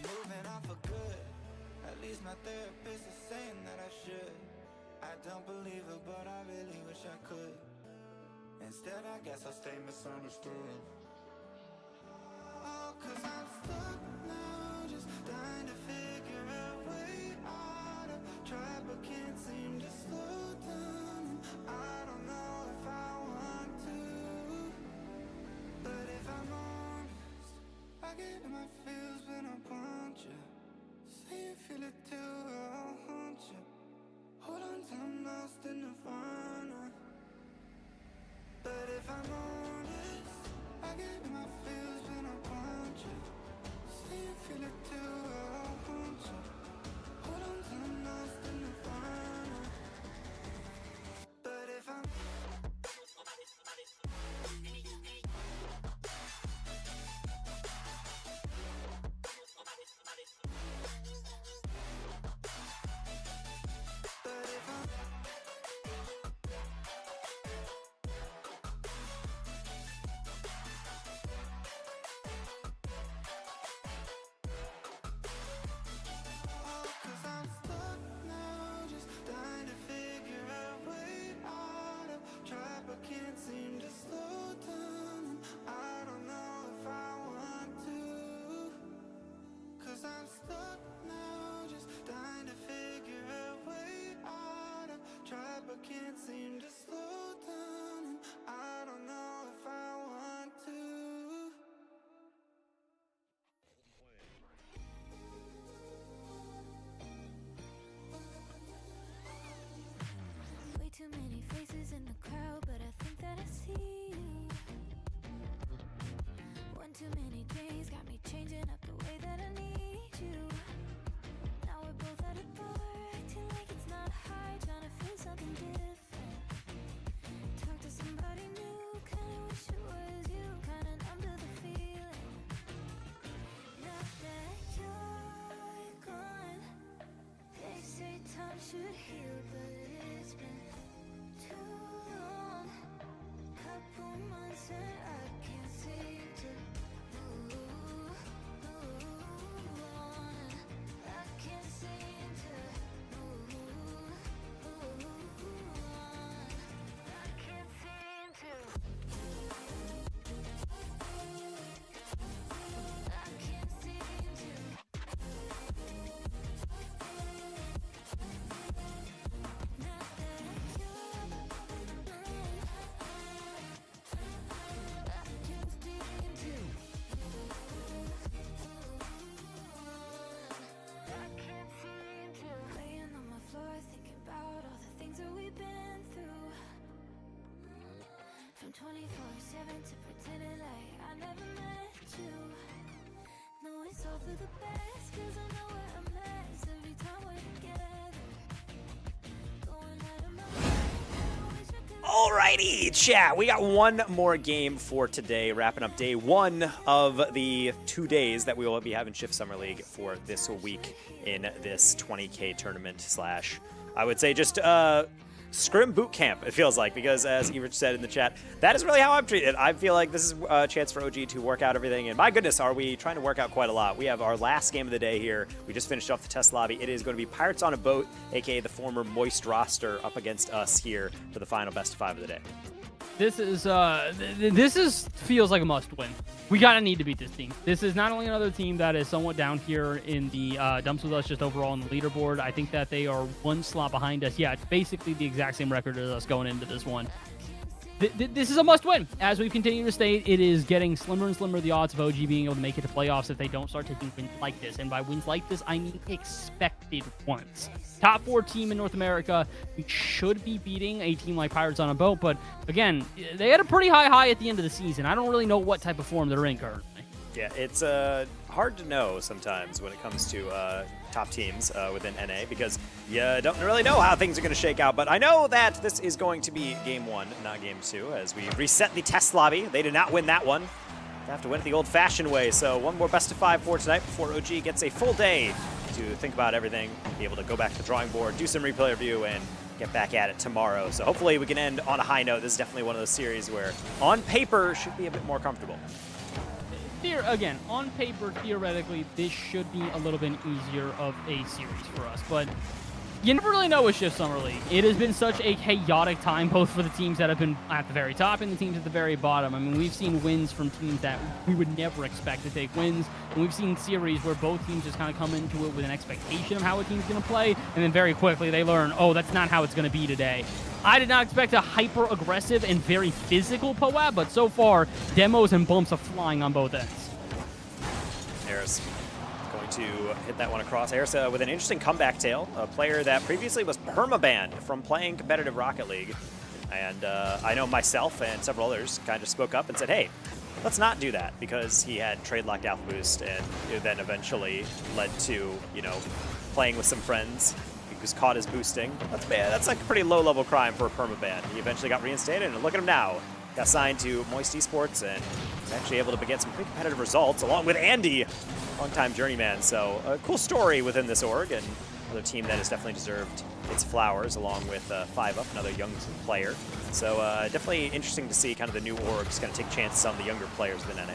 moving on for good. At least my therapist is saying that I should. I don't believe it, but I really wish I could. Instead, I guess I'll stay misunderstood. Oh, 'cause I'm stuck now, just trying to figure a way out of. Try but can't seem to slow down. I don't know if I want to. But if I'm honest, I get in my feels when I want you. Say you feel it too, I'll haunt you. Hold on till I'm lost in nirvana. But if I'm honest, I get in my feels when I want you. Say you feel it too, I'll haunt you. Hold on till I'm lost in nirvana. But if I'm I'm stuck now, just trying to figure a way out of. Try but can't seem to slow down. I don't know if I want to. Way too many faces in the crowd, but I think that I see you. One too many days got me changing up the way that I need you. Now we're both at a bar, acting like it's not hard, trying to feel something different. Talk to somebody new, kinda wish it was you, kinda numb to the feeling. Now that you're gone, they say time should heal, but it's been too long. Couple months and I can't seem to move on. I can't seem to move on. I can't seem to. I can't seem to. Now that you're gone, laying on my floor, thinking about all the things that we've been through. From 24/7 to pretending like I never met you. No, it's all for the best, 'cause I know we're a mess every time we're together. Going out of my way, I wish I could. Alrighty, chat. We got one more game for today, wrapping up day one of the 2 days that we will be having Shift Summer League for this week in this 20K tournament slash, I would say just scrim boot camp, it feels like, because as Everich said in the chat, that is really how I'm treated. I feel like this is a chance for OG to work out everything, and my goodness, are we trying to work out quite a lot. We have our last game of the day here. We just finished off the test lobby. It is going to be Pirates on a Boat, aka the former Moist roster, up against us here for the final best of 5 of the day. This feels like a must-win. We gotta need to beat this team. This is not only another team that is somewhat down here in the dumps with us, just overall on the leaderboard. I think that they are one slot behind us. Yeah, it's basically the exact same record as us going into this one. This is a must-win. As we've continued to state, it is getting slimmer and slimmer the odds of OG being able to make it to playoffs if they don't start taking wins like this. And by wins like this, I mean expected ones. Top 4 team in North America. We should be beating a team like Pirates on a Boat, but again, they had a pretty high at the end of the season. I don't really know what type of form they're in currently. Yeah, it's hard to know sometimes when it comes to top teams within NA, because you don't really know how things are going to shake out. But I know that this is going to be game 1, not game 2, as we reset the test lobby. They did not win that one. They have to win it the old-fashioned way. So one more best of 5 for tonight before OG gets a full day to think about everything, be able to go back to the drawing board, do some replay review, and get back at it tomorrow. So hopefully we can end on a high note. This is definitely one of those series where on paper should be a bit more comfortable. Again, on paper, theoretically, this should be a little bit easier of a series for us, but you never really know with Shift Summer League. It has been such a chaotic time, both for the teams that have been at the very top and the teams at the very bottom. I mean, we've seen wins from teams that we would never expect to take wins, and we've seen series where both teams just kind of come into it with an expectation of how a team's going to play, and then very quickly they learn, oh, that's not how it's going to be today. I did not expect a hyper-aggressive and very physical POAB, but so far, demos and bumps are flying on both ends. Eris going to hit that one across. Eris with an interesting comeback tale, a player that previously was permabanned from playing competitive Rocket League. And I know myself and several others kind of spoke up and said, hey, let's not do that, because he had trade locked Alpha Boost, and it then eventually led to, you know, playing with some friends. He was caught as boosting. That's bad. That's like a pretty low-level crime for a permaban. He eventually got reinstated, and look at him now. Got signed to Moist Esports and was actually able to get some pretty competitive results, along with Andy, longtime journeyman. So a cool story within this org, and another team that has definitely deserved its flowers, along with 5UP, another young player. So definitely interesting to see kind of the new orgs kind of take chances on the younger players within NA.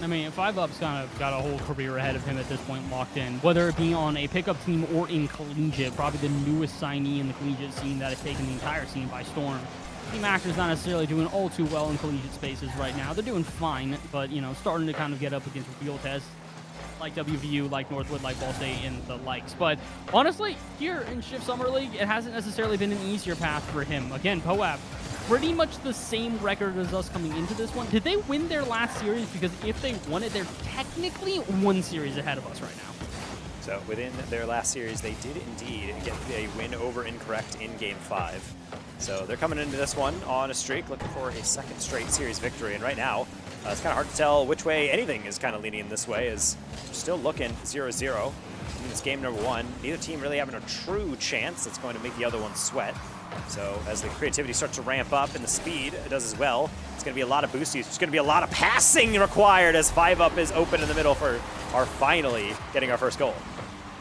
I mean, 5UP's kind of got a whole career ahead of him at this point locked in, whether it be on a pickup team or in collegiate, probably the newest signee in the collegiate scene that has taken the entire scene by storm. Team Actor's not necessarily doing all too well in collegiate spaces right now. They're doing fine, but, you know, starting to kind of get up against real tests like WVU, like Northwood, like Ball State, and the likes. But honestly, here in Shift Summer League, it hasn't necessarily been an easier path for him. Again, POAB, pretty much the same record as us coming into this one. Did they win their last series? Because if they won it, they're technically 1 series ahead of us right now. So within their last series, they did indeed get a win over Incorrect in Game 5. So they're coming into this one on a streak, looking for a second straight series victory. And right now, it's kind of hard to tell which way anything is kind of leaning this way, as we're still looking 0-0. In this game number 1, neither team really having a true chance that's going to make the other one sweat. So as the creativity starts to ramp up and the speed does as well, it's going to be a lot of boost use. There's going to be a lot of passing required as 5UP is open in the middle for our finally getting our first goal.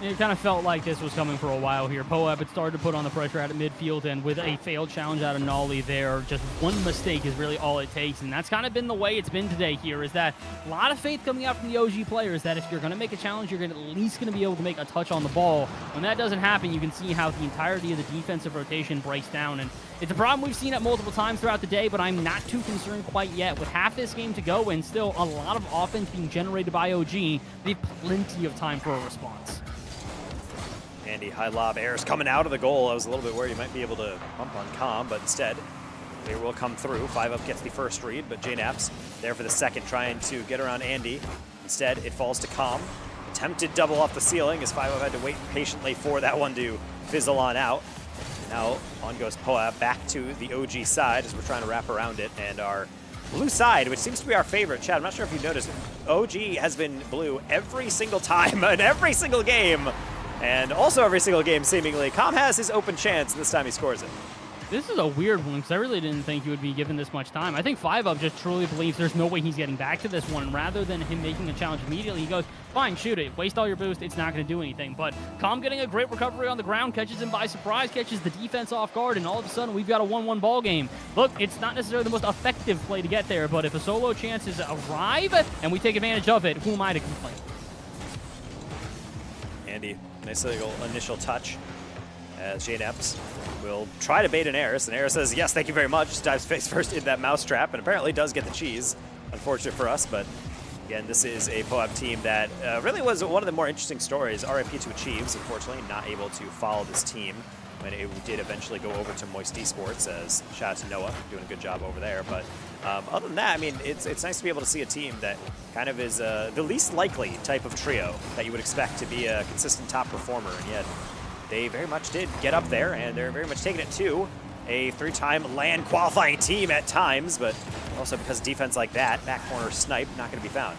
It kind of felt like this was coming for a while here. POAB had started to put on the pressure out of midfield, and with a failed challenge out of Nolly there, just one mistake is really all it takes, and that's kind of been the way it's been today here, is that a lot of faith coming out from the OG players that if you're going to make a challenge, you're at least going to be able to make a touch on the ball. When that doesn't happen, you can see how the entirety of the defensive rotation breaks down, and it's a problem we've seen it multiple times throughout the day, but I'm not too concerned quite yet. With half this game to go and still a lot of offense being generated by OG, they have plenty of time for a response. Andy, high lob, Eris coming out of the goal. I was a little bit worried he might be able to bump on Com, but instead, they will come through. 5UP gets the first read, but JNAP's there for the second, trying to get around Andy. Instead, it falls to Com. Attempted double off the ceiling as 5UP had to wait patiently for that one to fizzle on out. Now, on goes POAB back to the OG side as we're trying to wrap around it, and our blue side, which seems to be our favorite. Chad, I'm not sure if you've noticed, OG has been blue every single time in every single game. And also every single game, seemingly. Com has his open chance, and this time he scores it. This is a weird one because I really didn't think he would be given this much time. I think 5UP just truly believes there's no way he's getting back to this one. Rather than him making a challenge immediately, he goes, fine, shoot it. Waste all your boost. It's not going to do anything. But Calm getting a great recovery on the ground, catches him by surprise, catches the defense off guard, and all of a sudden we've got a 1-1 ball game. Look, it's not necessarily the most effective play to get there, but if a solo chances arrive and we take advantage of it, who am I to complain? Andy, nice little initial touch as JNeps will try to bait an Eris, and Eris says, yes, thank you very much. Just dives face first in that mousetrap, and apparently does get the cheese. Unfortunate for us, but again, this is a POAP team that really was one of the more interesting stories. RIP to Achieves, unfortunately, not able to follow this team when it did eventually go over to Moist Esports, as shout out to Noah, doing a good job over there. But other than that, I mean, it's nice to be able to see a team that kind of is the least likely type of trio that you would expect to be a consistent top performer, and yet they very much did get up there, and they're very much taking it to a 3-time LAN qualifying team at times, but also because defense like that, back corner snipe, not going to be found.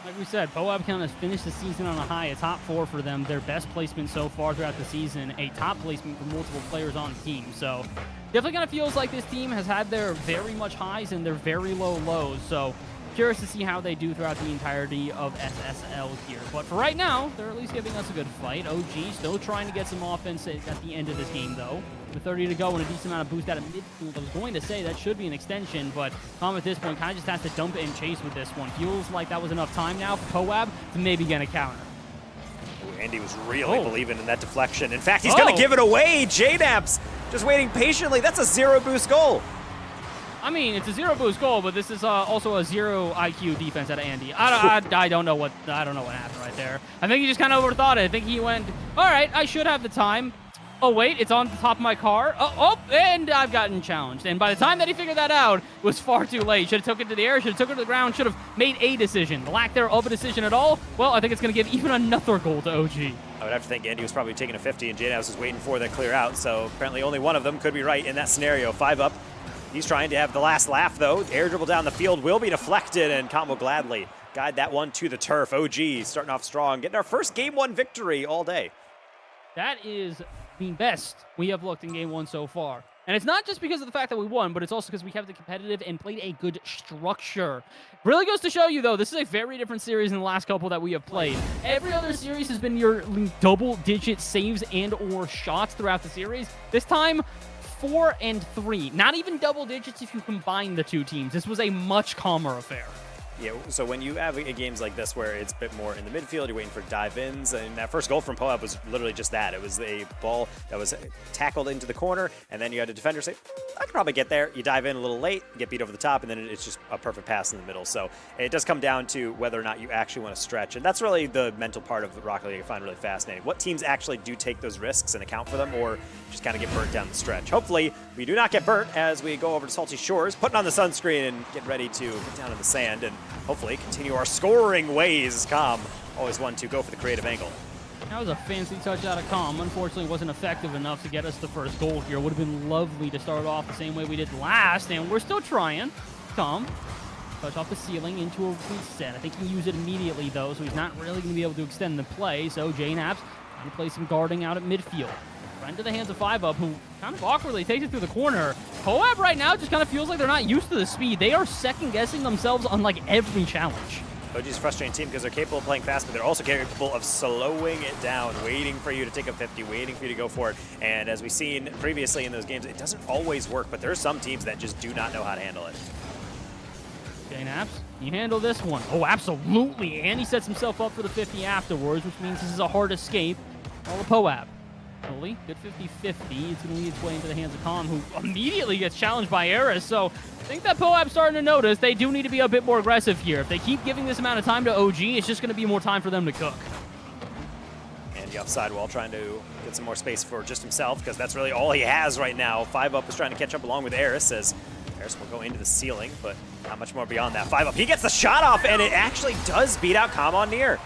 Like we said, POAP kind of finished the season on a high, a top 4 for them, their best placement so far throughout the season, a top placement for multiple players on the team. So definitely kind of feels like this team has had their very much highs and their very low lows. So curious to see how they do throughout the entirety of SSL here. But for right now, they're at least giving us a good fight. OG still trying to get some offense at the end of this game, though. With 30 to go and a decent amount of boost out of midfield, I was going to say that should be an extension, but Tom at this point kind of just has to dump it and chase with this one. Feels like that was enough time now for POAP to maybe get a counter. Ooh, Andy was really believing in that deflection. In fact, he's going to give it away. JNeps just waiting patiently. That's a 0 boost goal. I mean, it's a 0 boost goal, but this is also a 0 IQ defense out of Andy. I don't know what happened right there. I think he just kind of overthought it. I think he went, all right, I should have the time. Oh, wait, it's on the top of my car. And I've gotten challenged. And by the time that he figured that out, it was far too late. Should have took it to the air, should have took it to the ground, should have made a decision. The lack there of a decision at all, well, I think it's going to give even another goal to OG. I would have to think Andy was probably taking a 50, and JNeps was waiting for that clear out, so apparently only one of them could be right in that scenario. 5UP. He's trying to have the last laugh, though. Air dribble down the field will be deflected, and Calm will gladly guide that one to the turf. OG starting off strong, getting our first Game 1 victory all day. That is the best we have looked in Game 1 so far. And it's not just because of the fact that we won, but it's also because we have the competitive and played a good structure. Really goes to show you, though, this is a very different series than the last couple that we have played. Every other series has been your double-digit saves and or shots throughout the series. This time, 4 and 3. Not even double digits if you combine the two teams. This was a much calmer affair. Yeah, so when you have games like this where it's a bit more in the midfield, you're waiting for dive-ins, and that first goal from POAP was literally just that. It was a ball that was tackled into the corner, and then you had a defender say, I could probably get there. You dive in a little late, get beat over the top, and then it's just a perfect pass in the middle. So it does come down to whether or not you actually want to stretch, and that's really the mental part of the Rocket League I find really fascinating. What teams actually do take those risks and account for them, or just kind of get burnt down the stretch. Hopefully, we do not get burnt as we go over to Salty Shores, putting on the sunscreen and get ready to get down in the sand, and hopefully continue our scoring ways. Calm always one to go for the creative angle. That was a fancy touch out of Calm. Unfortunately, it wasn't effective enough to get us the first goal here. Would have been lovely to start off the same way we did last, and we're still trying. Calm. Touch off the ceiling into a reset. I think he can use it immediately, though, so he's not really going to be able to extend the play. So JNeps can play some guarding out at midfield. Right into the hands of 5UP, who kind of awkwardly takes it through the corner. POAP right now just kind of feels like they're not used to the speed. They are second-guessing themselves on, like, every challenge. OG's a frustrating team because they're capable of playing fast, but they're also capable of slowing it down, waiting for you to take a 50, waiting for you to go for it. And as we've seen previously in those games, it doesn't always work, but there are some teams that just do not know how to handle it. JNeps, you handle this one. Oh, absolutely. And he sets himself up for the 50 afterwards, which means this is a hard escape. All the POAP. Good 50-50. It's going to lead its way into the hands of Calm, who immediately gets challenged by Eris. So I think that POAP's starting to notice they do need to be a bit more aggressive here. If they keep giving this amount of time to OG, it's just going to be more time for them to cook. And the offside wall trying to get some more space for just himself, because that's really all he has right now. 5UP is trying to catch up along with Eris, as Eris will go into the ceiling, but not much more beyond that. 5UP, he gets the shot off, and it actually does beat out Calm on near.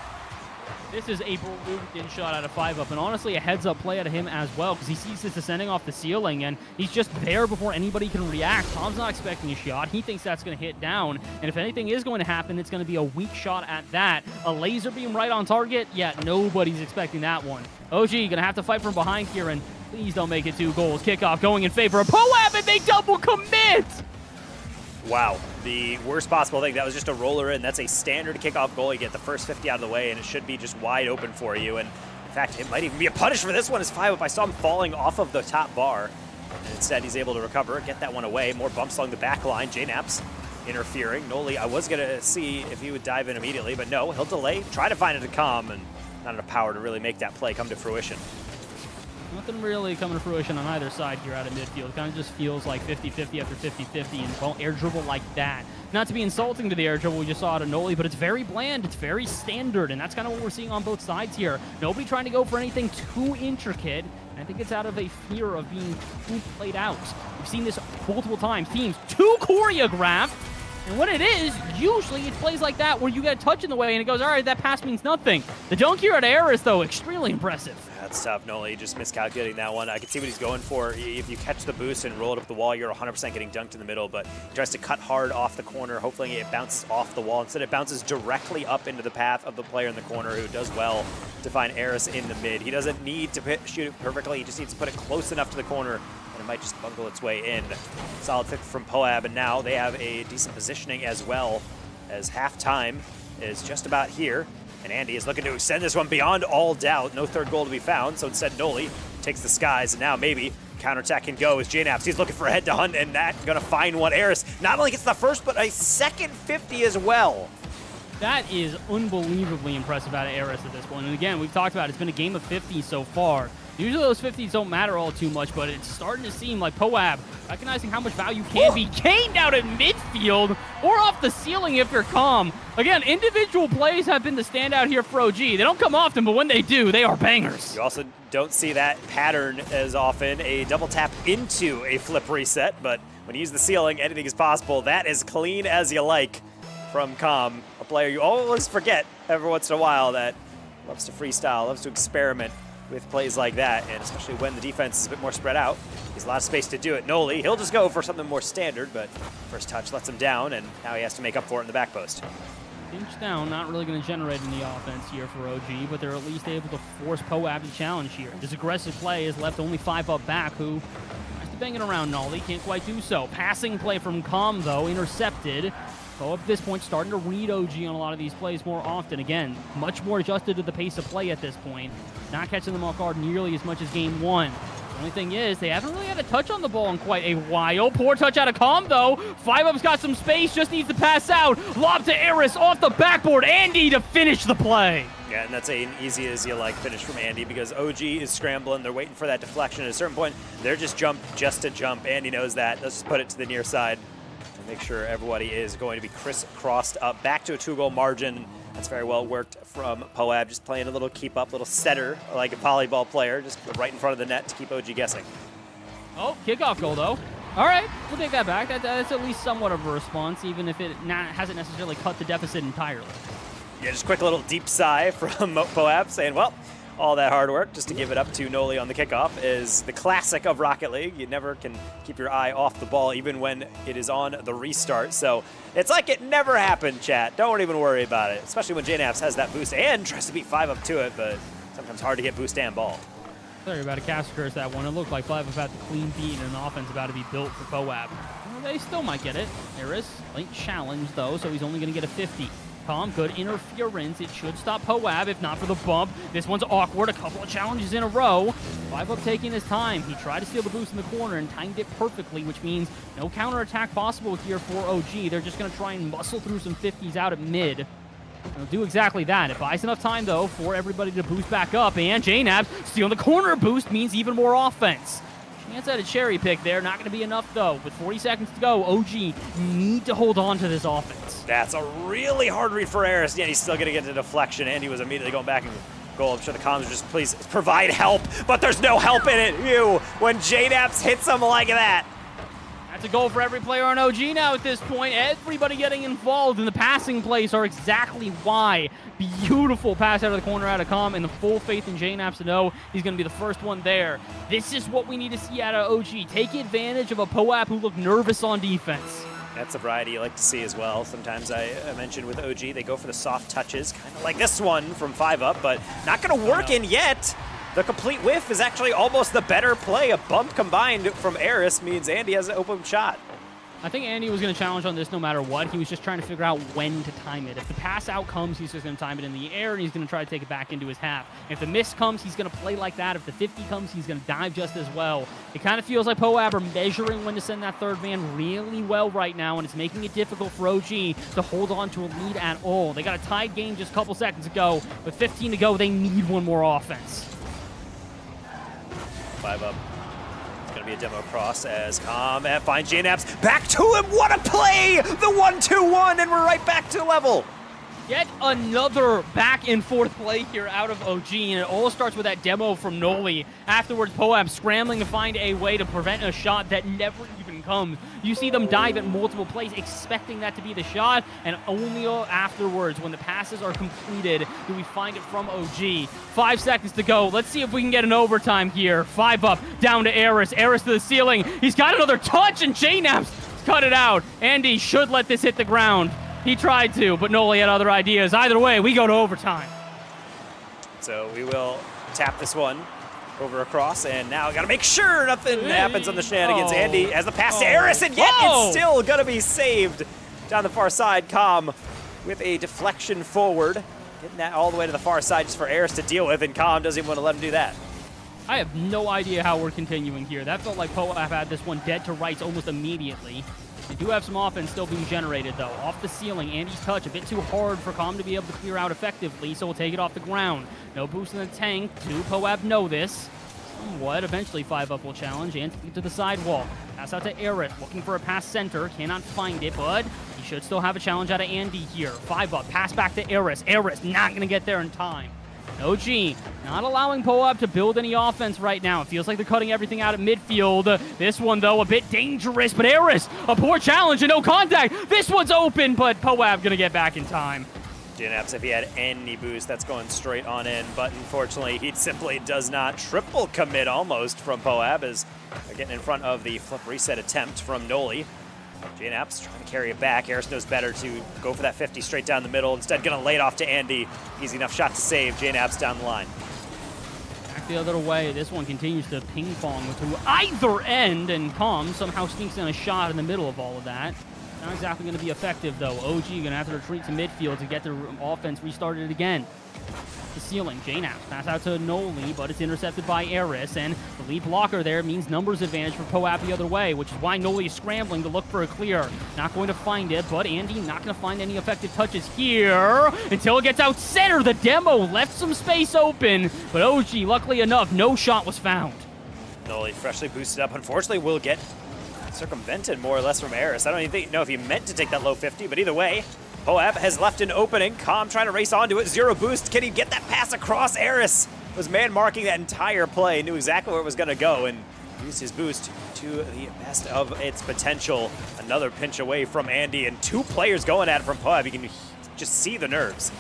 This is a brilliant shot out of 5UP, and honestly a heads-up play out of him as well, because he sees this descending off the ceiling, and he's just there before anybody can react. Tom's not expecting a shot. He thinks that's going to hit down, and if anything is going to happen, it's going to be a weak shot at that. A laser beam right on target? Yeah, nobody's expecting that one. OG going to have to fight from behind here, and Please don't make it 2 goals. Kickoff going in favor of Poab, and they double commit! Wow, the worst possible thing. That was just a roller in. That's a standard kickoff goal. You get the first 50 out of the way, and it should be just wide open for you. And in fact, it might even be a punish for this one. Is 5 up. I saw him falling off of the top bar. And instead, he's able to recover, get that one away. More bumps along the back line. JNaps interfering. Noli, I was going to see if he would dive in immediately, but no, he'll delay, try to find it to come, and not enough power to really make that play come to fruition. Nothing really coming to fruition on either side here out of midfield. It kind of just feels like 50-50 after 50-50, and well, air dribble like that. Not to be insulting to the air dribble we just saw out of Noli, but it's very bland, it's very standard, and that's kind of what we're seeing on both sides here. Nobody trying to go for anything too intricate, and I think it's out of a fear of being too played out. We've seen this multiple times. Teams too choreographed, and when it is, usually it's plays like that where you get a touch in the way and it goes, all right, that pass means nothing. The dunk here at Aris, though, extremely impressive. That's tough. Noli just miscalculating that one. I can see what he's going for. If you catch the boost and roll it up the wall, you're 100% getting dunked in the middle, but he tries to cut hard off the corner. Hopefully it bounces off the wall. Instead, it bounces directly up into the path of the player in the corner who does well to find Aris in the mid. He doesn't need to shoot it perfectly. He just needs to put it close enough to the corner, and it might just bungle its way in. Solid 50 from Poab, and now they have a decent positioning as well, as halftime is just about here. And Andy is looking to extend this one beyond all doubt. No third goal to be found, so instead Noli takes the skies, and now maybe counterattack can go as JNaps. He's looking for a head to hunt, and that gonna find one. Aris not only gets the first, but a second 50 as well. That is unbelievably impressive out of Aris at this point. And again, we've talked about it. It's been a game of 50 so far. Usually those 50s don't matter all too much, but it's starting to seem like Poab recognizing how much value can be gained out in midfield or off the ceiling if you're calm. Again, individual plays have been the standout here for OG. They don't come often, but when they do, they are bangers. You also don't see that pattern as often, a double tap into a flip reset, but when you use the ceiling, anything is possible. That is clean as you like from Com, a player you always forget every once in a while that loves to freestyle, loves to experiment with plays like that, and especially when the defense is a bit more spread out. He's a lot of space to do it. Noli, he'll just go for something more standard, but first touch lets him down, and now he has to make up for it in the back post. Pinch down, not really going to generate any offense here for OG, but they're at least able to force Poab to challenge here. This aggressive play has left only 5 up back, who tries to bang it around Noli, can't quite do so. Passing play from Com, though, intercepted. So at this point, starting to read OG on a lot of these plays more often. Again, much more adjusted to the pace of play at this point. Not catching them off guard nearly as much as game 1. The only thing is, they haven't really had a touch on the ball in quite a while. Poor touch out of Com, though. 5-up's got some space, just needs to pass out. Lob to Aris off the backboard. Andy to finish the play. Yeah, and that's an easy as you like finish from Andy because OG is scrambling. They're waiting for that deflection. At a certain point, they're just just to jump. Andy knows that. Let's just put it to the near side. Make sure everybody is going to be crisscrossed up back to a 2-goal margin. That's very well worked from Poab, just playing a little keep up, little setter like a volleyball player, just right in front of the net to keep OG guessing. Oh, kickoff goal though. All right, we'll take that back. That's at least somewhat of a response, even if it hasn't necessarily cut the deficit entirely. Yeah, just quick little deep sigh from Poab saying, well, all that hard work just to give it up to Noli on the kickoff is the classic of Rocket League. You never can keep your eye off the ball even when it is on the restart. So it's like it never happened, chat. Don't even worry about it, especially when JNaps has that boost and tries to beat 5 up to it, but sometimes hard to get boost and ball. Sorry about a cast curse that one. It looked like 5 up had the clean beat and an offense about to be built for Poab. Well, they still might get it. Aris, late challenge though, so he's only going to get a 50. Com, good interference. It should stop Poab, if not for the bump. This one's awkward. A couple of challenges in a row. 5 up taking his time. He tried to steal the boost in the corner and timed it perfectly, which means no counterattack possible here for OG. They're just going to try and muscle through some 50s out at mid. They'll do exactly that. It buys enough time, though, for everybody to boost back up. And JNaps stealing the corner boost means even more offense. Chance at a cherry pick there. Not going to be enough, though. With 40 seconds to go, OG need to hold on to this offense. That's a really hard read for Aris. Yeah, he's still going to get the deflection, and he was immediately going back and goal. I'm sure the comms are just, please provide help, but there's no help in it. When JNaps hits him like that. That's a goal for every player on OG now at this point. Everybody getting involved in the passing plays are exactly why. Beautiful pass out of the corner out of Com, and the full faith in JNaps to know he's going to be the first one there. This is what we need to see out of OG. Take advantage of a Poab who looked nervous on defense. That's a variety you like to see as well. Sometimes I mentioned with OG, they go for the soft touches, kind of like this one from 5 up, but not going to work in yet. The complete whiff is actually almost the better play. A bump combined from Eris means Andy has an open shot. I think Andy was going to challenge on this no matter what. He was just trying to figure out when to time it. If the pass out comes, he's just going to time it in the air, and he's going to try to take it back into his half. If the miss comes, he's going to play like that. If the 50 comes, he's going to dive just as well. It kind of feels like Poab are measuring when to send that third man really well right now, and it's making it difficult for OG to hold on to a lead at all. They got a tied game just a couple seconds ago. With 15 to go, they need one more offense. 5 up. Gonna be a demo cross as Calm finds JNAPS back to him. What a play! The 1-2-1, and we're right back to level. Yet another back and forth play here out of OG, and it all starts with that demo from Noli. Afterwards, Poab scrambling to find a way to prevent a shot that never even comes. You see them dive at multiple plays, expecting that to be the shot, and only afterwards, when the passes are completed, do we find it from OG. 5 seconds to go. Let's see if we can get an overtime here. 5 up, down to Eris. Eris to the ceiling. He's got another touch, and JNAPS cut it out. Andy should let this hit the ground. He tried to, but Noli had other ideas. Either way, we go to overtime. So we will tap this one over across, and now got to make sure nothing happens on the shenanigans. Andy has the pass to Eris, and yet it's still going to be saved down the far side. Calm with a deflection forward, getting that all the way to the far side just for Eris to deal with, and Calm doesn't even want to let him do that. I have no idea how we're continuing here. That felt like Poab had this one dead to rights almost immediately. They do have some offense still being generated, though. Off the ceiling, Andy's touch a bit too hard for Calm to be able to clear out effectively, so we'll take it off the ground. No boost in the tank. Poab know this. Somewhat. Eventually, 5 up will challenge and to the sidewalk. Pass out to Eris, looking for a pass center. Cannot find it, but he should still have a challenge out of Andy here. 5 up, pass back to Eris. Eris not going to get there in time. OG not allowing Poab to build any offense right now. It feels like they're cutting everything out at midfield. This one, though, a bit dangerous, but Eris, a poor challenge and no contact. This one's open, but Poab going to get back in time. JNAPS, if he had any boost, that's going straight on in, but unfortunately, he simply does not. Triple commit almost from Poab as they're getting in front of the flip reset attempt from Noli. JNAPS trying to carry it back. Eris knows better to go for that 50 straight down the middle. Instead, going to lay it off to Andy. Easy enough shot to save. JNAPS down the line. Back the other way. This one continues to ping-pong to either end, and Calm somehow sneaks in a shot in the middle of all of that. Not exactly going to be effective, though. OG going to have to retreat to midfield to get their offense restarted again. The ceiling, JNAPS pass out to Noli, but it's intercepted by Eris, and the lead blocker there means numbers advantage for Poab the other way, which is why Noli is scrambling to look for a clear. Not going to find it, but Andy not going to find any effective touches here until it gets out center. The demo left some space open, but OG, luckily enough, no shot was found. Noli freshly boosted up. Unfortunately, will get circumvented more or less from Eris. I don't even know if he meant to take that low 50, but either way, Poab has left an opening. Calm trying to race onto it. 0 boost. Can he get that pass across? Eris was man-marking that entire play, knew exactly where it was going to go, and used his boost to the best of its potential. Another pinch away from Andy, and 2 players going at it from Poab. You can just see the nerves.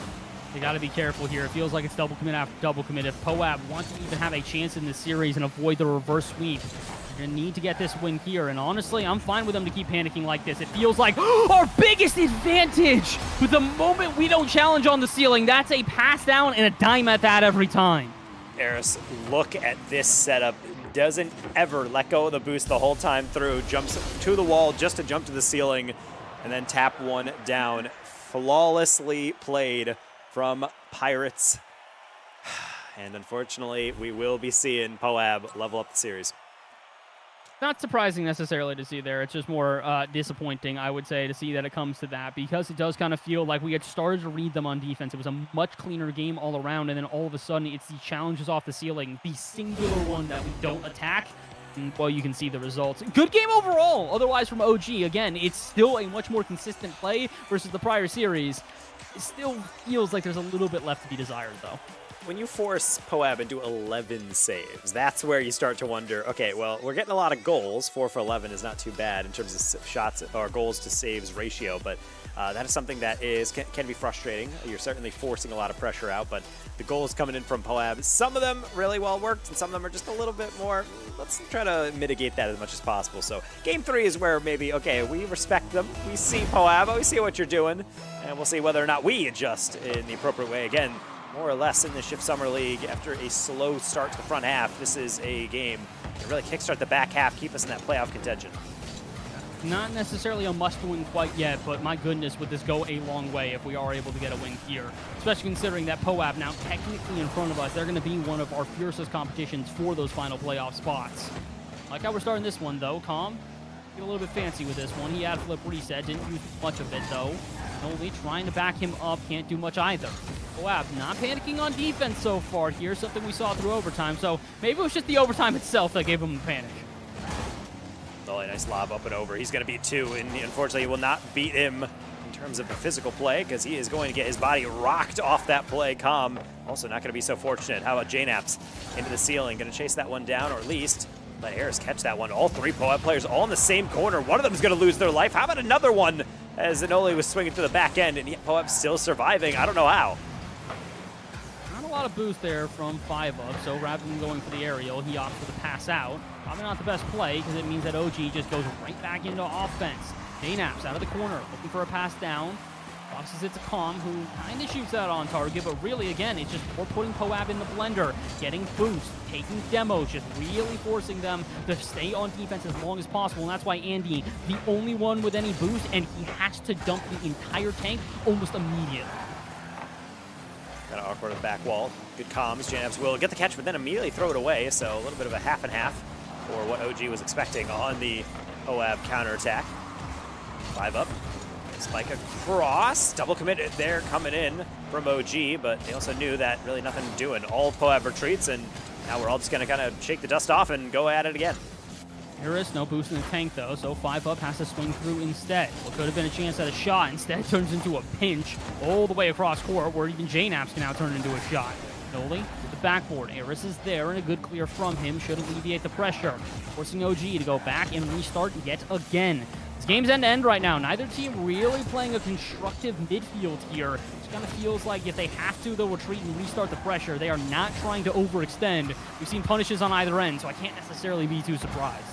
They got to be careful here. It feels like it's double commit after double commit. If Poab wants to even have a chance in this series and avoid the reverse sweep, they're going to need to get this win here. And honestly, I'm fine with them to keep panicking like this. It feels like our biggest advantage. But the moment we don't challenge on the ceiling, that's a pass down and a dime at that every time. Eris, look at this setup. Doesn't ever let go of the boost the whole time through. Jumps to the wall just to jump to the ceiling and then tap one down. Flawlessly played from Pirates. And unfortunately, we will be seeing Poab level up the series. Not surprising necessarily to see there. It's just more disappointing, I would say, to see that it comes to that, because it does kind of feel like we had started to read them on defense. It was a much cleaner game all around, and then all of a sudden it's the challenges off the ceiling, the singular one that we don't attack. And, well, you can see the results. Good game overall. Otherwise, from OG, again, it's still a much more consistent play versus the prior series. It still feels like there's a little bit left to be desired, though. When you force Poab into 11 saves, that's where you start to wonder, okay, well, we're getting a lot of goals. 4 for 11 is not too bad in terms of shots or goals to saves ratio, but that is something that can be frustrating. You're certainly forcing a lot of pressure out, but the goals coming in from Poab, some of them really well worked, and some of them are just a little bit more, let's try to mitigate that as much as possible. So game 3 is where maybe, okay, we respect them. We see Poab, we see what you're doing, and we'll see whether or not we adjust in the appropriate way. Again, more or less in the Shift Summer League after a slow start to the front half. This is a game to really kickstart the back half, keep us in that playoff contention. Not necessarily a must-win quite yet, but my goodness, would this go a long way if we are able to get a win here, especially considering that POAB now technically in front of us. They're going to be one of our fiercest competitions for those final playoff spots. Like how we're starting this one, though. Calm, get a little bit fancy with this one. He had flip reset, didn't use much of it, though. Noli trying to back him up, can't do much either. POAB not panicking on defense so far here, something we saw through overtime, so maybe it was just the overtime itself that gave him the panic. Noli, nice lob up and over. He's going to beat 2, and unfortunately he will not beat him in terms of the physical play because he is going to get his body rocked off that play. Calm, also not going to be so fortunate. How about JNaps into the ceiling? Going to chase that one down, or at least let Harris catch that one. All 3 POAB players all in the same corner. One of them is going to lose their life. How about another one as Noli was swinging to the back end, and yet POAB still surviving. I don't know how. Not a lot of boost there from 5-up, so rather than going for the aerial, he opts for the pass out. Probably not the best play because it means that OG just goes right back into offense. JNaps out of the corner, looking for a pass down. Tosses it to Calm, who kind of shoots out on target, but really, again, it's just we're putting POAB in the blender, getting boost, taking demos, just really forcing them to stay on defense as long as possible, and that's why Andy, the only one with any boost, and he has to dump the entire tank almost immediately. Kind of awkward on the back wall. Good comms. JNaps will get the catch, but then immediately throw it away, so a little bit of a half and half for what OG was expecting on the POAB counterattack. 5-up. Spike across, double committed there coming in from OG, but they also knew that really nothing doing. All POAB retreats, and now we're all just gonna kind of shake the dust off and go at it again. Harris, no boost in the tank though, so 5-up has to swing through instead. What could have been a chance at a shot instead turns into a pinch all the way across court, where even JNaps can now turn into a shot. Noli with the backboard. Harris is there, and a good clear from him should alleviate the pressure, forcing OG to go back and restart yet again. This game's end-to-end right now. Neither team really playing a constructive midfield here. It kind of feels like if they have to, they'll retreat and restart the pressure. They are not trying to overextend. We've seen punishes on either end, so I can't necessarily be too surprised.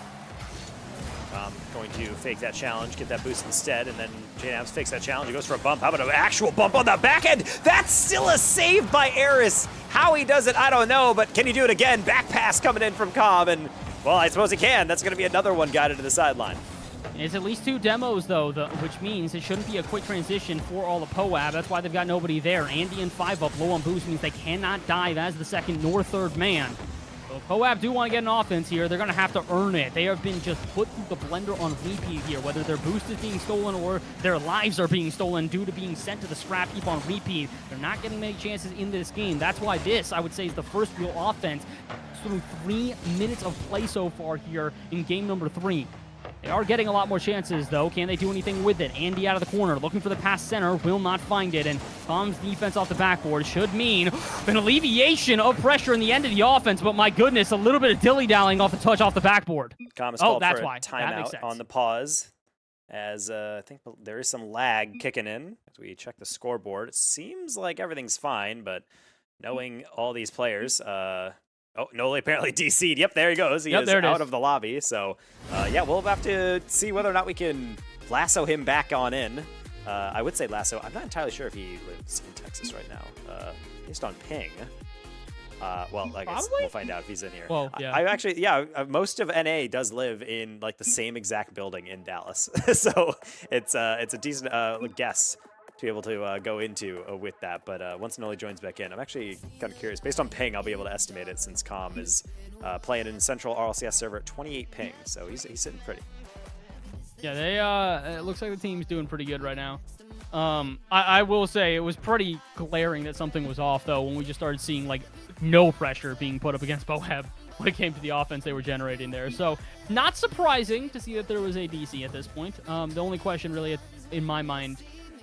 Going to fake that challenge, get that boost instead, and then JNaps fakes that challenge. He goes for a bump. How about an actual bump on the back end? That's still a save by Eris. How he does it, I don't know, but can he do it again? Back pass coming in from Calm, and, well, I suppose he can. That's going to be another one guided to the sideline. It's at least 2 demos, though, which means it shouldn't be a quick transition for all the POAB. That's why they've got nobody there. Andy and 5-up low on boost means they cannot dive as the second nor third man. So if POAB do want to get an offense here, they're going to have to earn it. They have been just put through the blender on repeat here, whether their boost is being stolen or their lives are being stolen due to being sent to the scrap heap on repeat. They're not getting many chances in this game. That's why this, I would say, is the first real offense through 3 minutes of play so far here in game number 3. They are getting a lot more chances, though. Can they do anything with it? Andy out of the corner, looking for the pass center, will not find it, and Calm's defense off the backboard should mean an alleviation of pressure in the end of the offense, but my goodness, a little bit of dilly-dallying off the touch off the backboard. Calm is called that's for a why. That makes sense. timeout on the pause, as I think there is some lag kicking in as we check the scoreboard. It seems like everything's fine, but knowing all these players, oh, Noli apparently DC'd. Yep, there he goes. He is out of the lobby. So, yeah, we'll have to see whether or not we can lasso him back on in. I would say lasso. I'm not entirely sure if he lives in Texas right now, based on ping. Well, I guess we'll find out if he's in here. Well, yeah. I actually, yeah, most of NA does live in like the same exact building in Dallas. So it's a decent guess to be able to go into with that. But once Noli joins back in, I'm actually kind of curious. Based on ping, I'll be able to estimate it since Calm is playing in Central RLCS server at 28 ping. So he's sitting pretty. Yeah, they it looks like the team's doing pretty good right now. I will say it was pretty glaring that something was off, though, when we just started seeing, like, no pressure being put up against POAB when it came to the offense they were generating there. So, not surprising to see that there was a DC at this point. The only question, really, in my mind,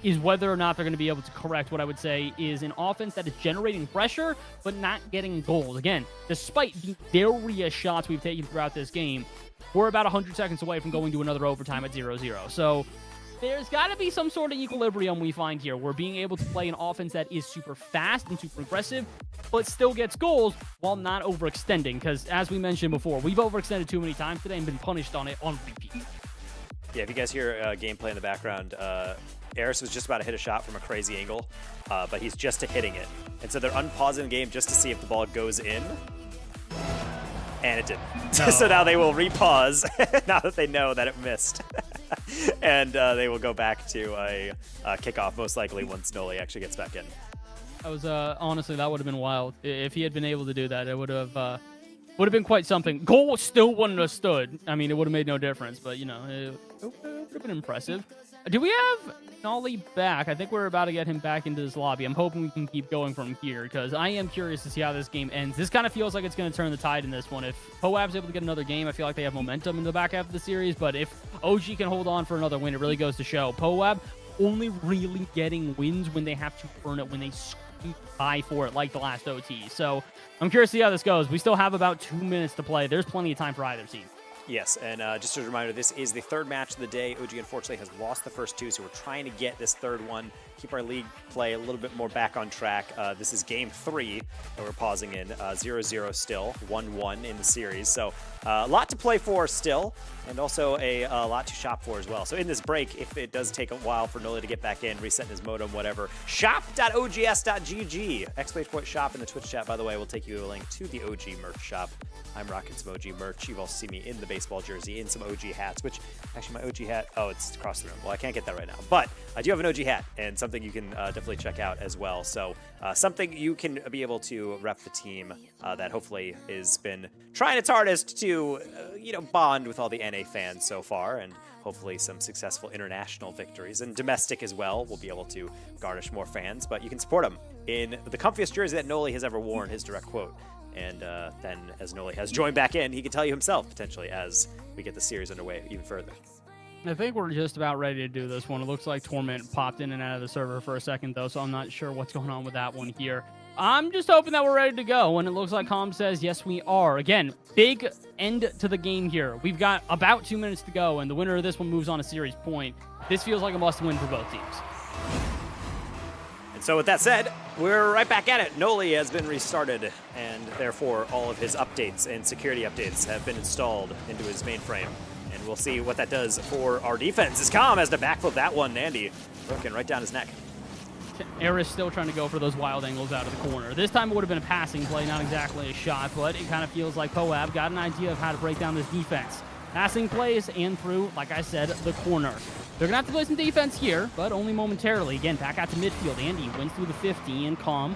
is whether or not they're going to be able to correct what I would say is an offense that is generating pressure, but not getting goals. Again, despite the various shots we've taken throughout this game, we're about 100 seconds away from going to another overtime at 0-0. So there's got to be some sort of equilibrium we find here. We're being able to play an offense that is super fast and super aggressive, but still gets goals while not overextending. Because as we mentioned before, we've overextended too many times today and been punished on it on repeat. Yeah, if you guys hear gameplay in the background, Eris was just about to hit a shot from a crazy angle, but he's just hitting it. And so they're unpausing the game just to see if the ball goes in. And it did. No. So now they will repause now that they know that it missed. And they will go back to a kickoff, most likely, once Noli actually gets back in. That was honestly, that would have been wild. If he had been able to do that, it would have been quite something. Goal still wouldn't have stood. I mean, it would have made no difference, but, you know, it would have been impressive. Do we have Nolly back? I think we're about to get him back into this lobby. I'm hoping we can keep going from here, because I am curious to see how this game ends. This kind of feels like it's going to turn the tide in this one. If Poab's able to get another game, I feel like they have momentum in the back half of the series, but if OG can hold on for another win, it really goes to show. Poab only really getting wins when they have to earn it, when they squeak by for it, like the last OT. So I'm curious to see how this goes. We still have about 2 minutes to play. There's plenty of time for either team. Yes, and just a reminder, this is the third match of the day. OG, unfortunately, has lost the first two, so we're trying to get this third one, keep our league play a little bit more back on track. This is game 3 that we're pausing in, 0-0 still, 1-1 in the series. So a lot to play for still, and also a lot to shop for as well. So in this break, if it does take a while for Noli to get back in, resetting his modem, whatever, shop.ogs.gg, exclamation shop in the Twitch chat, by the way, will take you a link to the OG merch shop. I'm rocking some OG merch. You've also seen me in the baseball jersey, in some OG hats, which actually my OG hat, oh, it's across the room. Well, I can't get that right now, but I do have an OG hat and something you can definitely check out as well. So something you can be able to rep the team that hopefully has been trying its hardest to, bond with all the NA fans so far, and hopefully some successful international victories and domestic as well. We'll be able to garnish more fans, but you can support him in the comfiest jersey that Noli has ever worn, his direct quote. And then, as Noli has joined back in, he can tell you himself, potentially, as we get the series underway even further. I think we're just about ready to do this one. It looks like Torment popped in and out of the server for a second, though, so I'm not sure what's going on with that one here. I'm just hoping that we're ready to go, and it looks like Calm says, yes, we are. Again, big end to the game here. We've got about 2 minutes to go, and the winner of this one moves on a series point. This feels like a must-win for both teams. And so with that said, we're right back at it. Noli has been restarted, and therefore all of his updates and security updates have been installed into his mainframe. And we'll see what that does for our defense. As Calm has to backflip that one, Andy broken right down his neck. Eris still trying to go for those wild angles out of the corner. This time it would have been a passing play, not exactly a shot, but it kind of feels like Poab got an idea of how to break down this defense. Passing plays and through, like I said, the corner. They're going to have to play some defense here, but only momentarily. Again, back out to midfield. Andy wins through the 50, and Calm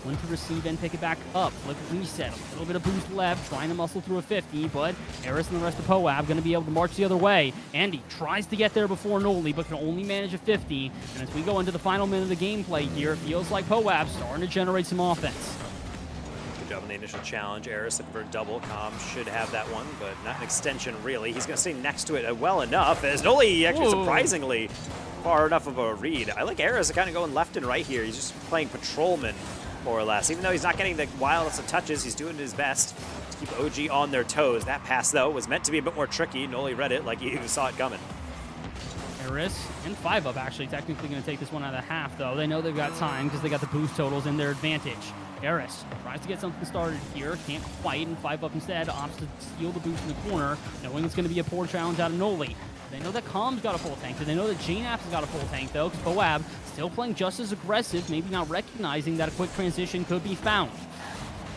one to receive and pick it back up. Flip reset, a little bit of boost left, trying to muscle through a 50, but Eris and the rest of Poab going to be able to march the other way. Andy tries to get there before Noli, but can only manage a 50. And as we go into the final minute of the gameplay here, it feels like Poab starting to generate some offense. Good job on the initial challenge. Eris for a double. Calm should have that one, but not an extension, really. He's going to stay next to it well enough, as Noli actually surprisingly far enough of a read. I like Eris kind of going left and right here. He's just playing patrolman, more or less. Even though he's not getting the wildest of touches, he's doing his best to keep OG on their toes. That pass, though, was meant to be a bit more tricky. Noli read it like he saw it coming. Eris and 5-up actually technically going to take this one out of half, though. They know they've got time because they got the boost totals in their advantage. Eris tries to get something started here, can't quite, and 5-up instead opts to steal the boost in the corner, knowing it's going to be a poor challenge out of Noli. They know that Calm's got a full tank. They know that JNAP's has got a full tank, though, because Poab still playing just as aggressive, maybe not recognizing that a quick transition could be found.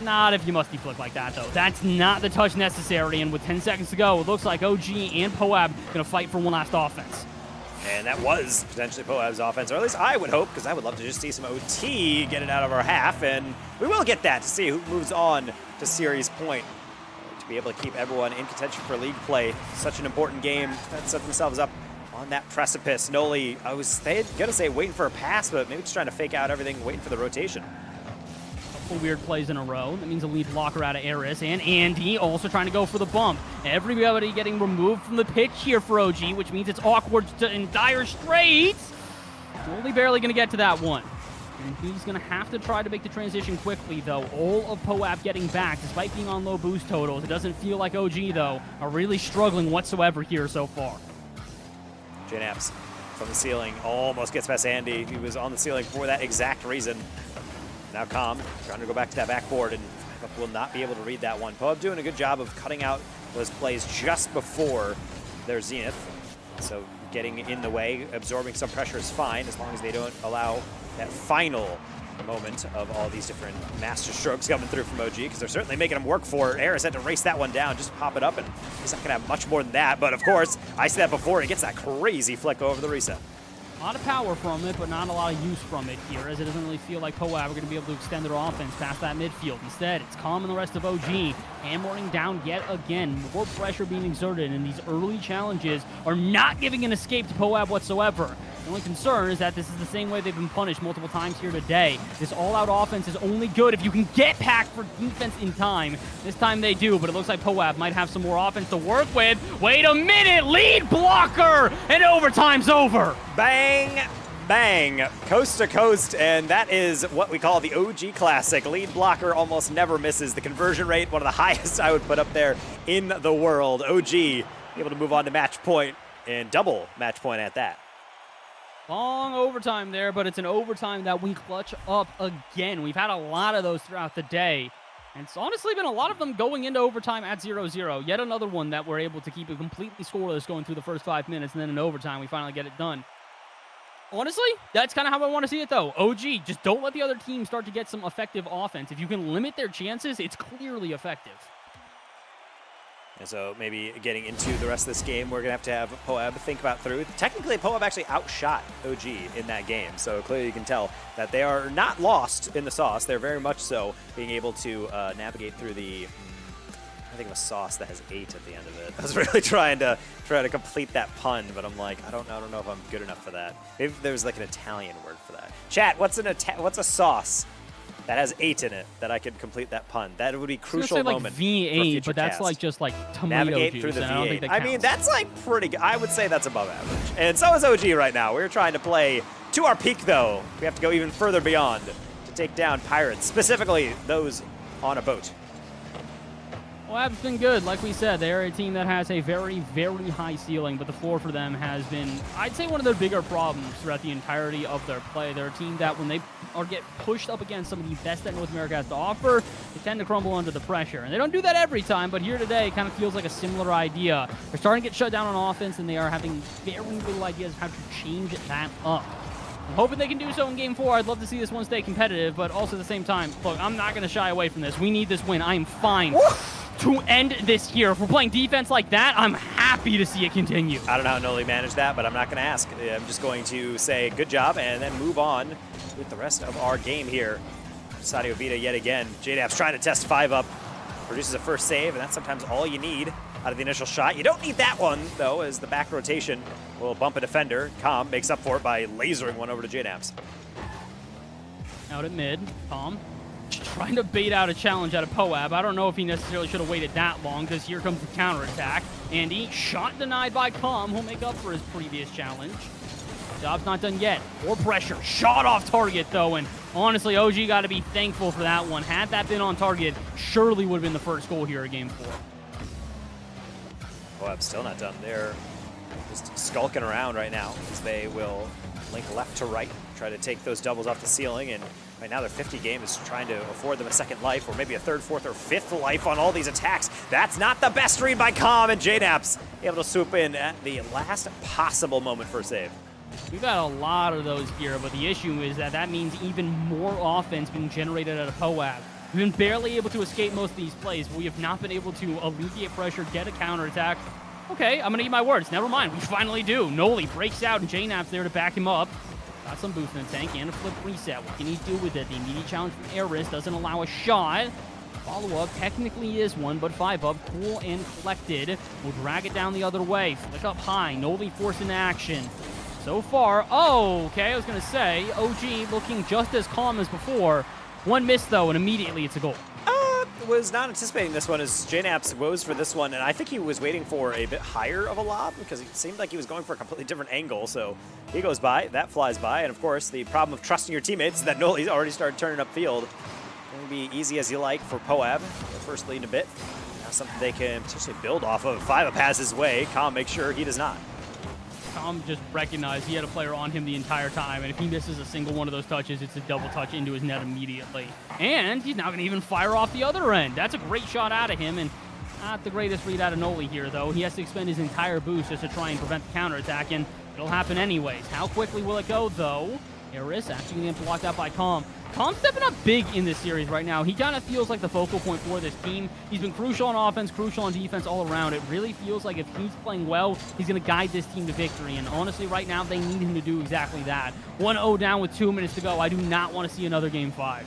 Not if you musty flip like that, though. That's not the touch necessary, and with 10 seconds to go, it looks like OG and Poab going to fight for one last offense. And that was potentially Poab's offense, or at least I would hope, because I would love to just see some OT get it out of our half, and we will get that to see who moves on to series point. To be able to keep everyone in contention for league play, such an important game that set themselves up on that precipice. Noli, I was going to say waiting for a pass, but maybe just trying to fake out everything, waiting for the rotation. Couple weird plays in a row. That means a lead blocker out of Eris, and Andy also trying to go for the bump. Everybody getting removed from the pitch here for OG, which means it's awkward in dire straits. Only barely going to get to that one. And he's going to have to try to make the transition quickly, though. All of Poab getting back, despite being on low boost totals. It doesn't feel like OG, though, are really struggling whatsoever here so far. JNAPS from the ceiling almost gets past Andy. He was on the ceiling for that exact reason. Now Calm trying to go back to that backboard, and will not be able to read that one. Poab doing a good job of cutting out those plays just before their zenith. So getting in the way, absorbing some pressure is fine as long as they don't allow that final moment of all these different master strokes coming through from OG, because they're certainly making him work for it. Eris had to race that one down, just pop it up, and he's not going to have much more than that. But of course, I said that before, he gets that crazy flick over the reset. A lot of power from it, but not a lot of use from it here, as it doesn't really feel like Poab are going to be able to extend their offense past that midfield. Instead, it's Calm and the rest of OG hammering down yet again. More pressure being exerted, and these early challenges are not giving an escape to Poab whatsoever. The only concern is that this is the same way they've been punished multiple times here today. This all-out offense is only good if you can get packed for defense in time. This time they do, but it looks like Poab might have some more offense to work with. Wait a minute! Lead blocker! And overtime's over! Bang, bang, coast to coast, and that is what we call the OG classic. Lead blocker almost never misses. The conversion rate, one of the highest I would put up there in the world. OG able to move on to match point, and double match point at that. Long overtime there, but it's an overtime that we clutch up again. We've had a lot of those throughout the day, and it's honestly been a lot of them going into overtime at 0-0. Yet another one that we're able to keep it completely scoreless going through the first 5 minutes, and then in overtime we finally get it done. Honestly, that's kind of how I want to see it, though. OG, just don't let the other team start to get some effective offense. If you can limit their chances, it's clearly effective. And so maybe getting into the rest of this game, we're going to have Poab think about through. Technically, Poab actually outshot OG in that game. So clearly you can tell that they are not lost in the sauce. They're very much so being able to navigate through the, I think of a sauce that has 8 at the end of it. I was really trying to complete that pun, but I'm like, I don't know if I'm good enough for that. Maybe there's like an Italian word for that. Chat, what's a sauce that has 8 in it that I could complete that pun? That would be a crucial say, like, moment. V8, but that's like just like tomato Navigate juice. through the and I don't think V8. that I counts. mean, that's like pretty good. I would say that's above average. And so is OG right now. We're trying to play to our peak, though. We have to go even further beyond to take down pirates, specifically those on a boat. Poab's been good. Like we said, they're a team that has a very, very high ceiling, but the floor for them has been, I'd say, one of their bigger problems throughout the entirety of their play. They're a team that when they get pushed up against some of the best that North America has to offer, they tend to crumble under the pressure. And they don't do that every time, but here today it kind of feels like a similar idea. They're starting to get shut down on offense, and they are having very little ideas of how to change that up. I'm hoping they can do so in Game 4. I'd love to see this one stay competitive, but also at the same time, look, I'm not going to shy away from this. We need this win. I am fine to end this here. If we're playing defense like that, I'm happy to see it continue. I don't know how Noli managed that, but I'm not going to ask. I'm just going to say good job and then move on with the rest of our game here. Sadio Vita yet again. JDAP's trying to test 5 up. Produces a first save, and that's sometimes all you need out of the initial shot. You don't need that one, though, as the back rotation will bump a defender. Calm makes up for it by lasering one over to JDAPs. Out at mid, Calm trying to bait out a challenge out of Poab. I don't know if he necessarily should have waited that long, because here comes the counterattack. Andy, shot denied by Calm, who'll make up for his previous challenge. Job's not done yet. More pressure. Shot off target, though, and honestly, OG got to be thankful for that one. Had that been on target, surely would have been the first goal here in Game 4. Poab's still not done. They're just skulking around right now as they will link left to right, try to take those doubles off the ceiling, and right now their 50 game is trying to afford them a second life, or maybe a third, fourth, or fifth life on all these attacks. That's not the best read by Calm, and JDAP's able to swoop in at the last possible moment for a save. We've got a lot of those here, but the issue is that means even more offense being generated out of Poab. We've been barely able to escape most of these plays, but we have not been able to alleviate pressure, get a counterattack. Okay, I'm going to eat my words. Never mind, we finally do. Noli breaks out, and JNap's there to back him up. Got some boost in the tank and a flip reset. What can he do with it? The immediate challenge from Eris doesn't allow a shot. Follow-up technically is one, but 5 up, cool and collected. Will drag it down the other way. Flick up high, Noli forced into action. So far, okay, I was going to say, OG looking just as calm as before. One miss, though, and immediately it's a goal. Was not anticipating this one as JNaps goes for this one, and I think he was waiting for a bit higher of a lob because it seemed like he was going for a completely different angle, so he goes by, that flies by, and of course, the problem of trusting your teammates is that Noli's already started turning upfield. It'll be easy as you like for Poab. Their first lead in a bit. Now something they can potentially build off of. 5 up has his way. Calm makes sure he does not. Calm just recognized he had a player on him the entire time, and if he misses a single one of those touches, it's a double touch into his net immediately. And he's now going to even fire off the other end. That's a great shot out of him, and Not the greatest read out of Noli here, though. He has to expend his entire boost just to try and prevent the counterattack, and it'll happen anyways. How quickly will it go, though? Eris actually getting blocked out by Calm. Calm's stepping up big in this series right now. He kind of feels like the focal point for this team. He's been crucial on offense, crucial on defense all around. It really feels like if he's playing well, he's going to guide this team to victory. And honestly, right now, they need him to do exactly that. 1-0 down with 2 minutes to go. I do not want to see another Game 5.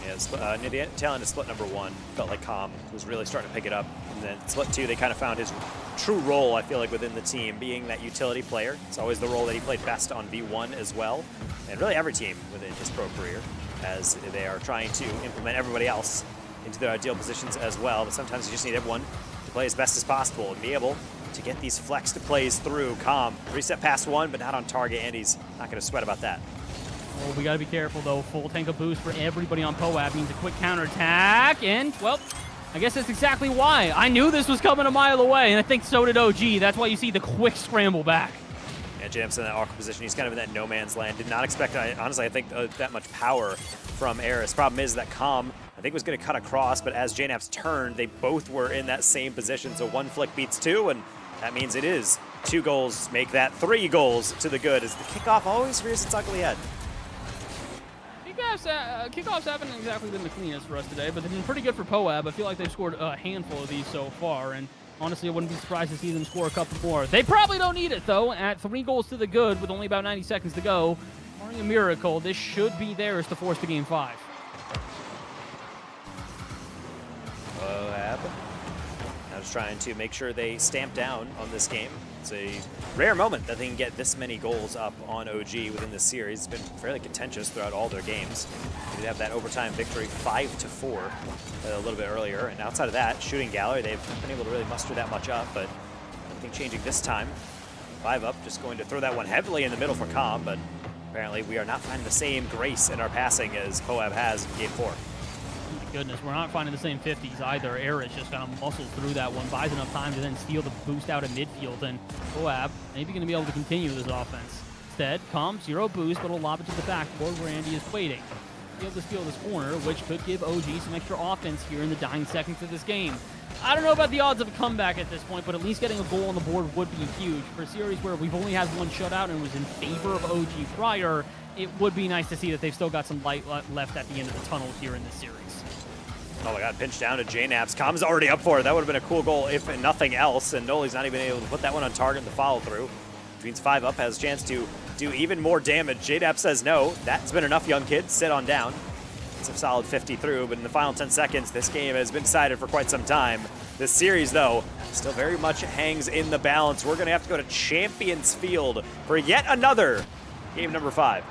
Yeah, near the tail end of split number 1, felt like Calm was really starting to pick it up. And then split 2, they kind of found his true role, I feel like, within the team, being that utility player. It's always the role that he played best on V1 as well. And really every team within his pro career, as they are trying to implement everybody else into their ideal positions as well. But sometimes you just need everyone to play as best as possible and be able to get these flexed plays through. Calm, reset past 1, but not on target, and he's not going to sweat about that. Oh, we got to be careful, though. Full tank of boost for everybody on Poab means a quick counterattack, and, well, I guess that's exactly why. I knew this was coming a mile away, and I think so did OG. That's why you see the quick scramble back. Yeah, Jam's in that awkward position. He's kind of in that no man's land. Did not expect, honestly, I think that much power from Eris. Problem is that Calm, I think, was going to cut across, but as JNAP's turned, they both were in that same position. So 1 flick beats 2, and that means it is 2 goals make that 3 goals to the good, as the kickoff always rears its ugly head. Kickoffs haven't exactly been the cleanest for us today, but they've been pretty good for Poab. I feel like they've scored a handful of these so far, and honestly, I wouldn't be surprised to see them score a couple more. They probably don't need it, though. At 3 goals to the good with only about 90 seconds to go, barring a miracle, this should be theirs to force the Game 5. Poab now just trying to make sure they stamp down on this game. It's a rare moment that they can get this many goals up on OG within this series. It's been fairly contentious throughout all their games. They did have that overtime victory 5-4 a little bit earlier. And outside of that, shooting gallery, they've been able to really muster that much up, but nothing changing this time. 5 up, just going to throw that one heavily in the middle for Calm, but apparently we are not finding the same grace in our passing as Poab has in Game 4. My goodness, we're not finding the same 50s either. Eris just kind of muscles through that one, buys enough time to then steal the boost out of midfield, and Poab maybe going to be able to continue this offense. Instead, Calm, 0 boost, but will lob it to the backboard where Andy is waiting. Be able to steal this corner, which could give OG some extra offense here in the dying seconds of this game. I don't know about the odds of a comeback at this point, but at least getting a goal on the board would be huge. For a series where we've only had 1 shutout and was in favor of OG prior, it would be nice to see that they've still got some light left at the end of the tunnel here in this series. Oh my god, pinch down to JNAPS. Calm's already up for it. That would have been a cool goal if nothing else, and Noli's not even able to put that one on target in the follow-through. Means 5 up has a chance to do even more damage. JNAP says no. That's been enough, young kids. Sit on down. It's a solid 50 through, but in the final 10 seconds, this game has been decided for quite some time. This series, though, still very much hangs in the balance. We're going to have to go to Champions Field for yet another game number 5.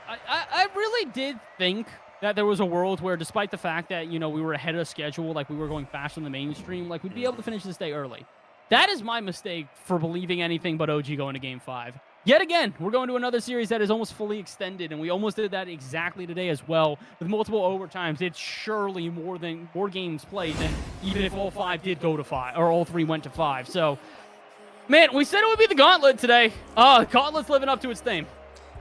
I really did think that there was a world where, despite the fact that, you know, we were ahead of schedule, like we were going faster than the mainstream, like we'd be able to finish this day early. That is my mistake for believing anything but OG going to Game 5. Yet again, we're going to another series that is almost fully extended, and we almost did that exactly today as well. With multiple overtimes, it's surely more games played than even if all 5 did go to 5, or all 3 went to 5. So, man, we said it would be the Gauntlet today. Gauntlet's living up to its name.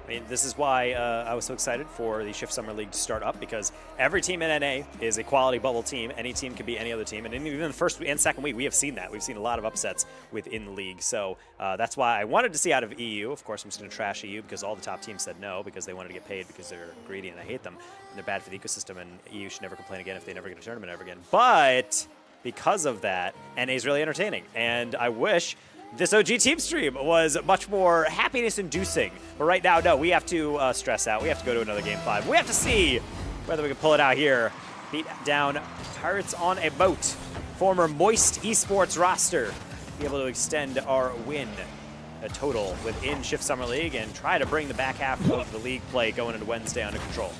I mean, this is why I was so excited for the Shift Summer League to start up, because every team in NA is a quality bubble team. Any team can be any other team. And even in the first and second week, we have seen that. We've seen a lot of upsets within the league. So that's why I wanted to see out of EU. Of course, I'm just going to trash EU because all the top teams said no because they wanted to get paid because they're greedy and I hate them. And they're bad for the ecosystem, and EU should never complain again if they never get a tournament ever again. But because of that, NA is really entertaining. And I wish this OG team stream was much more happiness-inducing. But right now, no, we have to stress out. We have to go to another Game 5. We have to see whether we can pull it out here. Beat down Pirates on a Boat. Former Moist Esports roster. Be able to extend our win a total within Shift Summer League and try to bring the back half of the league play going into Wednesday under control.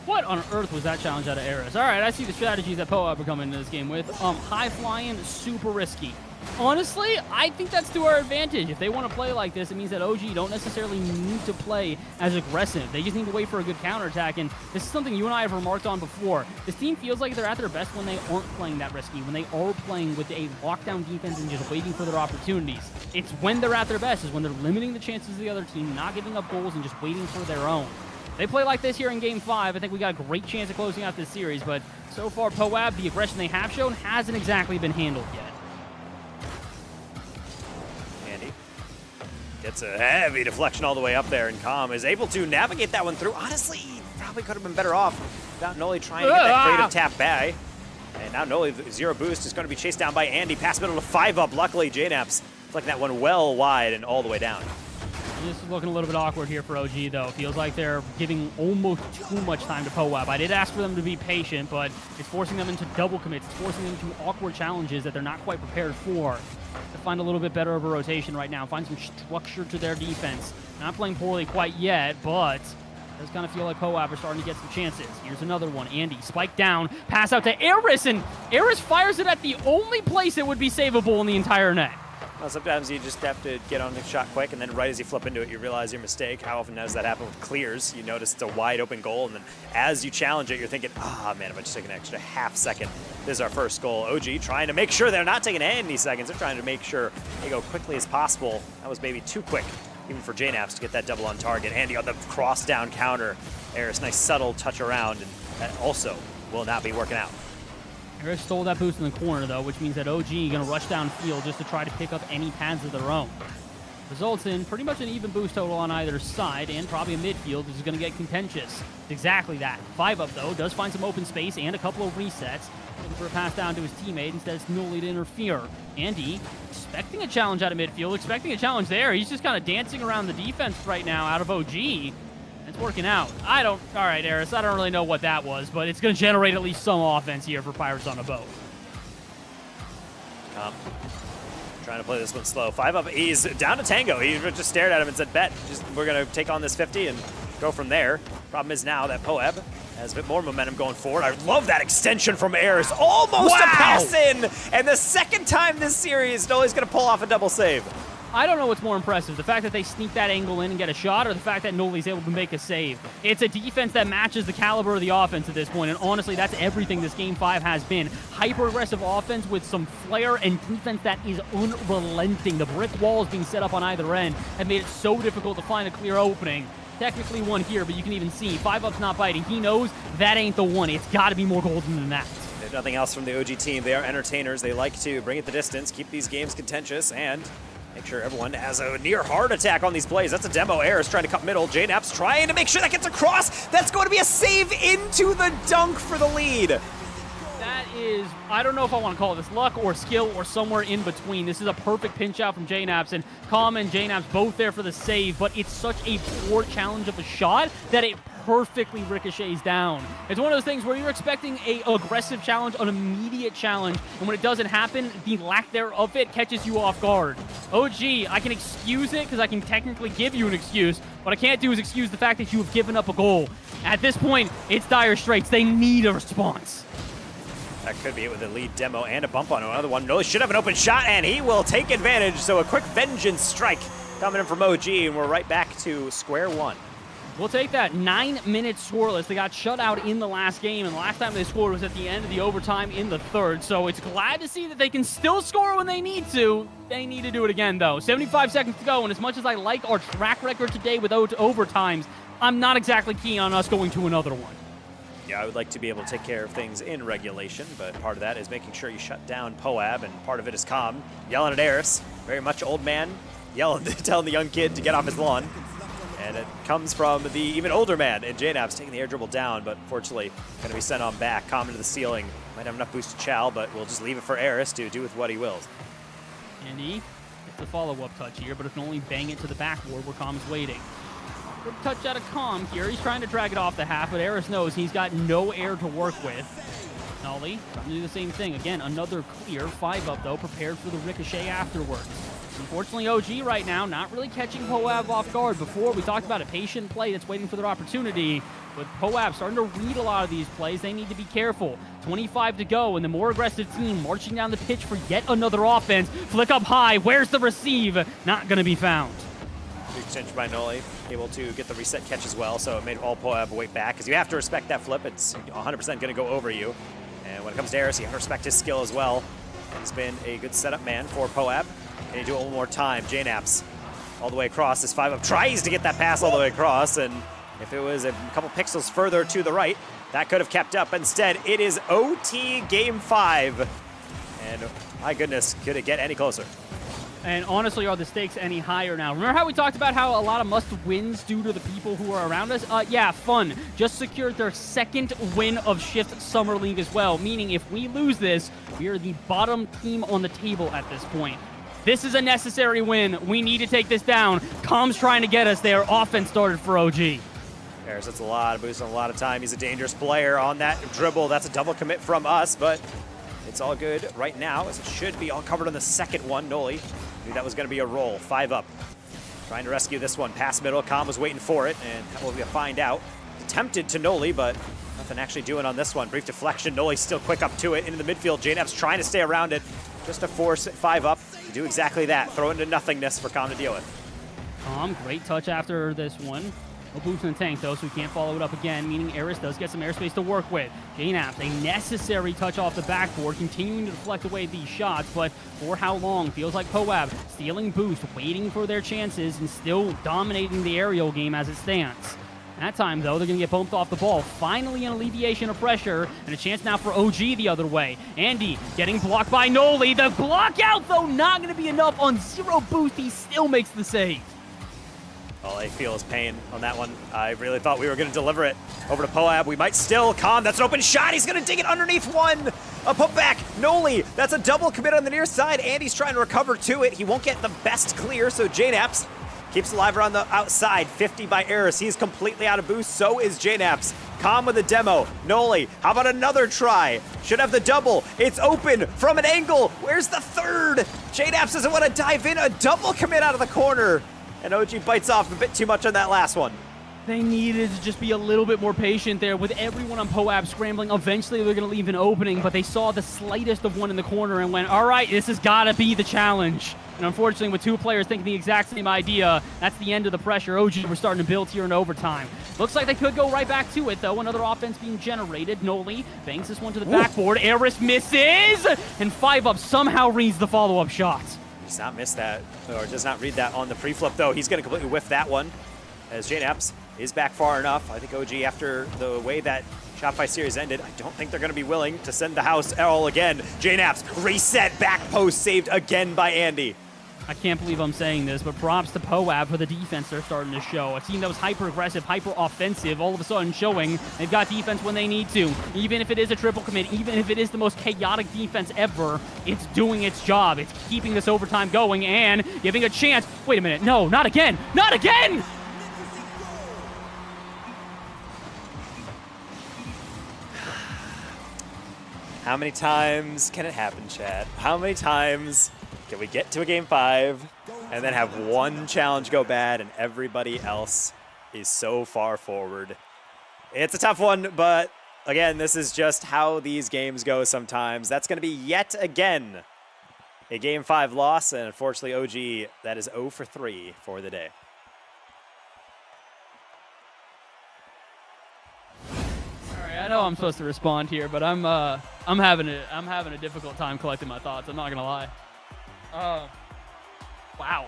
What on earth was that challenge out of Eris? All right, I see the strategies that Poab are coming into this game with. High flying, super risky. Honestly, I think that's to our advantage. If they want to play like this, it means that OG don't necessarily need to play as aggressive. They just need to wait for a good counterattack, and this is something you and I have remarked on before. This team feels like they're at their best when they aren't playing that risky, when they are playing with a lockdown defense and just waiting for their opportunities. It's when they're at their best is when they're limiting the chances of the other team, not giving up goals, and just waiting for their own. They play like this here in Game 5. I think we got a great chance of closing out this series, but so far, Poab, the aggression they have shown, hasn't exactly been handled yet. Andy gets a heavy deflection all the way up there, and Calm is able to navigate that one through. Honestly, he probably could have been better off without Noli trying to get that creative tap by. And now Noli, zero boost, is going to be chased down by Andy. Pass middle to 5-up. Luckily, JNaps flicking that one well wide and all the way down. This is looking a little bit awkward here for OG, though. Feels like they're giving almost too much time to Poab. I did ask for them to be patient, but it's forcing them into double commits. It's forcing them into awkward challenges that they're not quite prepared for. To find a little bit better of a rotation right now, find some structure to their defense. Not playing poorly quite yet, but does kind of feel like Poab are starting to get some chances. Here's another one. Andy, spike down, pass out to Eris, and Eris fires it at the only place it would be savable in the entire net. Well, sometimes you just have to get on the shot quick, and then right as you flip into it, you realize your mistake. How often does that happen with clears? You notice it's a wide open goal, and then as you challenge it, you're thinking, man, if I just take an extra half second, this is our first goal. OG trying to make sure they're not taking any seconds. They're trying to make sure they go quickly as possible. That was maybe too quick, even for JNaps to get that double on target. Andy on the cross down counter. Eris, nice subtle touch around, and that also will not be working out. Eris stole that boost in the corner, though, which means that OG going to rush downfield just to try to pick up any pads of their own. Results in pretty much an even boost total on either side, and probably a midfield which is going to get contentious. It's exactly that. 5-up, though, does find some open space and a couple of resets. Looking for a pass down to his teammate. Instead, it's Noli to interfere. Andy expecting a challenge out of midfield, expecting a challenge there. He's just kind of dancing around the defense right now out of OG. It's working out. All right, Eris, I don't really know what that was, but it's going to generate at least some offense here for Pirates on a boat. Trying to play this one slow. 5-up, he's down to Tango. He just stared at him and said, bet, we're going to take on this 50 and go from there. Problem is now that Poab has a bit more momentum going forward. I love that extension from Eris. Almost a pass in! And the second time this series, Noli's going to pull off a double save. I don't know what's more impressive, the fact that they sneak that angle in and get a shot, or the fact that Noli's able to make a save. It's a defense that matches the caliber of the offense at this point, and honestly, that's everything this Game 5 has been. Hyper-aggressive offense with some flair and defense that is unrelenting. The brick walls being set up on either end have made it so difficult to find a clear opening. Technically one here, but you can even see 5-up's not biting. He knows that ain't the one. It's got to be more golden than that. There's nothing else from the OG team. They are entertainers. They like to bring it the distance, keep these games contentious, and make sure everyone has a near heart attack on these plays. That's a demo. Eris trying to cut middle. JNaps trying to make sure that gets across. That's going to be a save into the dunk for the lead. That is, I don't know if I want to call this luck or skill or somewhere in between. This is a perfect pinch out from JNaps, and Calm and JNaps both there for the save, but it's such a poor challenge of a shot that it perfectly ricochets down. It's one of those things where you're expecting a aggressive challenge, an immediate challenge, and when it doesn't happen, the lack thereof of it catches you off guard. OG, I can excuse it because I can technically give you an excuse. What I can't do is excuse the fact that you have given up a goal. At this point, it's dire straits. They need a response. That could be it with a lead demo and a bump on another one. Noli should have an open shot, and he will take advantage. So a quick vengeance strike coming in from OG, and we're right back to square one. We'll take that. 9 minutes scoreless. They got shut out in the last game, and the last time they scored was at the end of the overtime in the third. So it's glad to see that they can still score when they need to. They need to do it again, though. 75 seconds to go, and as much as I like our track record today with overtimes, I'm not exactly keen on us going to another one. Yeah, I would like to be able to take care of things in regulation, but part of that is making sure you shut down Poab, and part of it is Calm yelling at Eris. Very much old man yelling, telling the young kid to get off his lawn. And it comes from the even older man in JNaps taking the air dribble down, but fortunately going to be sent on back. Calm into the ceiling. Might have enough boost to Chow, but we'll just leave it for Eris to do with what he wills. Andy gets a follow-up touch here, but it can only bang it to the backboard where Calm is waiting. Good touch out of Calm here. He's trying to drag it off the half, but Eris knows he's got no air to work with. Noli trying to do the same thing. Again, another clear. 5-up, though, prepared for the ricochet afterwards. Unfortunately, OG right now not really catching Poab off guard. Before, we talked about a patient play that's waiting for their opportunity. With Poab starting to read a lot of these plays, they need to be careful. 25 to go, and the more aggressive team marching down the pitch for yet another offense. Flick up high. Where's the receive? Not going to be found. Big extension by Noli, able to get the reset catch as well, so it made all Poab wait back, because you have to respect that flip. It's 100% going to go over you. And when it comes to Eris, you have to respect his skill as well. He's been a good setup man for Poab. Can he do it one more time? JNaps all the way across. This 5-up tries to get that pass all the way across, and If it was a couple pixels further to the right, that could have kept up. Instead, it is OT Game 5. And my goodness, could it get any closer? And honestly, are the stakes any higher now? Remember how we talked about how a lot of must-wins due to the people who are around us? Yeah, Fun just secured their second win of Shift Summer League as well, meaning if we lose this, we are the bottom team on the table at this point. This is a necessary win. We need to take this down. Com's trying to get us there. Offense started for OG. Harris, that's a lot of boost on a lot of time. He's a dangerous player on that dribble. That's a double commit from us, but it's all good right now, as it should be all covered on the second one. Noli knew that was going to be a roll. 5 up. Trying to rescue this one. Pass middle. Com was waiting for it, and we'll find out. Attempted to Noli, but nothing actually doing on this one. Brief deflection. Noli still quick up to it into the midfield. JNAP's trying to stay around it. Just to force 5 up to do exactly that. Throw it into nothingness for Com to deal with. Com, great touch after this one. No boost in the tank, though, so we can't follow it up again, meaning Eris does get some airspace to work with. JNAP's a necessary touch off the backboard, continuing to deflect away these shots, but for how long? Feels like Poab stealing boost, waiting for their chances, and still dominating the aerial game as it stands. That time, though, they're going to get bumped off the ball. Finally, an alleviation of pressure, and a chance now for OG the other way. Andy getting blocked by Noli. The block out, though, not going to be enough. On 0 boost, he still makes the save. All I feel is pain on that one. I really thought we were going to deliver it over to Poab. We might still. Com, that's an open shot. He's going to dig it underneath one. A putback. Noli, that's a double commit on the near side. Andy's trying to recover to it. He won't get the best clear, so JNAPS keeps alive around the outside. 50 by Eris. He's completely out of boost. So is JNAPS. Com with a demo. Noli, how about another try? Should have the double. It's open from an angle. Where's the third? JNAPS doesn't want to dive in. A double commit out of the corner. And OG bites off a bit too much on that last one. They needed to just be a little bit more patient there with everyone on Poab scrambling. Eventually, they're going to leave an opening, but they saw the slightest of one in the corner and went, all right, this has got to be the challenge. And unfortunately, with 2 players thinking the exact same idea, that's the end of the pressure. OG were starting to build here in overtime. Looks like they could go right back to it, though. Another offense being generated. Noli bangs this one to the backboard. Eris misses, and 5 up somehow reads the follow-up shot. Does not miss that, or does not read that on the pre-flip, though. He's going to completely whiff that one, as JNAPS is back far enough. I think OG, after the way that Shopify series ended, I don't think they're going to be willing to send the house all again. JNAPS reset, back post saved again by Andy. I can't believe I'm saying this, but props to Poab for the defense they're starting to show. A team that was hyper-aggressive, hyper-offensive, all of a sudden showing they've got defense when they need to. Even if it is a triple commit, even if it is the most chaotic defense ever, it's doing its job. It's keeping this overtime going and giving a chance. Wait a minute. No, not again. Not again! How many times can it happen, Chad? How many times can we get to a game 5 and then have one challenge go bad and everybody else is so far forward? It's a tough one, but again, this is just how these games go sometimes. That's going to be yet again a game 5 loss, and unfortunately, OG, that is 0 for 3 for the day. I know I'm supposed to respond here, but I'm having a difficult time collecting my thoughts. I'm not gonna lie. Wow.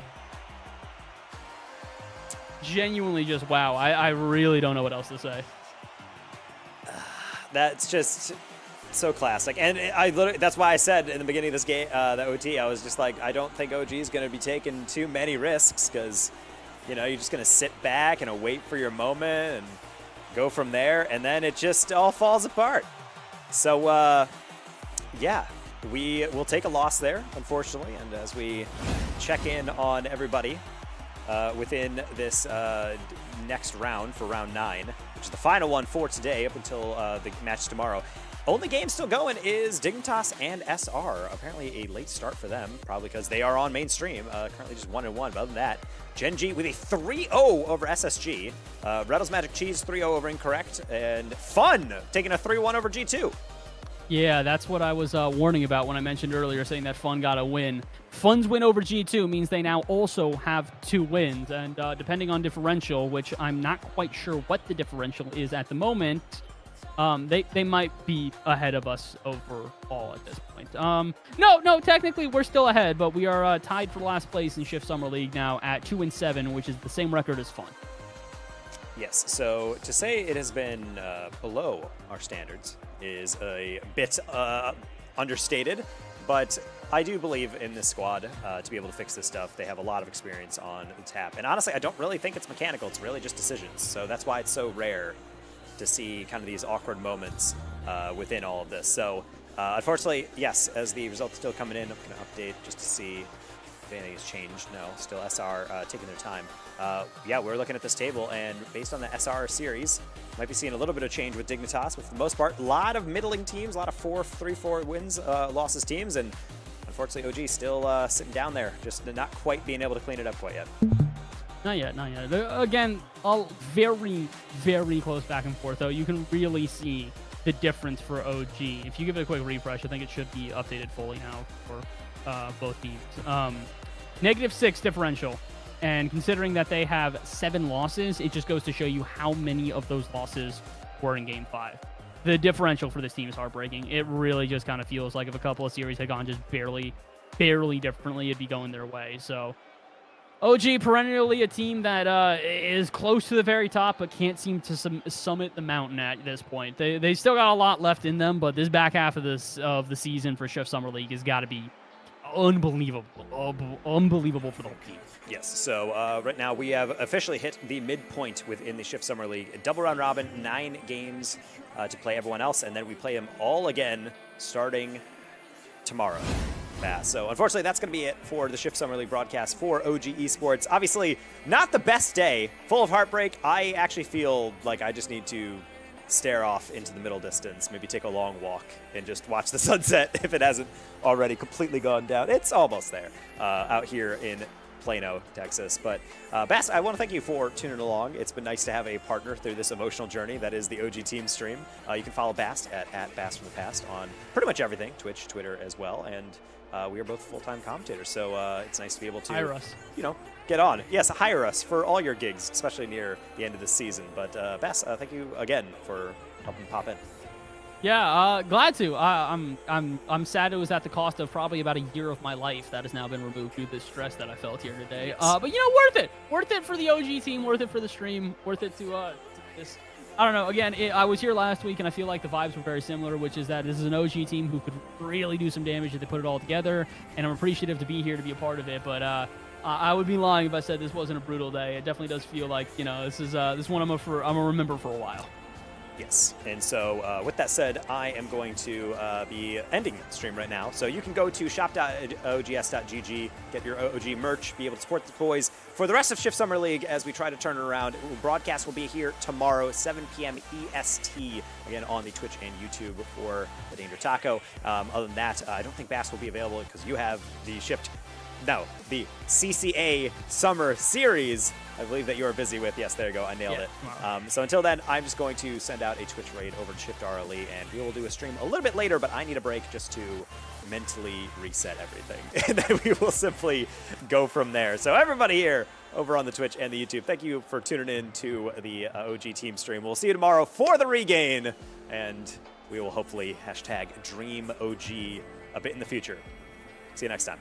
Genuinely just wow. I really don't know what else to say. That's just so classic. And I literally, that's why I said in the beginning of this game, the OT, I was just like, I don't think OG is going to be taking too many risks because, you know, you're just going to sit back and wait for your moment and go from there. And then it just all falls apart. So, yeah, we will take a loss there, unfortunately. And as we check in on everybody within this next round for round 9, which is the final one for today up until the match tomorrow. Only game still going is Dignitas and SR. Apparently a late start for them, probably because they are on mainstream. Currently just 1-1, but other than that, Gen G with a 3-0 over SSG. Reddles Magic Cheese 3-0 over Incorrect, and Fun taking a 3-1 over G2. Yeah, that's what I was warning about when I mentioned earlier, saying that Fun got a win. Fun's win over G2 means they now also have 2 wins, and depending on differential, which I'm not quite sure what the differential is at the moment, they might be ahead of us overall at this point. No, technically we're still ahead, but we are tied for last place in Shift Summer League now at 2-7, which is the same record as Fun. Yes, so to say it has been below our standards is a bit understated, but I do believe in this squad to be able to fix this stuff. They have a lot of experience on the tap, and honestly, I don't really think it's mechanical. It's really just decisions, so that's why it's so rare to see kind of these awkward moments within all of this. So unfortunately, yes, as the results still coming in, I'm going to update just to see if anything has changed. No, still SR taking their time. Yeah, we're looking at this table, and based on the SR series, might be seeing a little bit of change with Dignitas, but for the most part, a lot of middling teams, a lot of 3-4 wins, losses teams, and unfortunately, OG still sitting down there, just not quite being able to clean it up quite yet. Not yet, not yet. Again, all very, very close back and forth, though. You can really see the difference for OG. If you give it a quick refresh, I think it should be updated fully now for both teams. -6 differential. And considering that they have 7 losses, it just goes to show you how many of those losses were in Game 5. The differential for this team is heartbreaking. It really just kind of feels like if a couple of series had gone just barely differently, it'd be going their way. So OG, perennially a team that is close to the very top, but can't seem to summit the mountain at this point. They still got a lot left in them, but this back half of the season for Shift Summer League has got to be unbelievable for the whole team. Yes, so right now we have officially hit the midpoint within the Shift Summer League. Double round robin, 9 games to play everyone else, and then we play them all again starting tomorrow. So unfortunately, that's going to be it for the Shift Summer League broadcast for OG Esports. Obviously, not the best day, full of heartbreak. I actually feel like I just need to stare off into the middle distance, maybe take a long walk and just watch the sunset if it hasn't already completely gone down. It's almost there out here in Plano, Texas. But Bass, I want to thank you for tuning along. It's been nice to have a partner through this emotional journey that is the OG team stream. You can follow Bass at Bass from the Past on pretty much everything, Twitch, Twitter as well, and we are both full-time commentators, so it's nice to be able to, hire us. Get on. Yes, hire us for all your gigs, especially near the end of the season. But Bass, thank you again for helping pop in. Yeah, glad to. I'm sad it was at the cost of probably about a year of my life that has now been removed due to the stress that I felt here today. Yes. But worth it for the OG team, worth it for the stream, worth it to this. I don't know. Again, I was here last week, and I feel like the vibes were very similar, which is that this is an OG team who could really do some damage if they put it all together, and I'm appreciative to be here to be a part of it. But I would be lying if I said this wasn't a brutal day. It definitely does feel like this is this one I'm gonna remember for a while. Yes, and so with that said, I am going to be ending the stream right now. So you can go to shop.ogs.gg, get your OG merch, be able to support the boys for the rest of Shift Summer League as we try to turn it around. Broadcast will be here tomorrow, 7 p.m. EST, again on the Twitch and YouTube for the Danger Taco. Other than that, I don't think Bass will be available because you have the the CCA Summer Series, I believe that you're busy with. Yes, there you go. I nailed it. So until then, I'm just going to send out a Twitch raid over to Shift RLE, and we will do a stream a little bit later, but I need a break just to mentally reset everything. And then we will simply go from there. So everybody here over on the Twitch and the YouTube, thank you for tuning in to the OG team stream. We'll see you tomorrow for the regain, and we will hopefully #DreamOG a bit in the future. See you next time.